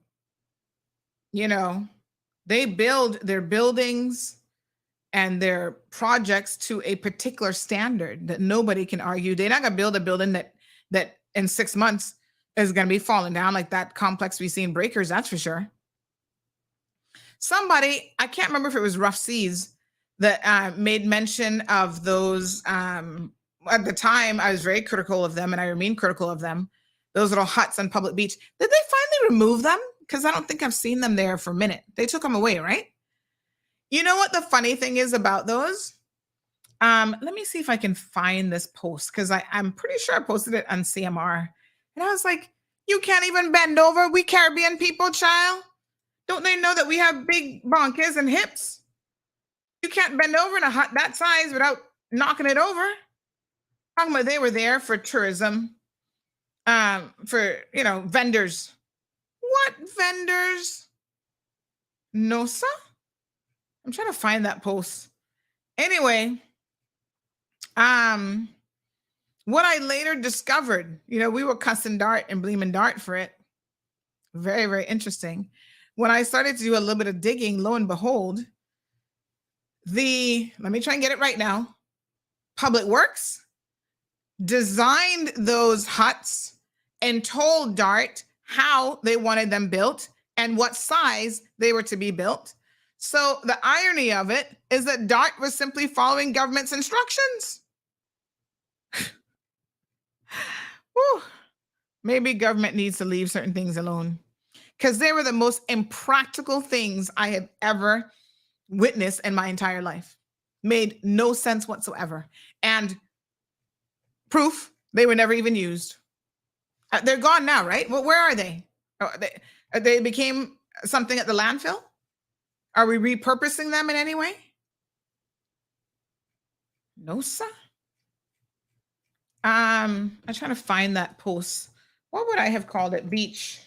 S6: they build their buildings and their projects to a particular standard that nobody can argue. They're not going to build a building that in 6 months is going to be falling down like that complex we see in Breakers, that's for sure. Somebody, I can't remember if it was Rough Seas, that made mention of those. At the time, I was very critical of them, and I remain critical of them. Those little huts on public beach. Did they finally remove them? Because I don't think I've seen them there for a minute. They took them away, right? You know what the funny thing is about those? Let me see if I can find this post, because I'm pretty sure I posted it on CMR. And I was like, you can't even bend over. We Caribbean people, child. Don't they know that we have big bonkers and hips? You can't bend over in a hut that size without knocking it over. Talking about they were there for tourism, for, vendors. What vendors? No, sir. I'm trying to find that post. Anyway, what I later discovered, we were cussing DART and blaming DART for it. Very, very interesting. When I started to do a little bit of digging, lo and behold, let me try and get it right now. Public Works designed those huts and told DART how they wanted them built and what size they were to be built. So the irony of it is that DART was simply following government's instructions. Whew. Maybe government needs to leave certain things alone, because they were the most impractical things I have ever witnessed in my entire life. Made no sense whatsoever. And proof, they were never even used. They're gone now, right? Well, where are they? They became something at the landfill? Are we repurposing them in any way? No, sir. I'm trying to find that post. What would I have called it? Beach.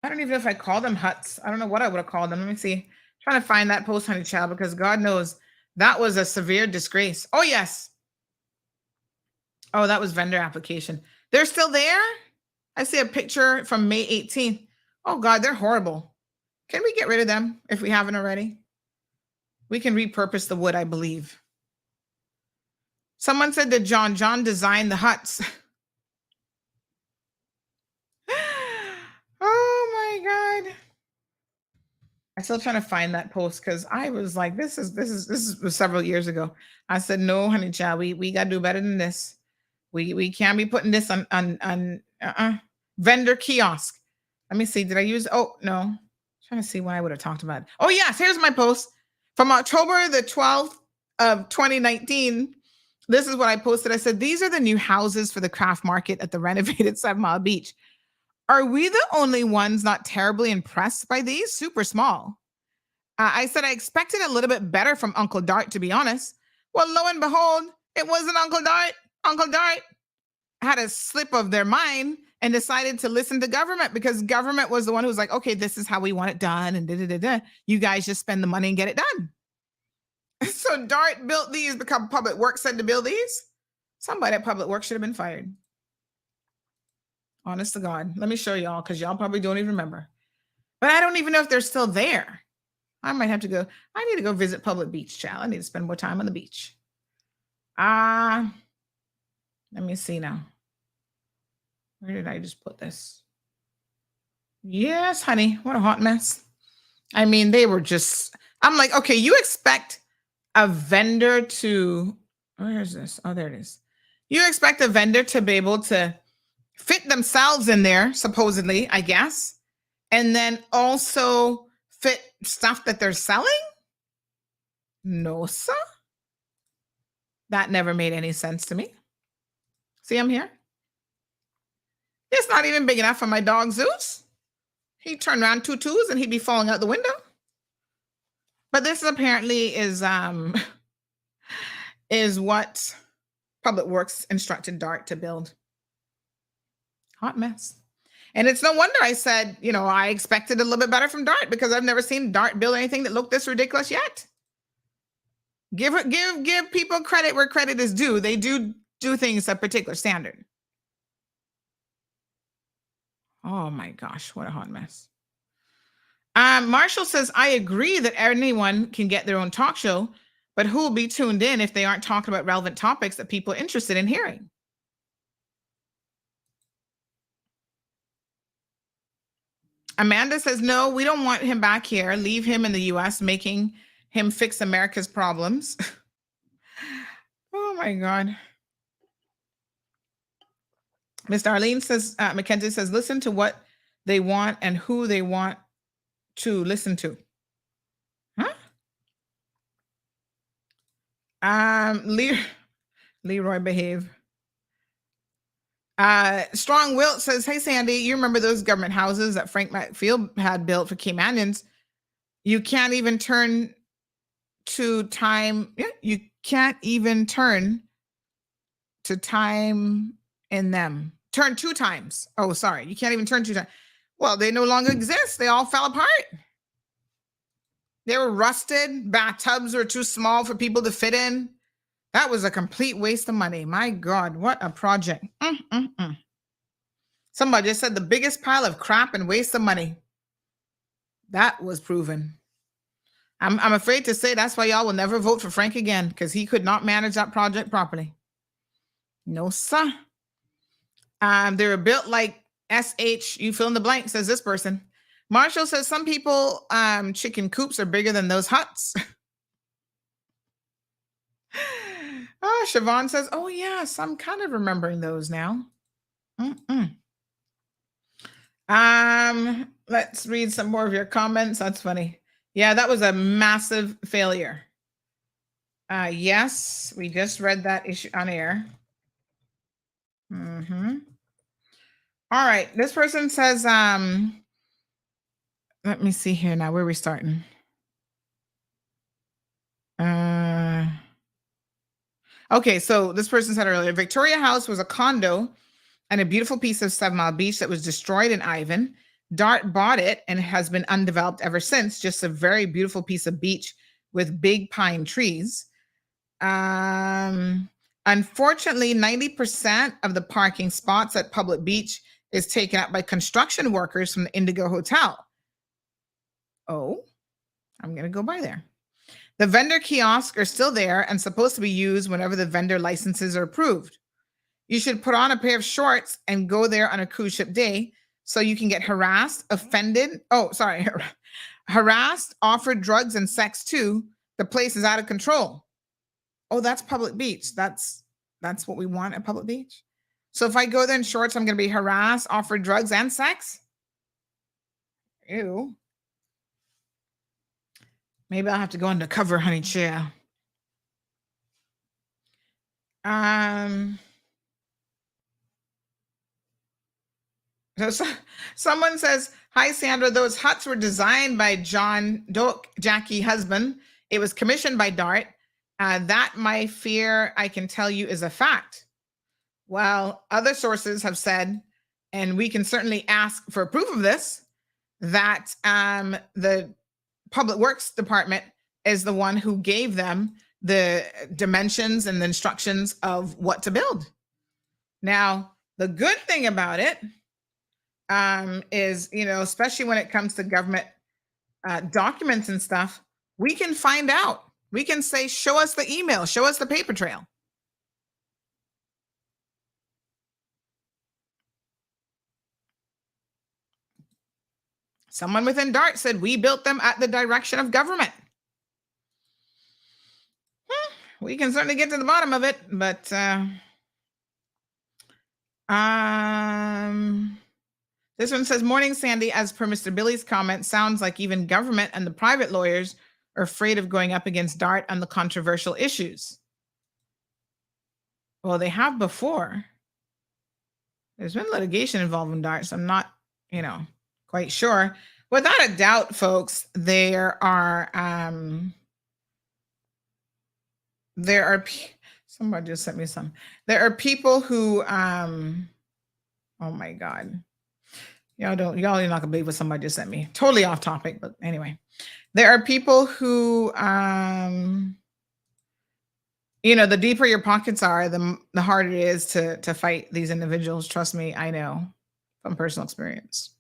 S6: I don't even know if I called them huts. I don't know what I would have called them. Let me see. Trying to find that post, honey child, because God knows that was a severe disgrace. Oh, yes. Oh, that was vendor application. They're still there? I see a picture from May 18th. Oh, God, they're horrible. Can we get rid of them if we haven't already? We can repurpose the wood, I believe. Someone said that John designed the huts. Oh, my God. I'm still trying to find that post because I was like, this was several years ago. I said, no, honey child, we got to do better than this. We can't be putting this on vendor kiosk. Let me see. Did I use? Oh, no. I'm trying to see when I would have talked about it. Oh, yes. Here's my post from October the 12th of 2019. This is what I posted. I said, these are the new houses for the craft market at the renovated 7 Mile Beach. Are we the only ones not terribly impressed by these? Super small. I said I expected a little bit better from Uncle Dart, to be honest. Well, lo and behold, it wasn't Uncle Dart. Uncle Dart had a slip of their mind and decided to listen to government because government was the one who was like, okay, this is how we want it done. And da-da-da-da. You guys just spend the money and get it done. So Dart built these because Public Works said to build these. Somebody at Public Works should have been fired. Honest to God. Let me show y'all because y'all probably don't even remember. But I don't even know if they're still there. I might have to go. I need to go visit Public Beach, child. I need to spend more time on the beach. Let me see now. Where did I just put this? Yes, honey. What a hot mess. I mean, they were just, I'm like, okay, you expect a vendor to, where is this? Oh, there it is. You expect a vendor to be able to fit themselves in there, supposedly, I guess, and then also fit stuff that they're selling? No, sir. That never made any sense to me. See, I'm here. It's not even big enough for my dog Zeus. He'd turn around 2 twos and he'd be falling out the window. But this apparently is what Public Works instructed Dart to build. Hot mess. And it's no wonder I said, I expected a little bit better from Dart because I've never seen Dart build anything that looked this ridiculous yet. Give people credit where credit is due. They do things a particular standard. Oh my gosh, what a hot mess. Marshall says, I agree that anyone can get their own talk show, but who will be tuned in if they aren't talking about relevant topics that people are interested in hearing? Amanda says, no, we don't want him back here. Leave him in the U.S., making him fix America's problems. Oh, my God. Miss Darlene says, Mackenzie says, listen to what they want and who they want to listen to. Huh? Leroy, behave. Strong Wilt says, hey, Sandy, you remember those government houses that Frank McField had built for Caymanians? You can't even turn to time. Yeah, you can't even turn to time in them. Turn 2 times. Oh, sorry. You can't even turn 2 times. Well, they no longer exist. They all fell apart. They were rusted. Bathtubs were too small for people to fit in. That was a complete waste of money. My God, what a project. Somebody just said the biggest pile of crap and waste of money. That was proven. I'm afraid to say that's why y'all will never vote for Frank again, because he could not manage that project properly. No, sir. They were built like SH, you fill in the blank, says this person. Marshall says some people, chicken coops are bigger than those huts. Oh, Siobhan says, oh, yes, I'm kind of remembering those now. Let's read some more of your comments. That's funny. Yeah, that was a massive failure. Yes, we just read that issue on air. All right. This person says, let me see here now. Where are we starting? Okay, so this person said earlier, Victoria House was a condo and a beautiful piece of 7 Mile Beach that was destroyed in Ivan. Dart bought it and it has been undeveloped ever since. Just a very beautiful piece of beach with big pine trees. Unfortunately, 90% of the parking spots at Public Beach is taken up by construction workers from the Indigo Hotel. Oh, I'm going to go by there. The vendor kiosks are still there and supposed to be used whenever the vendor licenses are approved. You should put on a pair of shorts and go there on a cruise ship day so you can get harassed, harassed, offered drugs and sex too. The place is out of control. Oh, that's Public Beach. That's what we want at Public Beach. So if I go there in shorts, I'm going to be harassed, offered drugs and sex? Ew. Maybe I'll have to go undercover, honey chill. So someone says, hi, Sandra. Those huts were designed by John Doak, Jackie husband. It was commissioned by DART. That, my fear, I can tell you, is a fact. Well, other sources have said, and we can certainly ask for proof of this, that the Public Works Department is the one who gave them the dimensions and the instructions of what to build. Now, the good thing about it is, especially when it comes to government documents and stuff, we can find out. We can say, show us the email, show us the paper trail. Someone within DART said, we built them at the direction of government. We can certainly get to the bottom of it, but this one says, morning, Sandy. As per Mr. Billy's comment, sounds like even government and the private lawyers are afraid of going up against DART on the controversial issues. Well, they have before. There's been litigation involving DART, so I'm not, quite sure. Without a doubt, folks, there are somebody just sent me some. There are people who, oh my God. Y'all are not gonna believe what somebody just sent me. Totally off topic, but anyway. There are people who, the deeper your pockets are, the harder it is to fight these individuals. Trust me, I know from personal experience.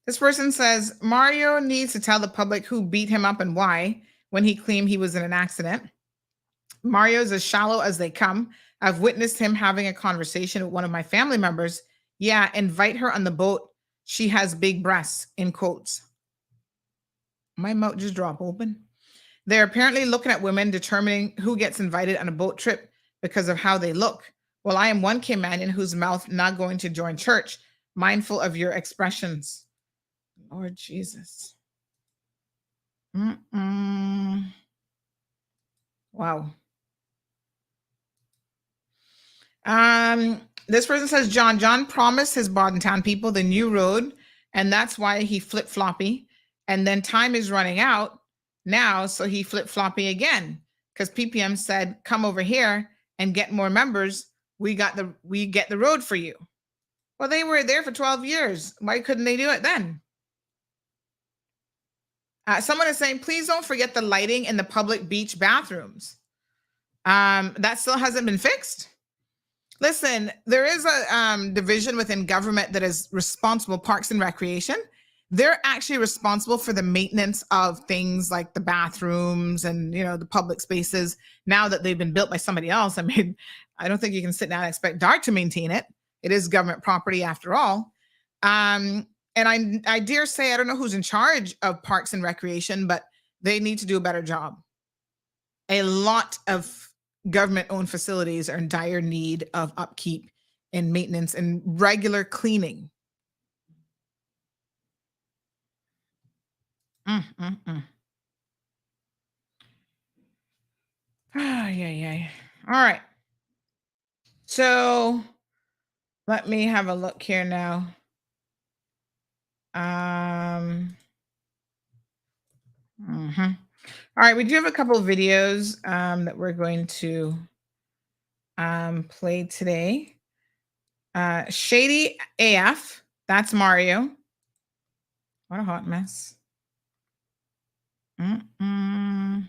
S6: This person says, Mario needs to tell the public who beat him up and why when he claimed he was in an accident. Mario's as shallow as they come. I've witnessed him having a conversation with one of my family members. Yeah, invite her on the boat. She has big breasts, in quotes. My mouth just dropped open. They're apparently looking at women, determining who gets invited on a boat trip because of how they look. Well, I am one Caymanian whose mouth not going to join church, mindful of your expressions. Lord Jesus. Wow. This person says, John promised his Bordentown people the new road, and that's why he flip-floppy. And then time is running out now, so he flip-floppy again. Because PPM said, come over here and get more members. We get the road for you. Well, they were there for 12 years. Why couldn't they do it then? Someone is saying, please don't forget the lighting in the public beach bathrooms. That still hasn't been fixed. Listen, there is a division within government that is responsible, Parks and Recreation. They're actually responsible for the maintenance of things like the bathrooms and, the public spaces. Now that they've been built by somebody else, I mean, I don't think you can sit down and expect DART to maintain it. It is government property after all. And I dare say, I don't know who's in charge of Parks and Recreation, but they need to do a better job. A lot of government-owned facilities are in dire need of upkeep and maintenance and regular cleaning. Yeah. All right. So let me have a look here now. All right, we do have a couple of videos that we're going to play today. Shady AF, that's Mario. What a hot mess. I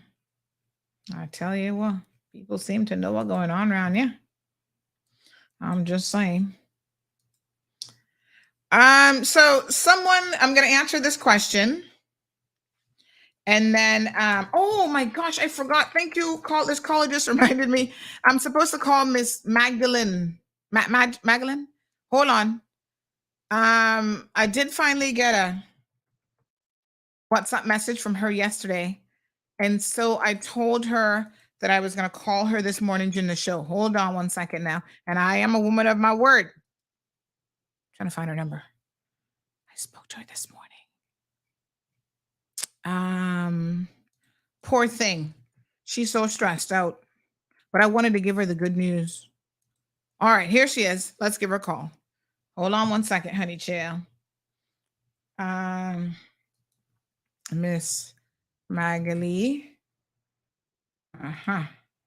S6: tell you what, people seem to know what's going on around here. I'm just saying. So I'm going to answer this question. And then, oh my gosh, I forgot. Thank you. This caller just reminded me. I'm supposed to call Miss Magdalene. Magdalene? Hold on. I did finally get a WhatsApp message from her yesterday. And so I told her that I was going to call her this morning during the show. Hold on one second now. And I am a woman of my word. Trying to find her number. I spoke to her this morning. Poor thing. She's so stressed out. But I wanted to give her the good news. All right, here she is. Let's give her a call. Hold on one second, honey chill. Miss Magali.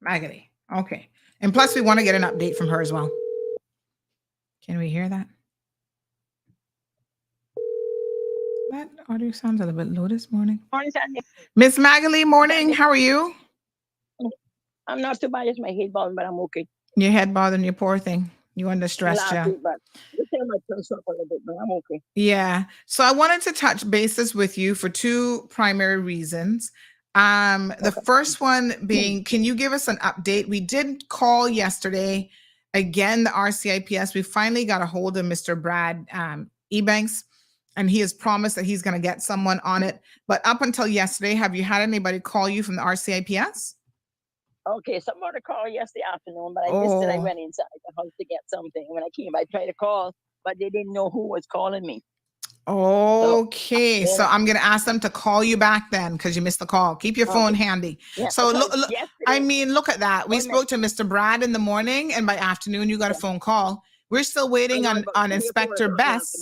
S6: Magali. Okay. And plus, we want to get an update from her as well. Can we hear that? That audio sounds a little bit low this morning.
S16: Morning, Sandy.
S6: Miss Magali, morning. How are you?
S16: I'm not too bad. It's my head bothering, but I'm okay.
S6: Your head bothering you, poor thing. You under stress, yeah.
S16: But this time my pulse up a little bit, but I'm okay.
S6: Yeah. So I wanted to touch bases with you for two primary reasons. The first one being, can you give us an update? We did call yesterday, again, the RCIPS. We finally got a hold of Mr. Brad Ebanks, and he has promised that he's going to get someone on it. But up until yesterday, have you had anybody call you from the RCIPS?
S16: Okay, somebody called yesterday afternoon, but I missed it. I went inside the house to get something. When I came, I tried to call, but they didn't know who was calling me.
S6: Okay, so I'm going to ask them to call you back then because you missed the call. Keep your phone handy.
S16: Yeah,
S6: so look, I mean, look at that. We spoke to Mr. Brad in the morning, and by afternoon you got a phone call. We're still waiting on Inspector Bess.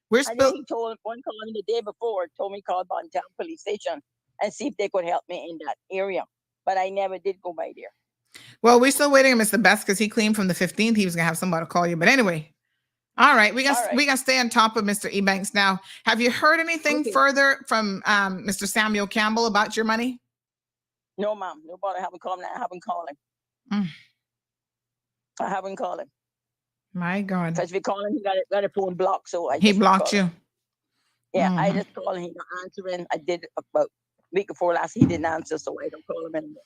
S6: We're still.
S16: He told one called me the day before, told me call Bontown Police Station and see if they could help me in that area. But I never did go by there.
S6: Well, we're still waiting on Mr. Best because he claimed from the 15th he was gonna have somebody call you. But anyway, all right, we got stay on top of Mr. Ebanks now. Have you heard anything further from Mr. Samuel Campbell about your money?
S16: No, ma'am. Nobody haven't called me. I haven't called him. I haven't called him.
S6: My God.
S16: Because we call him, he got a phone blocked, so
S6: he blocked you.
S16: Yeah, I just called him. He not answering. I did about week before last, he didn't answer, so I don't call him anymore.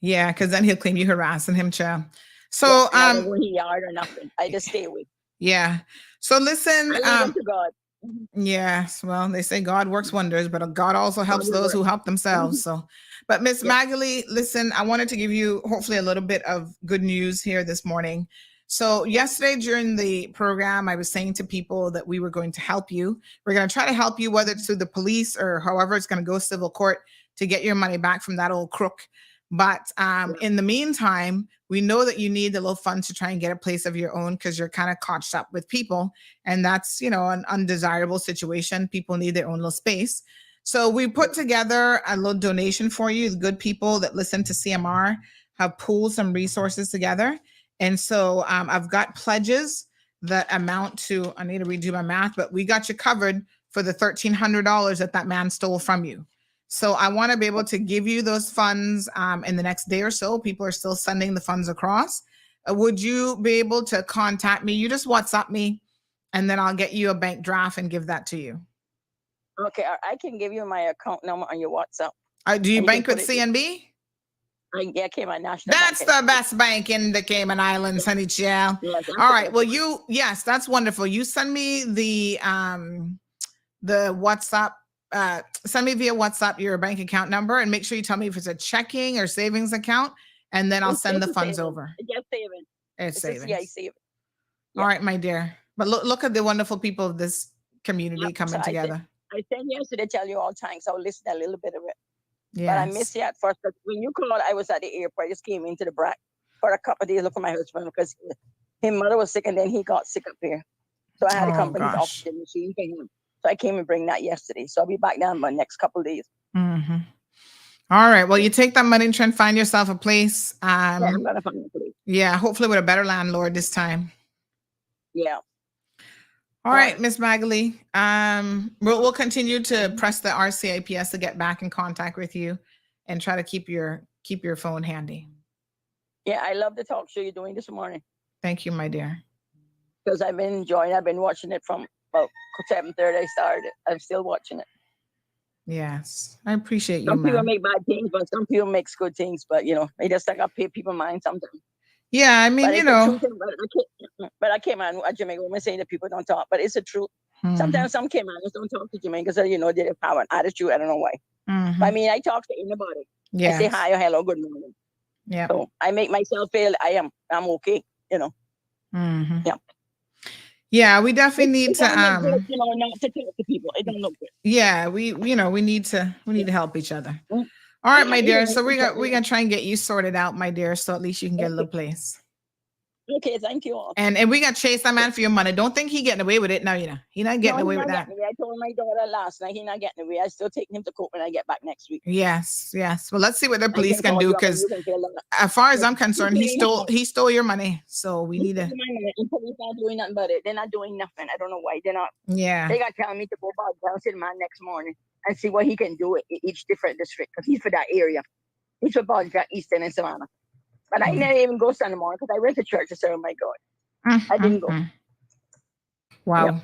S6: Yeah, because then he'll claim you harassing him, child. So
S16: I don't go in yard or nothing. I just stay away.
S6: Yeah. So listen,
S16: I leave it to God.
S6: Yes, well, they say God works wonders, but God also helps those who help themselves. So, but Miss Magali, listen, I wanted to give you hopefully a little bit of good news here this morning. So yesterday during the program, I was saying to people that we were going to help you. We're going to try to help you, whether it's through the police or however it's going to go civil court to get your money back from that old crook. But in the meantime, we know that you need a little funds to try and get a place of your own because you're kind of caught up with people. And that's, you know, an undesirable situation. People need their own little space. So we put together a little donation for you. The good people that listen to CMR have pulled some resources together. And so I've got pledges that amount to, I need to redo my math, but we got you covered for the $1,300 that man stole from you. So I want to be able to give you those funds in the next day or so. People are still sending the funds across. Would you be able to contact me? You just WhatsApp me and then I'll get you a bank draft and give that to you.
S16: Okay, I can give you my account number on your WhatsApp.
S6: Do you bank with CNB?
S16: Yeah, Cayman National.
S6: That's the best bank in the Cayman Islands, honey child.
S16: Yes,
S6: all right. Well, yes, that's wonderful. You send me the WhatsApp. Send me via WhatsApp your bank account number and make sure you tell me if it's a checking or savings account, and then I'll send the funds over.
S16: Yes, saving.
S6: It's savings.
S16: Yeah, saving.
S6: All right, my dear. But look at the wonderful people of this community coming together.
S16: I sent yesterday to tell you all thanks. I'll listen a little bit of it. But I
S6: Yes.
S16: missed you at first. But when you called, I was at the airport. I just came into the BRAC for a couple of days looking for my husband because his mother was sick and then he got sick up here. So I had to come from his oxygen machine for him. So I came and bring that yesterday. So I'll be back down in the next couple of days.
S6: Mm-hmm. All right. Well, you take that money and try and find yourself a place.
S16: Yeah, I'm gonna find a place.
S6: Yeah, hopefully with a better landlord this time.
S16: Yeah.
S6: All right, Miss Magali. We'll continue to press the RCIPS to get back in contact with you and try to keep your phone handy.
S16: Yeah, I love the talk show you're doing this morning.
S6: Thank you, my dear.
S16: Because I've been enjoying it. I've been watching it from about 7:30 I started. I'm still watching it.
S6: Yes. I appreciate you,
S16: Some people
S6: ma'am.
S16: make bad things, but some people make good things. But they just like I pay people mind sometimes.
S6: Yeah, I mean,
S16: But
S6: you
S16: it's the
S6: know.
S16: truth, but I came on at Jamaica women saying that people don't talk, but it's the truth. Sometimes some Caymanians don't talk to Jamaicans, they have an attitude. I don't know why. But I mean, I talk to anybody. I say
S6: Yes.
S16: hi or hello, good morning.
S6: Yeah.
S16: So I make myself feel I'm okay.
S6: Mhm.
S16: Yeah.
S6: Yeah, we definitely need
S16: It
S6: to
S16: don't look good, not to talk to people. It don't look good.
S6: yeah, we need to help each other. All right, my dear. So we're gonna try and get you sorted out, my dear, so at least you can get a little place.
S16: Okay, thank you all.
S6: And we got chase that man for your money. Don't think he getting away with it. No, he not getting away with that.
S16: I told my daughter last night he's not getting away. I still taking him to court when I get back next week.
S6: Yes. Well, let's see what the
S16: I
S6: police can
S16: call
S6: do
S16: you up and
S6: because
S16: you can feel
S6: as far as I'm concerned, he
S16: Okay.
S6: stole your money. So we need to.
S16: And police not doing nothing but it. They're not doing nothing. I don't know why. They're not.
S6: Yeah.
S16: They got telling me to go back down to the man next morning and see what he can do in each different district because he's for that area. He's for Bonjack, Eastern, and Savannah. But I never even go Sunday morning because I went to church to serve my God. I didn't go.
S6: Wow.
S16: Yep.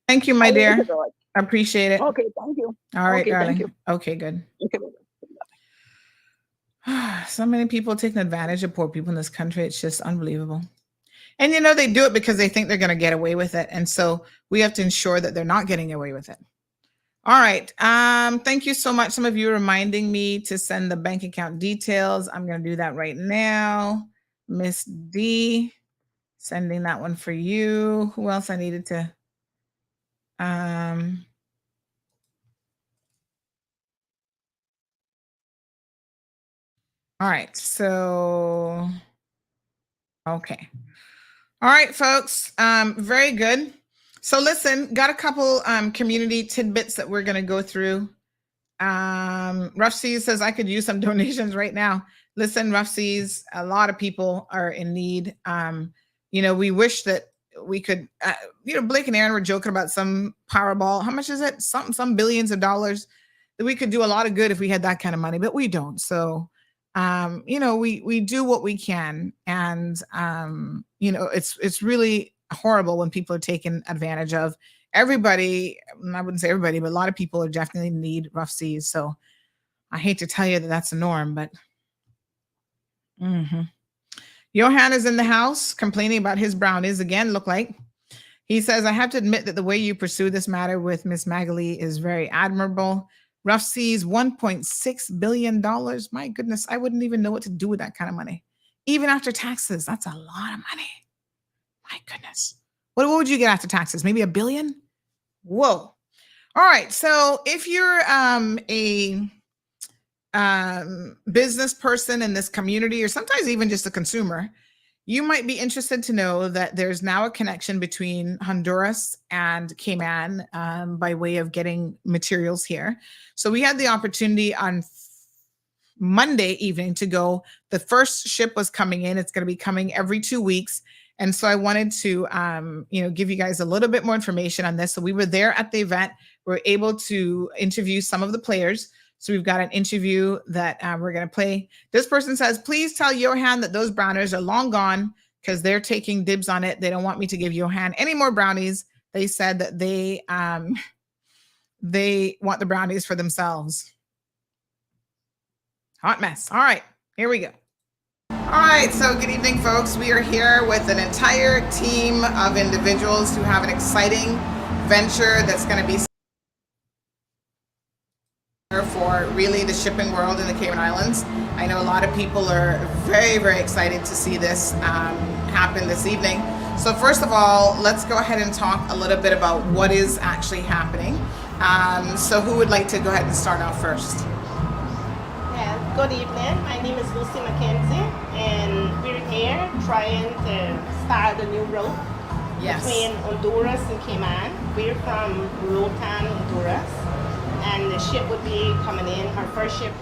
S6: Thank you, my
S16: I leave it
S6: dear.
S16: to God.
S6: I appreciate it.
S16: Okay, thank you.
S6: All right,
S16: Okay, thank
S6: darling.
S16: you.
S6: Okay, good.
S16: Okay,
S6: So many people taking advantage of poor people in this country. It's just unbelievable. And they do it because they think they're going to get away with it. And so we have to ensure that they're not getting away with it. All right. Thank you so much. Some of you reminding me to send the bank account details. I'm going to do that right now. Miss D, sending that one for you. Who else I needed to? All right. So, okay. All right, folks. Very good. So listen, got a couple community tidbits that we're going to go through. Rough Seas says I could use some donations right now. Listen, Rough Seas, a lot of people are in need. We wish that we could, Blake and Aaron were joking about some Powerball. How much is it? Some billions of dollars that we could do a lot of good if we had that kind of money, but we don't. So, we do what we can. And, it's really horrible when people are taken advantage of. Everybody, I wouldn't say everybody, but a lot of people are definitely need Rough Seas. So I hate to tell you that that's a norm, but Johan is in the house complaining about his brownies again, look like. He says, I have to admit that the way you pursue this matter with Miss Magali is very admirable. Rough Seas, $1.6 billion. My goodness, I wouldn't even know what to do with that kind of money. Even after taxes, that's a lot of money. My goodness. What would you get after taxes? Maybe $1 billion? Whoa. All right. So if you're a business person in this community, or sometimes even just a consumer, you might be interested to know that there's now a connection between Honduras and Cayman by way of getting materials here. So we had the opportunity on Monday evening to go. The first ship was coming in. It's going to be coming every 2 weeks. And so I wanted to, give you guys a little bit more information on this. So we were there at the event. We were able to interview some of the players. So we've got an interview that we're going to play. This person says, please tell Johan that those brownies are long gone because they're taking dibs on it. They don't want me to give Johan any more brownies. They said that they want the brownies for themselves. Hot mess. All right, here we go. All right, so good evening, folks. We are here with an entire team of individuals who have an exciting venture that's going to be for really the shipping world in the Cayman Islands. I know a lot of people are very, very excited to see this happen this evening. So first of all, let's go ahead and talk a little bit about what is actually happening. So who would like to go ahead and start off first?
S17: Yeah, good evening. My name is Lucy McKenzie, and we're here trying to start a new route between Honduras and Cayman. We're from Rotan, Honduras, and the ship would be coming in, her first ship,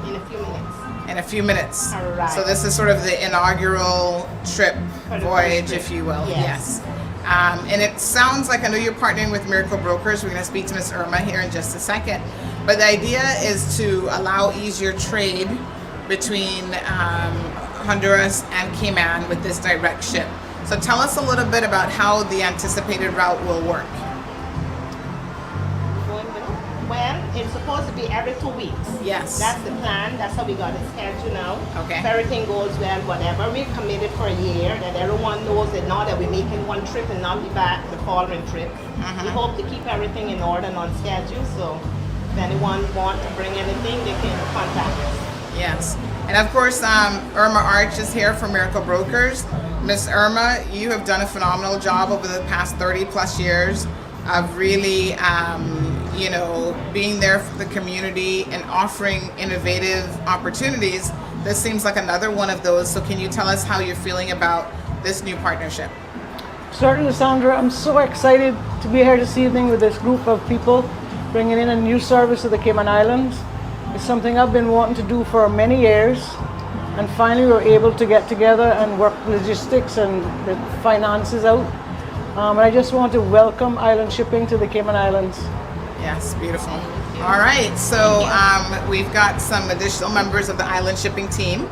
S17: in a few minutes.
S6: In a few minutes.
S17: All right.
S6: So this is sort of the inaugural trip, voyage, if you will. Yes. And it sounds like, I know you're partnering with Miracle Brokers. We're going to speak to Ms. Irma here in just a second. But the idea is to allow easier trade between Honduras and Cayman with this direct ship. So tell us a little bit about how the anticipated route will work.
S17: Well, it's supposed to be every 2 weeks.
S6: Yes.
S17: That's the plan. That's how we got it scheduled now.
S6: Okay.
S17: If everything goes well, whatever, we're committed for a year, that everyone knows that now that we're making one trip and not be back the following trip. We hope to keep everything in order and on schedule, so if anyone wants to bring anything, they can contact us.
S6: Yes. And of course, Irma Arch is here from Miracle Brokers. Miss Irma, you have done a phenomenal job over the past 30 plus years of really, you know, being there for the community and offering innovative opportunities. This seems like another one of those. So can you tell us how you're feeling about this new partnership?
S18: Certainly, Sandra. I'm so excited to be here this evening with this group of people bringing in a new service to the Cayman Islands. It's something I've been wanting to do for many years, and finally we're able to get together and work logistics and the finances out. And I just want to welcome island shipping to the Cayman Islands.
S6: Yes, beautiful. All right, so we've got some additional members of the island shipping team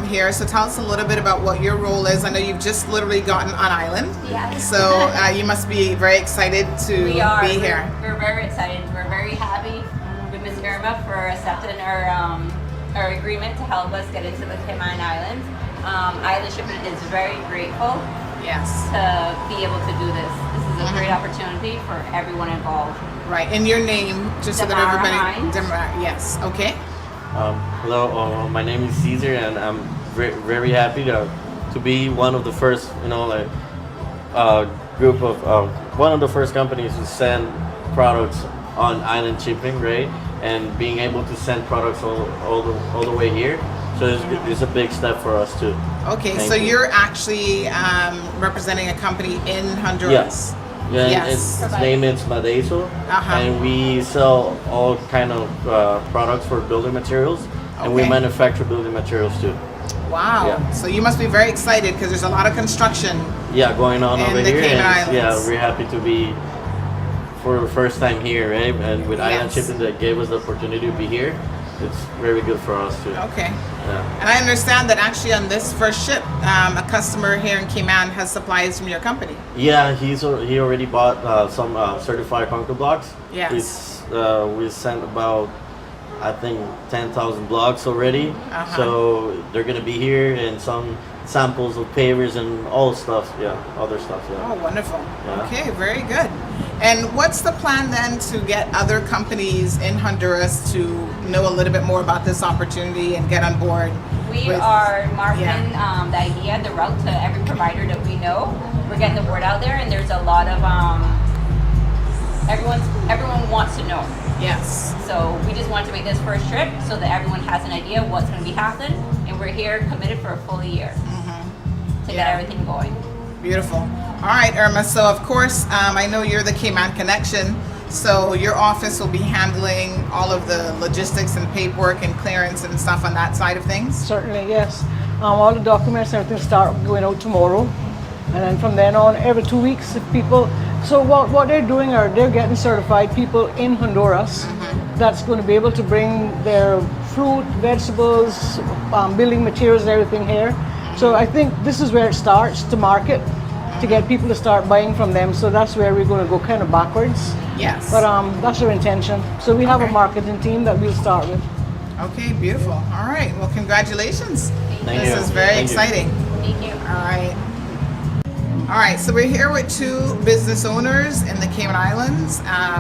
S6: here. So tell us a little bit about what your role is. I know you've just literally gotten on island.
S19: Yes.
S6: So you must be very excited to be here.
S19: We're very excited. We're very happy with Ms. Irma for accepting our agreement to help us get into the Cayman Islands. Island shipping is very grateful.
S6: Yes.
S19: To be able to do this. This is a great opportunity for everyone involved.
S6: Right, and your name, just so that everybody. Yes. Okay.
S20: Hello, my name is Caesar, and I'm very happy to be one of the first, you know, like group of one of the first companies to send products on island shipping, right? And being able to send products all the way here. So it's a big step for us too.
S6: Okay, so you're actually representing a company in Honduras.
S20: Yes. Yeah,
S6: yes.
S20: Its name is Madeso, and we sell all kind of products for building materials, and we manufacture building materials too.
S6: Wow.
S20: Yeah.
S6: So you must be very excited because there's a lot of construction.
S20: Yeah, going on over
S6: the
S20: here.
S6: Cayman
S20: And
S6: Islands.
S20: we're happy to be for the first time here, right? And with Island Shipping that gave us the opportunity to be here, it's very good for us too.
S6: Okay.
S20: Yeah.
S6: And I understand that actually on this first ship, a customer here in Cayman has supplies from your company.
S20: Yeah, he already bought some certified concrete blocks.
S6: Yes.
S20: We sent about, I think, 10,000 blocks already. So they're gonna be here, and some samples of pavers and all stuff. Yeah, other stuff. Yeah.
S6: Oh, wonderful.
S20: Yeah.
S6: Okay, very good. And what's the plan then to get other companies in Honduras to know a little bit more about this opportunity and get on board?
S19: We are marketing the idea, the route to every provider that we know. We're getting the word out there, and there's a lot of everyone wants to know.
S6: Yes.
S19: So we just want to make this first trip so that everyone has an idea of what's going to be happening, and we're here committed for a full year to get everything going.
S6: Beautiful. All right, Irma. So of course, I know you're the Cayman Connection. So your office will be handling all of the logistics and paperwork and clearance and stuff on that side of things?
S18: Certainly, yes. All the documents and everything start going out tomorrow. And then from then on, every 2 weeks, if people... So what they're doing are they're getting certified people in Honduras that's going to be able to bring their fruit, vegetables, building materials and everything here. So I think this is where it starts to market, to get people to start buying from them. So that's where we're going to go kind of backwards.
S6: Yes.
S18: But that's our intention. So we have a marketing team that we'll start with.
S6: Okay, beautiful. All right. Well, congratulations.
S20: Thank
S6: this
S20: you.
S6: is very
S20: Thank you.
S6: exciting.
S19: Thank you.
S6: All right. All right, so we're here with two business owners in the Cayman Islands.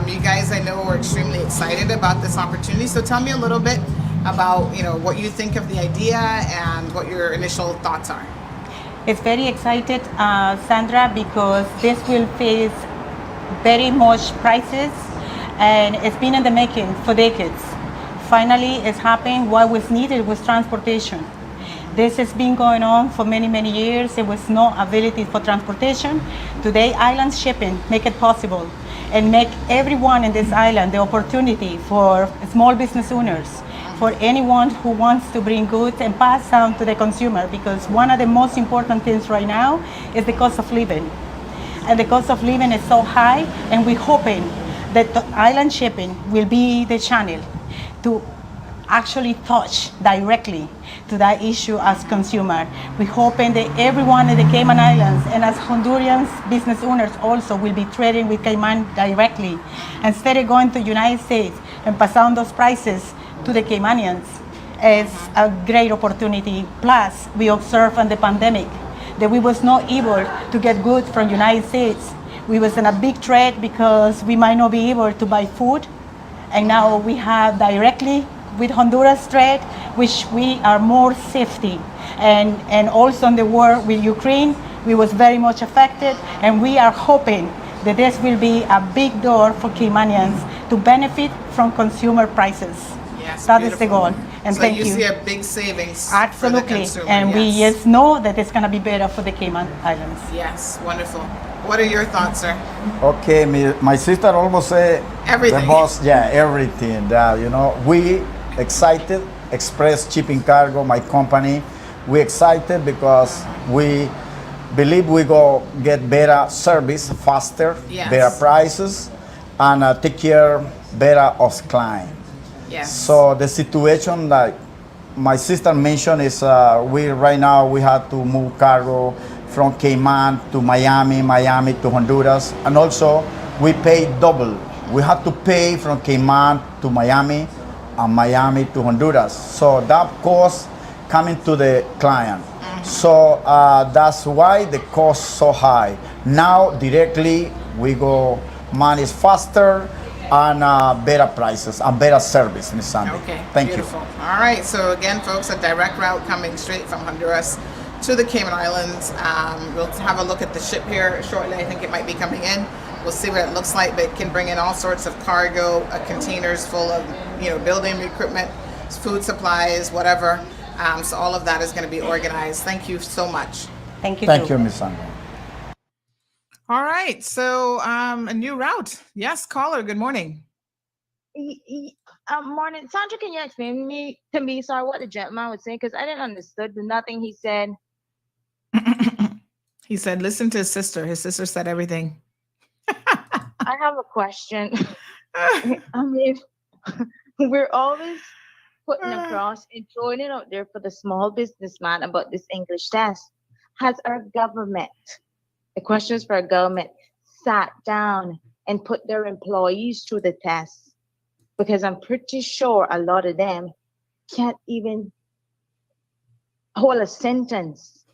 S6: You guys, I know, are extremely excited about this opportunity. So tell me a little bit about, what you think of the idea and what your initial thoughts are.
S21: It's very excited, Sandra, because this will face very much prices, and it's been in the making for decades. Finally, it's happening. What was needed was transportation. This has been going on for many, many years. There was no ability for transportation. Today, island shipping make it possible and make everyone in this island the opportunity for small business owners, for anyone who wants to bring goods and pass down to the consumer, because one of the most important things right now is the cost of living. And the cost of living is so high, and we're hoping that the island shipping will be the channel to actually touch directly to that issue as consumer. We're hoping that everyone in the Cayman Islands and as Honduran business owners also will be trading with Cayman directly, instead of going to the United States and pass on those prices to the Caymanians. It's a great opportunity. Plus, we observed in the pandemic that we was not able to get goods from United States. We was in a big trade because we might not be able to buy food. And now we have directly with Honduras trade, which we are more safety. And also in the war with Ukraine, we was very much affected, and we are hoping that this will be a big door for Caymanians to benefit from consumer prices.
S6: Yes,
S21: that is the goal. And
S6: so
S21: thank
S6: you
S21: you.
S6: see a big savings
S21: Absolutely.
S6: for the consumer.
S21: And we just know that it's going to be better for the Cayman Islands.
S6: Yes, wonderful. What are your thoughts, sir?
S22: Okay, my sister almost said
S6: everything.
S22: The boss, yeah, everything. We excited, Express Shipping Cargo, my company. We excited because we believe we go get better service, faster,
S6: Yes.
S22: better prices, and take care better of client.
S6: Yes.
S22: So the situation like my sister mentioned is we right now we have to move cargo from Cayman to Miami, Miami to Honduras, and also we pay double. We have to pay from Cayman to Miami and Miami to Honduras. So that cost coming to the client. So that's why the cost so high. Now directly we go manage faster and better prices and better service, Ms. Sandy.
S6: Okay,
S22: Thank
S6: beautiful. All right, so again, folks, a direct route coming straight from Honduras to the Cayman Islands. We'll have a look at the ship here shortly. I think it might be coming in. We'll see what it looks like, but it can bring in all sorts of cargo, containers full of, building equipment, food supplies, whatever. So all of that is going to be organized. Thank you so much.
S21: Thank you.
S22: Thank you, Ms. Sandy.
S6: All right, so a new route. Yes, caller, good morning.
S11: Morning. Sandra, can you explain to me, sorry, what the gentleman was saying? Because I didn't understand nothing he said.
S6: He said, listen to his sister. His sister said everything.
S11: I have a question. I mean, we're always putting across and throwing it out there for the small businessman about this English test. Has our government, the questions for our government, sat down and put their employees through the test? Because I'm pretty sure a lot of them can't even hold a sentence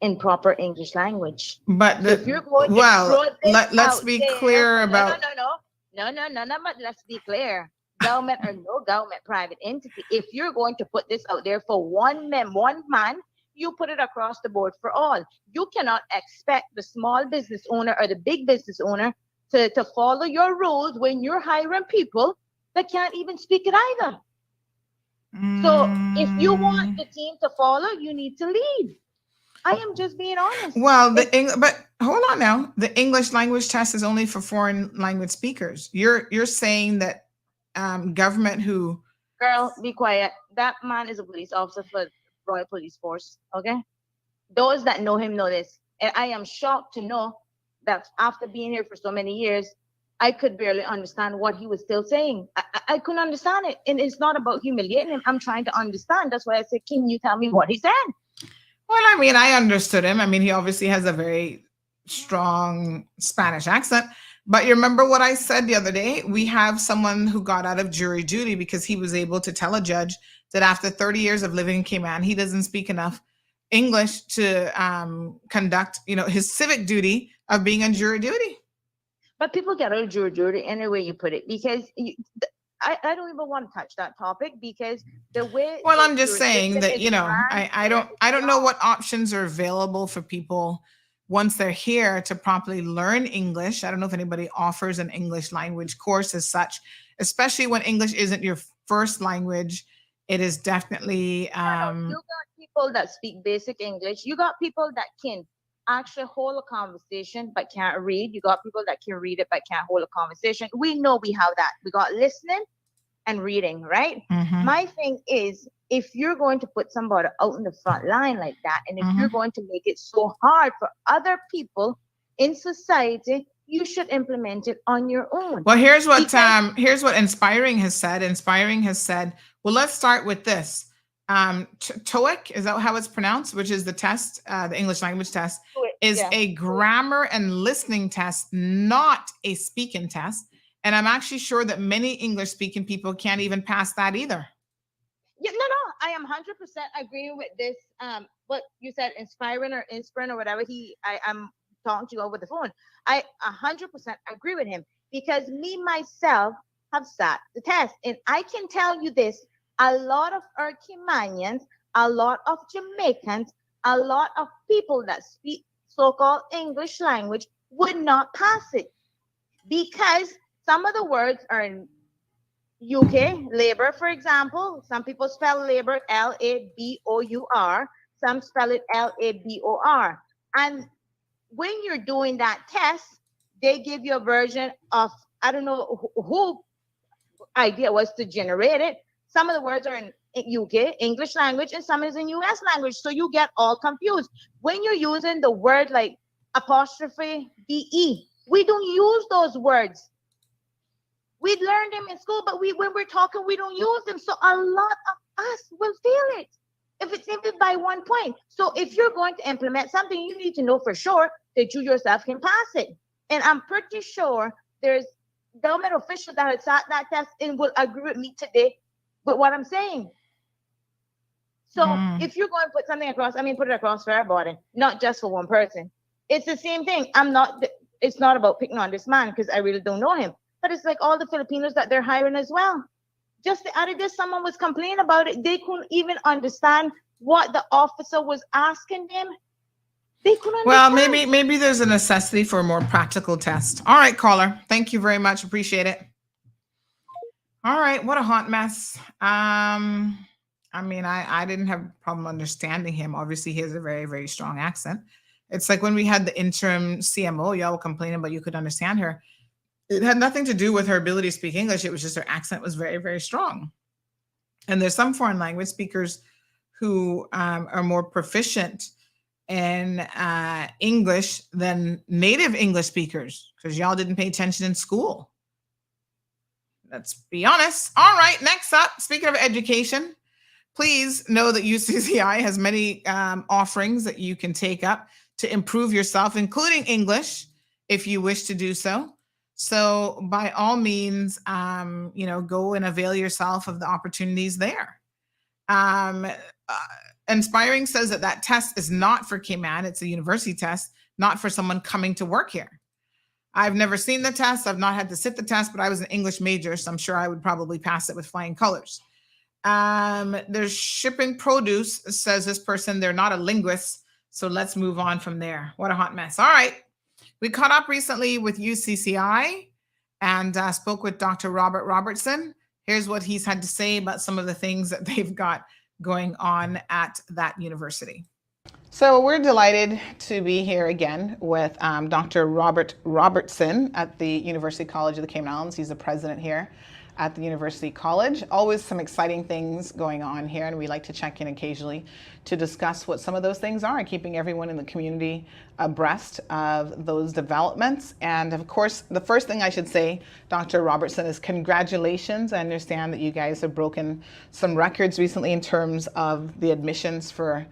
S11: in proper English language.
S6: But
S11: if you're going to
S6: let's be clear about
S11: but let's be clear. Government or no government, private entity. If you're going to put this out there for one man, you put it across the board for all. You cannot expect the small business owner or the big business owner to follow your rules when you're hiring people that can't even speak it either. So if you want the team to follow, you need to lead. I am just being honest.
S6: Well, but hold on now. The English language test is only for foreign language speakers. You're saying that government who...
S11: Girl, be quiet. That man is a police officer for Royal Police Force, okay? Those that know him know this. And I am shocked to know that after being here for so many years, I could barely understand what he was still saying. I couldn't understand it. And it's not about humiliating him. I'm trying to understand. That's why I said, can you tell me what he said?
S6: Well, I mean, I understood him. I mean, he obviously has a very strong Spanish accent. But you remember what I said the other day? We have someone who got out of jury duty because he was able to tell a judge that after 30 years of living in Cayman, he doesn't speak enough English to conduct, his civic duty of being on jury duty.
S11: But people get out of jury duty any way you put it, because I don't even want to touch that topic because the way.
S6: Well, I'm just saying that, you know, I don't know what options are available for people once they're here to properly learn English. I don't know if anybody offers an English language course as such, especially when English isn't your first language. It is definitely.
S11: You got people that speak basic English. You got people that can actually hold a conversation but can't read. You got people that can read it but can't hold a conversation. We know we have that. We got listening and reading, right? My thing is, if you're going to put somebody out in the front line like that, and if you're going to make it so hard for other people in society, you should implement it on your own.
S6: Well, here's what Inspiring has said. Inspiring has said, well, let's start with this. TOEIC, is that how it's pronounced? Which is the test, the English language test, is a grammar and listening test, not a speaking test. And I'm actually sure that many English speaking people can't even pass that either.
S11: Yeah, no, I am 100% agreeing with this. What you said, Inspiring or whatever I'm talking to you over the phone. I 100% agree with him because me myself have sat the test, and I can tell you this: a lot of our Caymanians, a lot of Jamaicans, a lot of people that speak so-called English language would not pass it because some of the words are in UK, labor, for example. Some people spell labor L-A-B-O-U-R. Some spell it L-A-B-O-R. And when you're doing that test, they give you a version of, I don't know who idea was to generate it. Some of the words are in UK, English language, and some is in US language. So you get all confused. When you're using the word like apostrophe B-E, we don't use those words. We learned them in school, but when we're talking, we don't use them. So a lot of us will feel it if it's even by 1 point. So if you're going to implement something, you need to know for sure that you yourself can pass it. And I'm pretty sure there's government officials that have sat that test and will agree with me today with what I'm saying. So if you're going to put something across, put it across for everybody, not just for one person. It's the same thing. It's not about picking on this man because I really don't know him. But it's like all the Filipinos that they're hiring as well. Just the other day, someone was complaining about it. They couldn't even understand what the officer was asking them. They couldn't understand.
S6: Well, maybe there's a necessity for a more practical test. All right, caller. Thank you very much. Appreciate it. All right. What a hot mess. I didn't have a problem understanding him. Obviously, he has a very, very strong accent. It's like when we had the interim CMO, y'all were complaining, but you could understand her. It had nothing to do with her ability to speak English. It was just her accent was very, very strong. And there's some foreign language speakers who are more proficient in English than native English speakers because y'all didn't pay attention in school. Let's be honest. All right, next up, speaking of education, please know that UCCI has many offerings that you can take up to improve yourself, including English, if you wish to do so. So by all means, go and avail yourself of the opportunities there. Inspiring says that test is not for Cayman. It's a university test, not for someone coming to work here. I've never seen the test. I've not had to sit the test, but I was an English major, so I'm sure I would probably pass it with flying colors. There's shipping produce, says this person. They're not a linguist, so let's move on from there. What a hot mess. All right. We caught up recently with UCCI and spoke with Dr. Robert Robertson. Here's what he's had to say about some of the things that they've got going on at that university. So we're delighted to be here again with Dr. Robert Robertson at the University College of the Cayman Islands. He's the president here at the University College. Always some exciting things going on here, and we like to check in occasionally to discuss what some of those things are and keeping everyone in the community abreast of those developments. And of course, the first thing I should say, Dr. Robertson, is congratulations. I understand that you guys have broken some records recently in terms of the admissions for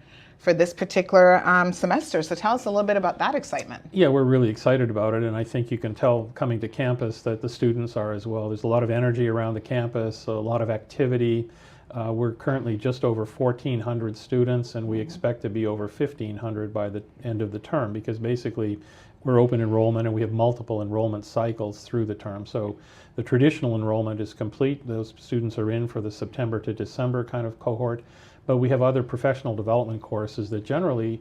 S6: this particular semester. So tell us a little bit about that excitement.
S3: Yeah, we're really excited about it, and I think you can tell coming to campus that the students are as well. There's a lot of energy around the campus, a lot of activity. We're currently just over 1,400 students, and we expect to be over 1,500 by the end of the term, because basically we're open enrollment, and we have multiple enrollment cycles through the term. So the traditional enrollment is complete. Those students are in for the September to December kind of cohort. But we have other professional development courses that generally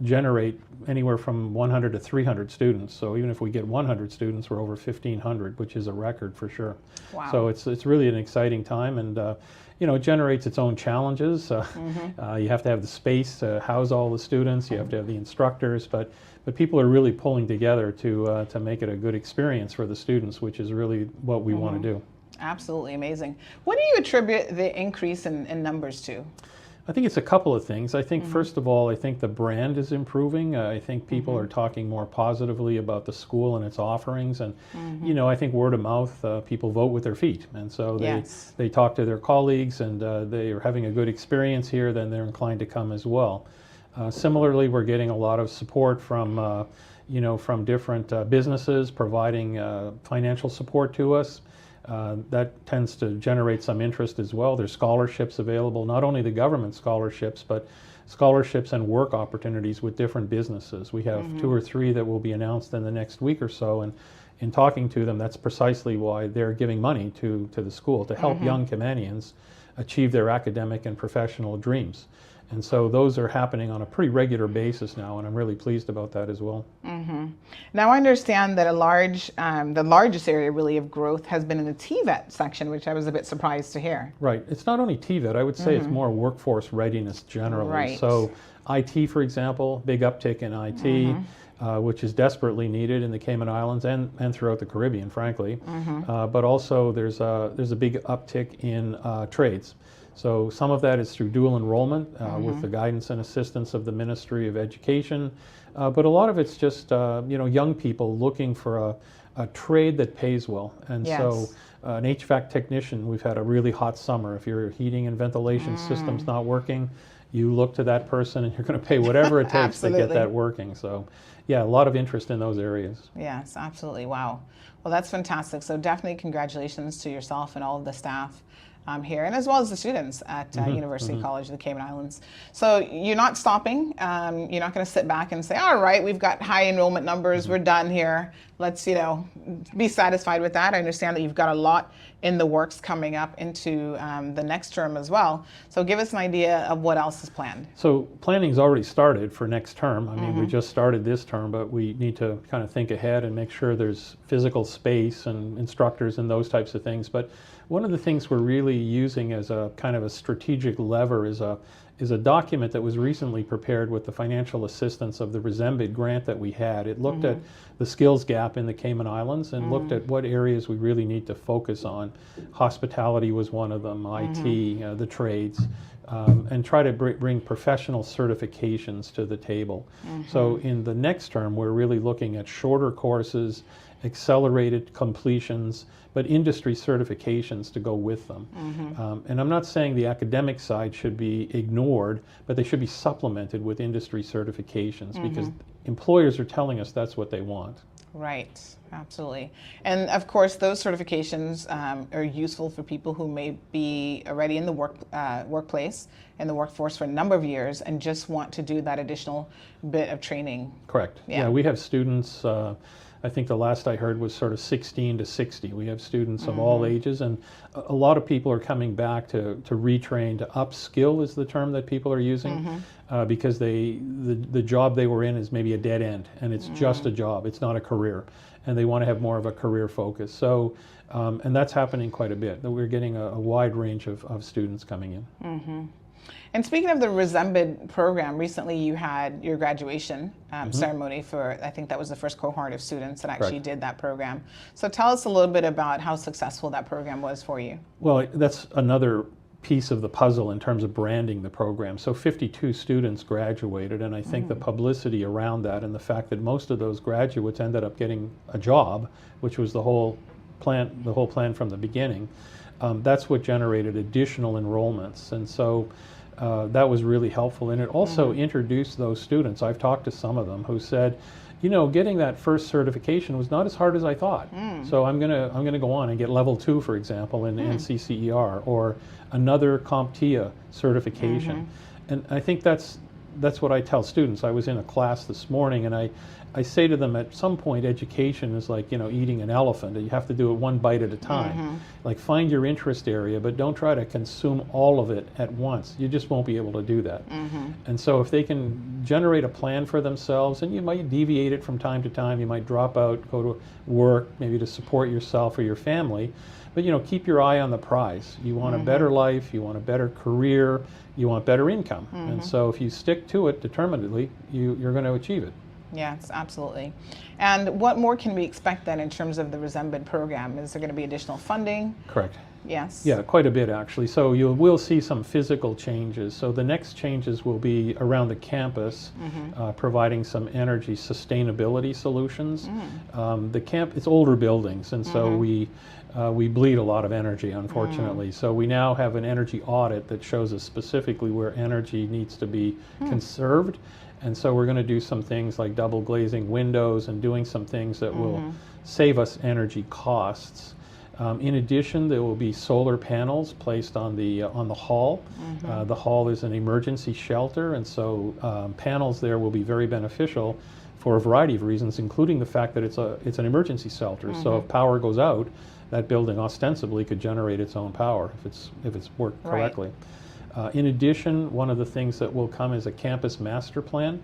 S3: generate anywhere from 100 to 300 students. So even if we get 100 students, we're over 1,500, which is a record for sure.
S6: Wow.
S3: So it's really an exciting time, and it generates its own challenges. You have to have the space to house all the students. You have to have the instructors, but people are really pulling together to make it a good experience for the students, which is really what we want to do.
S6: Absolutely amazing. What do you attribute the increase in numbers to?
S3: I think it's a couple of things. I think, first of all, I think the brand is improving. I think people are talking more positively about the school and its offerings. And, I think word of mouth, people vote with their feet. And so they talk to their colleagues, and they are having a good experience here, then they're inclined to come as well. Similarly, we're getting a lot of support from, from different businesses providing financial support to us. That tends to generate some interest as well. There's scholarships available, not only the government scholarships, but scholarships and work opportunities with different businesses. We have 2 or 3 that will be announced in the next week or so, and in talking to them, that's precisely why they're giving money to the school to help young Caymanians achieve their academic and professional dreams. And so those are happening on a pretty regular basis now, and I'm really pleased about that as well.
S6: Now I understand that the largest area really of growth has been in the TVET section, which I was a bit surprised to hear.
S3: Right. It's not only TVET. I would say it's more workforce readiness generally.
S6: Right.
S3: So IT, for example, big uptick in IT. Which is desperately needed in the Cayman Islands and throughout the Caribbean, frankly. But also there's a big uptick in trades. So some of that is through dual enrollment with the guidance and assistance of the Ministry of Education. But a lot of it's just young people looking for a trade that pays well. And so an HVAC technician, we've had a really hot summer. If your heating and ventilation system's not working, you look to that person and you're going to pay whatever it takes to get that working. So yeah, a lot of interest in those areas.
S6: Yes, absolutely. Wow. Well, that's fantastic. So definitely congratulations to yourself and all of the staff here, and as well as the students at University College of the Cayman Islands. So you're not stopping. You're not going to sit back and say, all right, we've got high enrollment numbers. We're done here. Let's, be satisfied with that. I understand that you've got a lot in the works coming up into the next term as well. So give us an idea of what else is planned.
S3: So planning's already started for next term. I mean, we just started this term, but we need to kind of think ahead and make sure there's physical space and instructors and those types of things. But one of the things we're really using as a kind of a strategic lever is a document that was recently prepared with the financial assistance of the Resembid grant that we had. It looked at the skills gap in the Cayman Islands and looked at what areas we really need to focus on. Hospitality was one of them, IT, the trades, and try to bring professional certifications to the table. So in the next term, we're really looking at shorter courses, accelerated completions, but industry certifications to go with them. And I'm not saying the academic side should be ignored, but they should be supplemented with industry certifications because employers are telling us that's what they want.
S6: Right, absolutely. And of course, those certifications are useful for people who may be already in the workplace, in the workforce for a number of years and just want to do that additional bit of training.
S3: Correct. Yeah, we have students, I think the last I heard was sort of 16 to 60. We have students of all ages, and a lot of people are coming back to retrain, to upskill is the term that people are using, because the job they were in is maybe a dead end, and it's just a job, it's not a career, and they want to have more of a career focus. So, and that's happening quite a bit. We're getting a wide range of students coming in.
S6: And speaking of the Resembid program, recently you had your graduation ceremony for, I think that was the first cohort of students that actually did that program. So tell us a little bit about how successful that program was for you.
S3: Well, that's another piece of the puzzle in terms of branding the program. So 52 students graduated, and I think the publicity around that and the fact that most of those graduates ended up getting a job, which was the whole plan from the beginning, that's what generated additional enrollments. And so that was really helpful, and it also introduced those students. I've talked to some of them who said, getting that first certification was not as hard as I thought. So I'm gonna go on and get level 2, for example, in NCCER or another CompTIA certification. And I think that's that's what I tell students. I was in a class this morning, and I say to them, at some point, education is like, eating an elephant. You have to do it one bite at a time. Like, find your interest area, but don't try to consume all of it at once. You just won't be able to do that. And so if they can generate a plan for themselves, and you might deviate it from time to time, you might drop out, go to work, maybe to support yourself or your family, but keep your eye on the prize. You want a better life, you want a better career, you want better income. And so if you stick to it determinedly, you're going to achieve it.
S6: Yes, absolutely. And what more can we expect then in terms of the Resembid program? Is there going to be additional funding?
S3: Correct.
S6: Yes.
S3: Yeah, quite a bit actually. So we'll see some physical changes. So the next changes will be around the campus, providing some energy sustainability solutions. The camp, it's older buildings, and so we bleed a lot of energy, unfortunately. So we now have an energy audit that shows us specifically where energy needs to be conserved. And so we're going to do some things like double glazing windows and doing some things that will save us energy costs. In addition, there will be solar panels placed on the hall. The hall is an emergency shelter, and so panels there will be very beneficial for a variety of reasons, including the fact that it's an emergency shelter. So if power goes out, that building ostensibly could generate its own power if it's worked correctly. In addition, one of the things that will come is a campus master plan.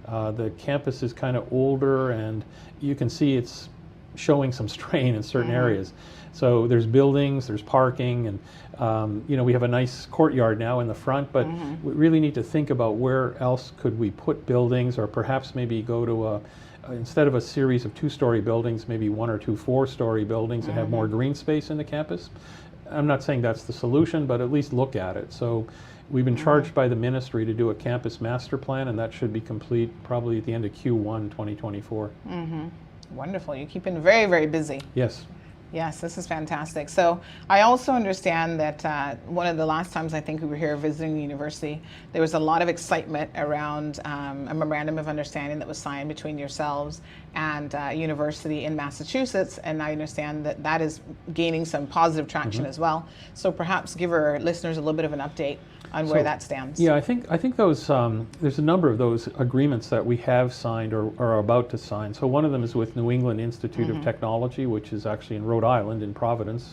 S3: The campus is kind of older, and you can see it's showing some strain in certain areas. So there's buildings, there's parking, and we have a nice courtyard now in the front, but we really need to think about where else could we put buildings, or perhaps maybe go to instead of a series of 2-story buildings, maybe 1 or 2 4-story buildings and have more green space in the campus. I'm not saying that's the solution, but at least look at it. So we've been charged by the ministry to do a campus master plan, and that should be complete probably at the end of Q1 2024.
S6: Wonderful. You're keeping very, very busy.
S3: Yes.
S6: Yes, this is fantastic. So I also understand that one of the last times I think we were here visiting the university, there was a lot of excitement around a memorandum of understanding that was signed between yourselves and a university in Massachusetts, and I understand that that is gaining some positive traction as well. So perhaps give our listeners a little bit of an update on where that stands.
S3: Yeah, I think those there's a number of those agreements that we have signed or are about to sign. So one of them is with New England Institute of Technology, which is actually in Rhode Island in Providence.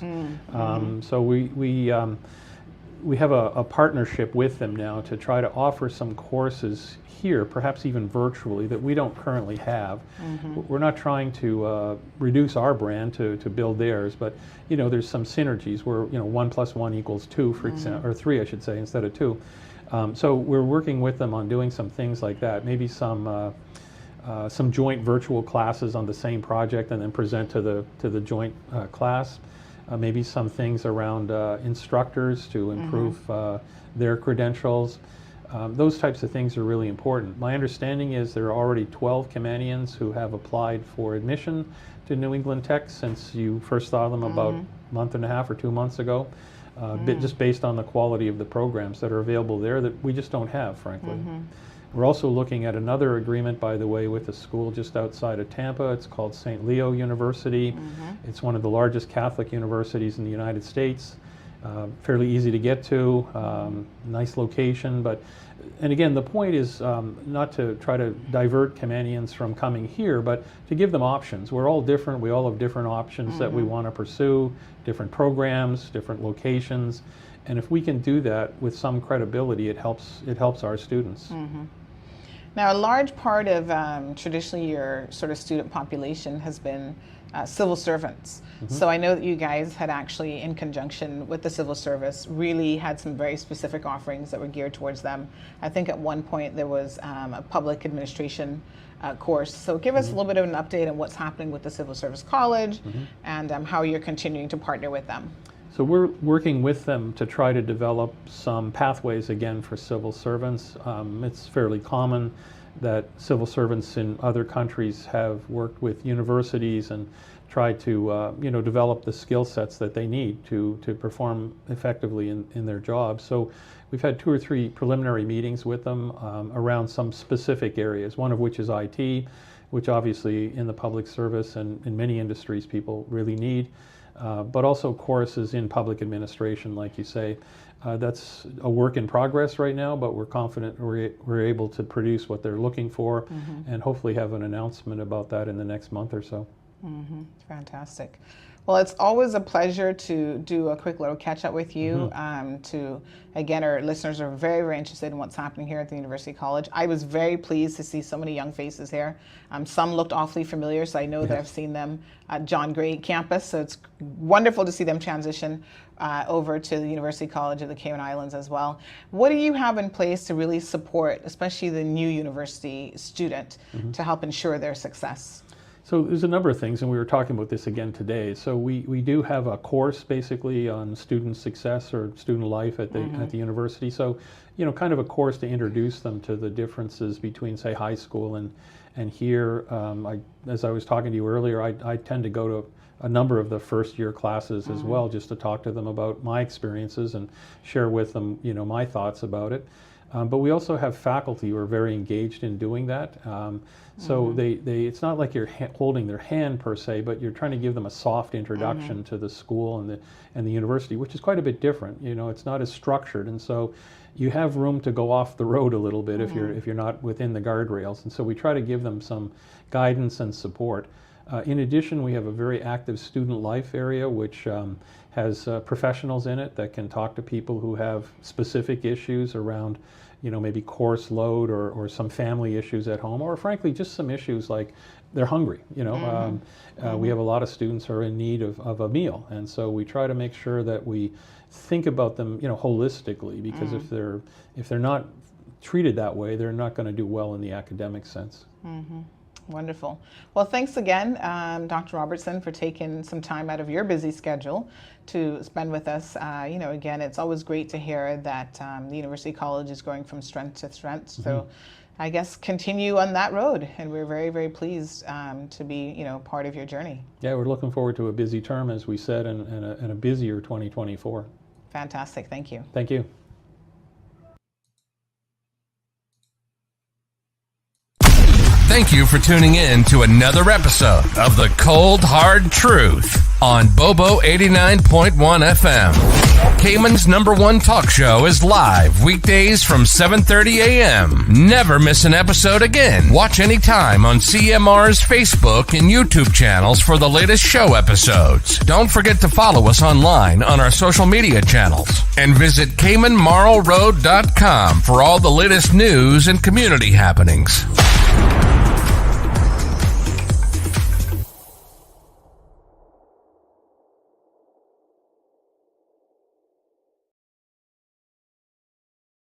S3: So we have a partnership with them now to try to offer some courses here, perhaps even virtually, that we don't currently have. We're not trying to reduce our brand to build theirs, but there's some synergies where 1 + 1 = 2, for example, or 3, I should say, instead of 2. So we're working with them on doing some things like that. Maybe some joint virtual classes on the same project and then present to the joint class. Maybe some things around instructors to improve their credentials. Those types of things are really important. My understanding is there are already 12 Caymanians who have applied for admission to New England Tech since you first saw them about a month and a half or 2 months ago, just based on the quality of the programs that are available there that we just don't have, frankly. We're also looking at another agreement, by the way, with a school just outside of Tampa. It's called St. Leo University. It's one of the largest Catholic universities in the United States. Fairly easy to get to, nice location, and again, the point is not to try to divert Caymanians from coming here, but to give them options. We're all different. We all have different options that we want to pursue, different programs, different locations, and if we can do that with some credibility, it helps our students.
S6: Now, a large part of traditionally your sort of student population has been civil servants. So I know that you guys had actually, in conjunction with the civil service, really had some very specific offerings that were geared towards them. I think at one point there was a public administration course. So give us a little bit of an update on what's happening with the Civil Service College and how you're continuing to partner with them.
S3: So we're working with them to try to develop some pathways again for civil servants. It's fairly common that civil servants in other countries have worked with universities and tried to develop the skill sets that they need to perform effectively in their jobs. So we've had 2 or 3 preliminary meetings with them around some specific areas, one of which is IT, which obviously in the public service and in many industries people really need. but also courses in public administration, like you say. That's a work in progress right now, but we're confident we're able to produce what they're looking for, and hopefully have an announcement about that in the next month or so.
S6: Fantastic. Well, it's always a pleasure to do a quick little catch up with you. Again, our listeners are very, very interested in what's happening here at the University College. I was very pleased to see so many young faces here. Some looked awfully familiar, so I know that I've seen them at John Gray campus. So it's wonderful to see them transition over to the University College of the Cayman Islands as well. What do you have in place to really support, especially the new university student, to help ensure their success?
S3: So there's a number of things, and we were talking about this again today. So we do have a course basically on student success or student life at the university. So, you know, kind of a course to introduce them to the differences between, say, high school and here. As I was talking to you earlier, I tend to go to a number of the first year classes as well, just to talk to them about my experiences and share with them, you know, my thoughts about it. But we also have faculty who are very engaged in doing that. So it's not like you're holding their hand per se, but you're trying to give them a soft introduction to the school and the university, which is quite a bit different. You know, it's not as structured, and so you have room to go off the road a little bit if you're not within the guardrails. And so we try to give them some guidance and support. In addition, we have a very active student life area, which has professionals in it that can talk to people who have specific issues around, you know, maybe course load or some family issues at home, or frankly, just some issues like they're hungry. You know, we have a lot of students who are in need of a meal, and so we try to make sure that we think about them, you know, holistically, because if they're not treated that way, they're not going to do well in the academic sense.
S6: Wonderful. Well, thanks again, Dr. Robertson, for taking some time out of your busy schedule to spend with us. You know, again, it's always great to hear that the University College is going from strength to strength. So I guess continue on that road, and we're very, very pleased to be, you know, part of your journey.
S3: Yeah, we're looking forward to a busy term, as we said, and a busier 2024.
S6: Fantastic. Thank you.
S3: Thank you.
S4: Thank you for tuning in to another episode of The Cold Hard Truth on Bobo 89.1 FM. Cayman's #1 talk show is live weekdays from 7:30 a.m. Never miss an episode again. Watch anytime on CMR's Facebook and YouTube channels for the latest show episodes. Don't forget to follow us online on our social media channels. And visit CaymanMarlRoad.com for all the latest news and community happenings.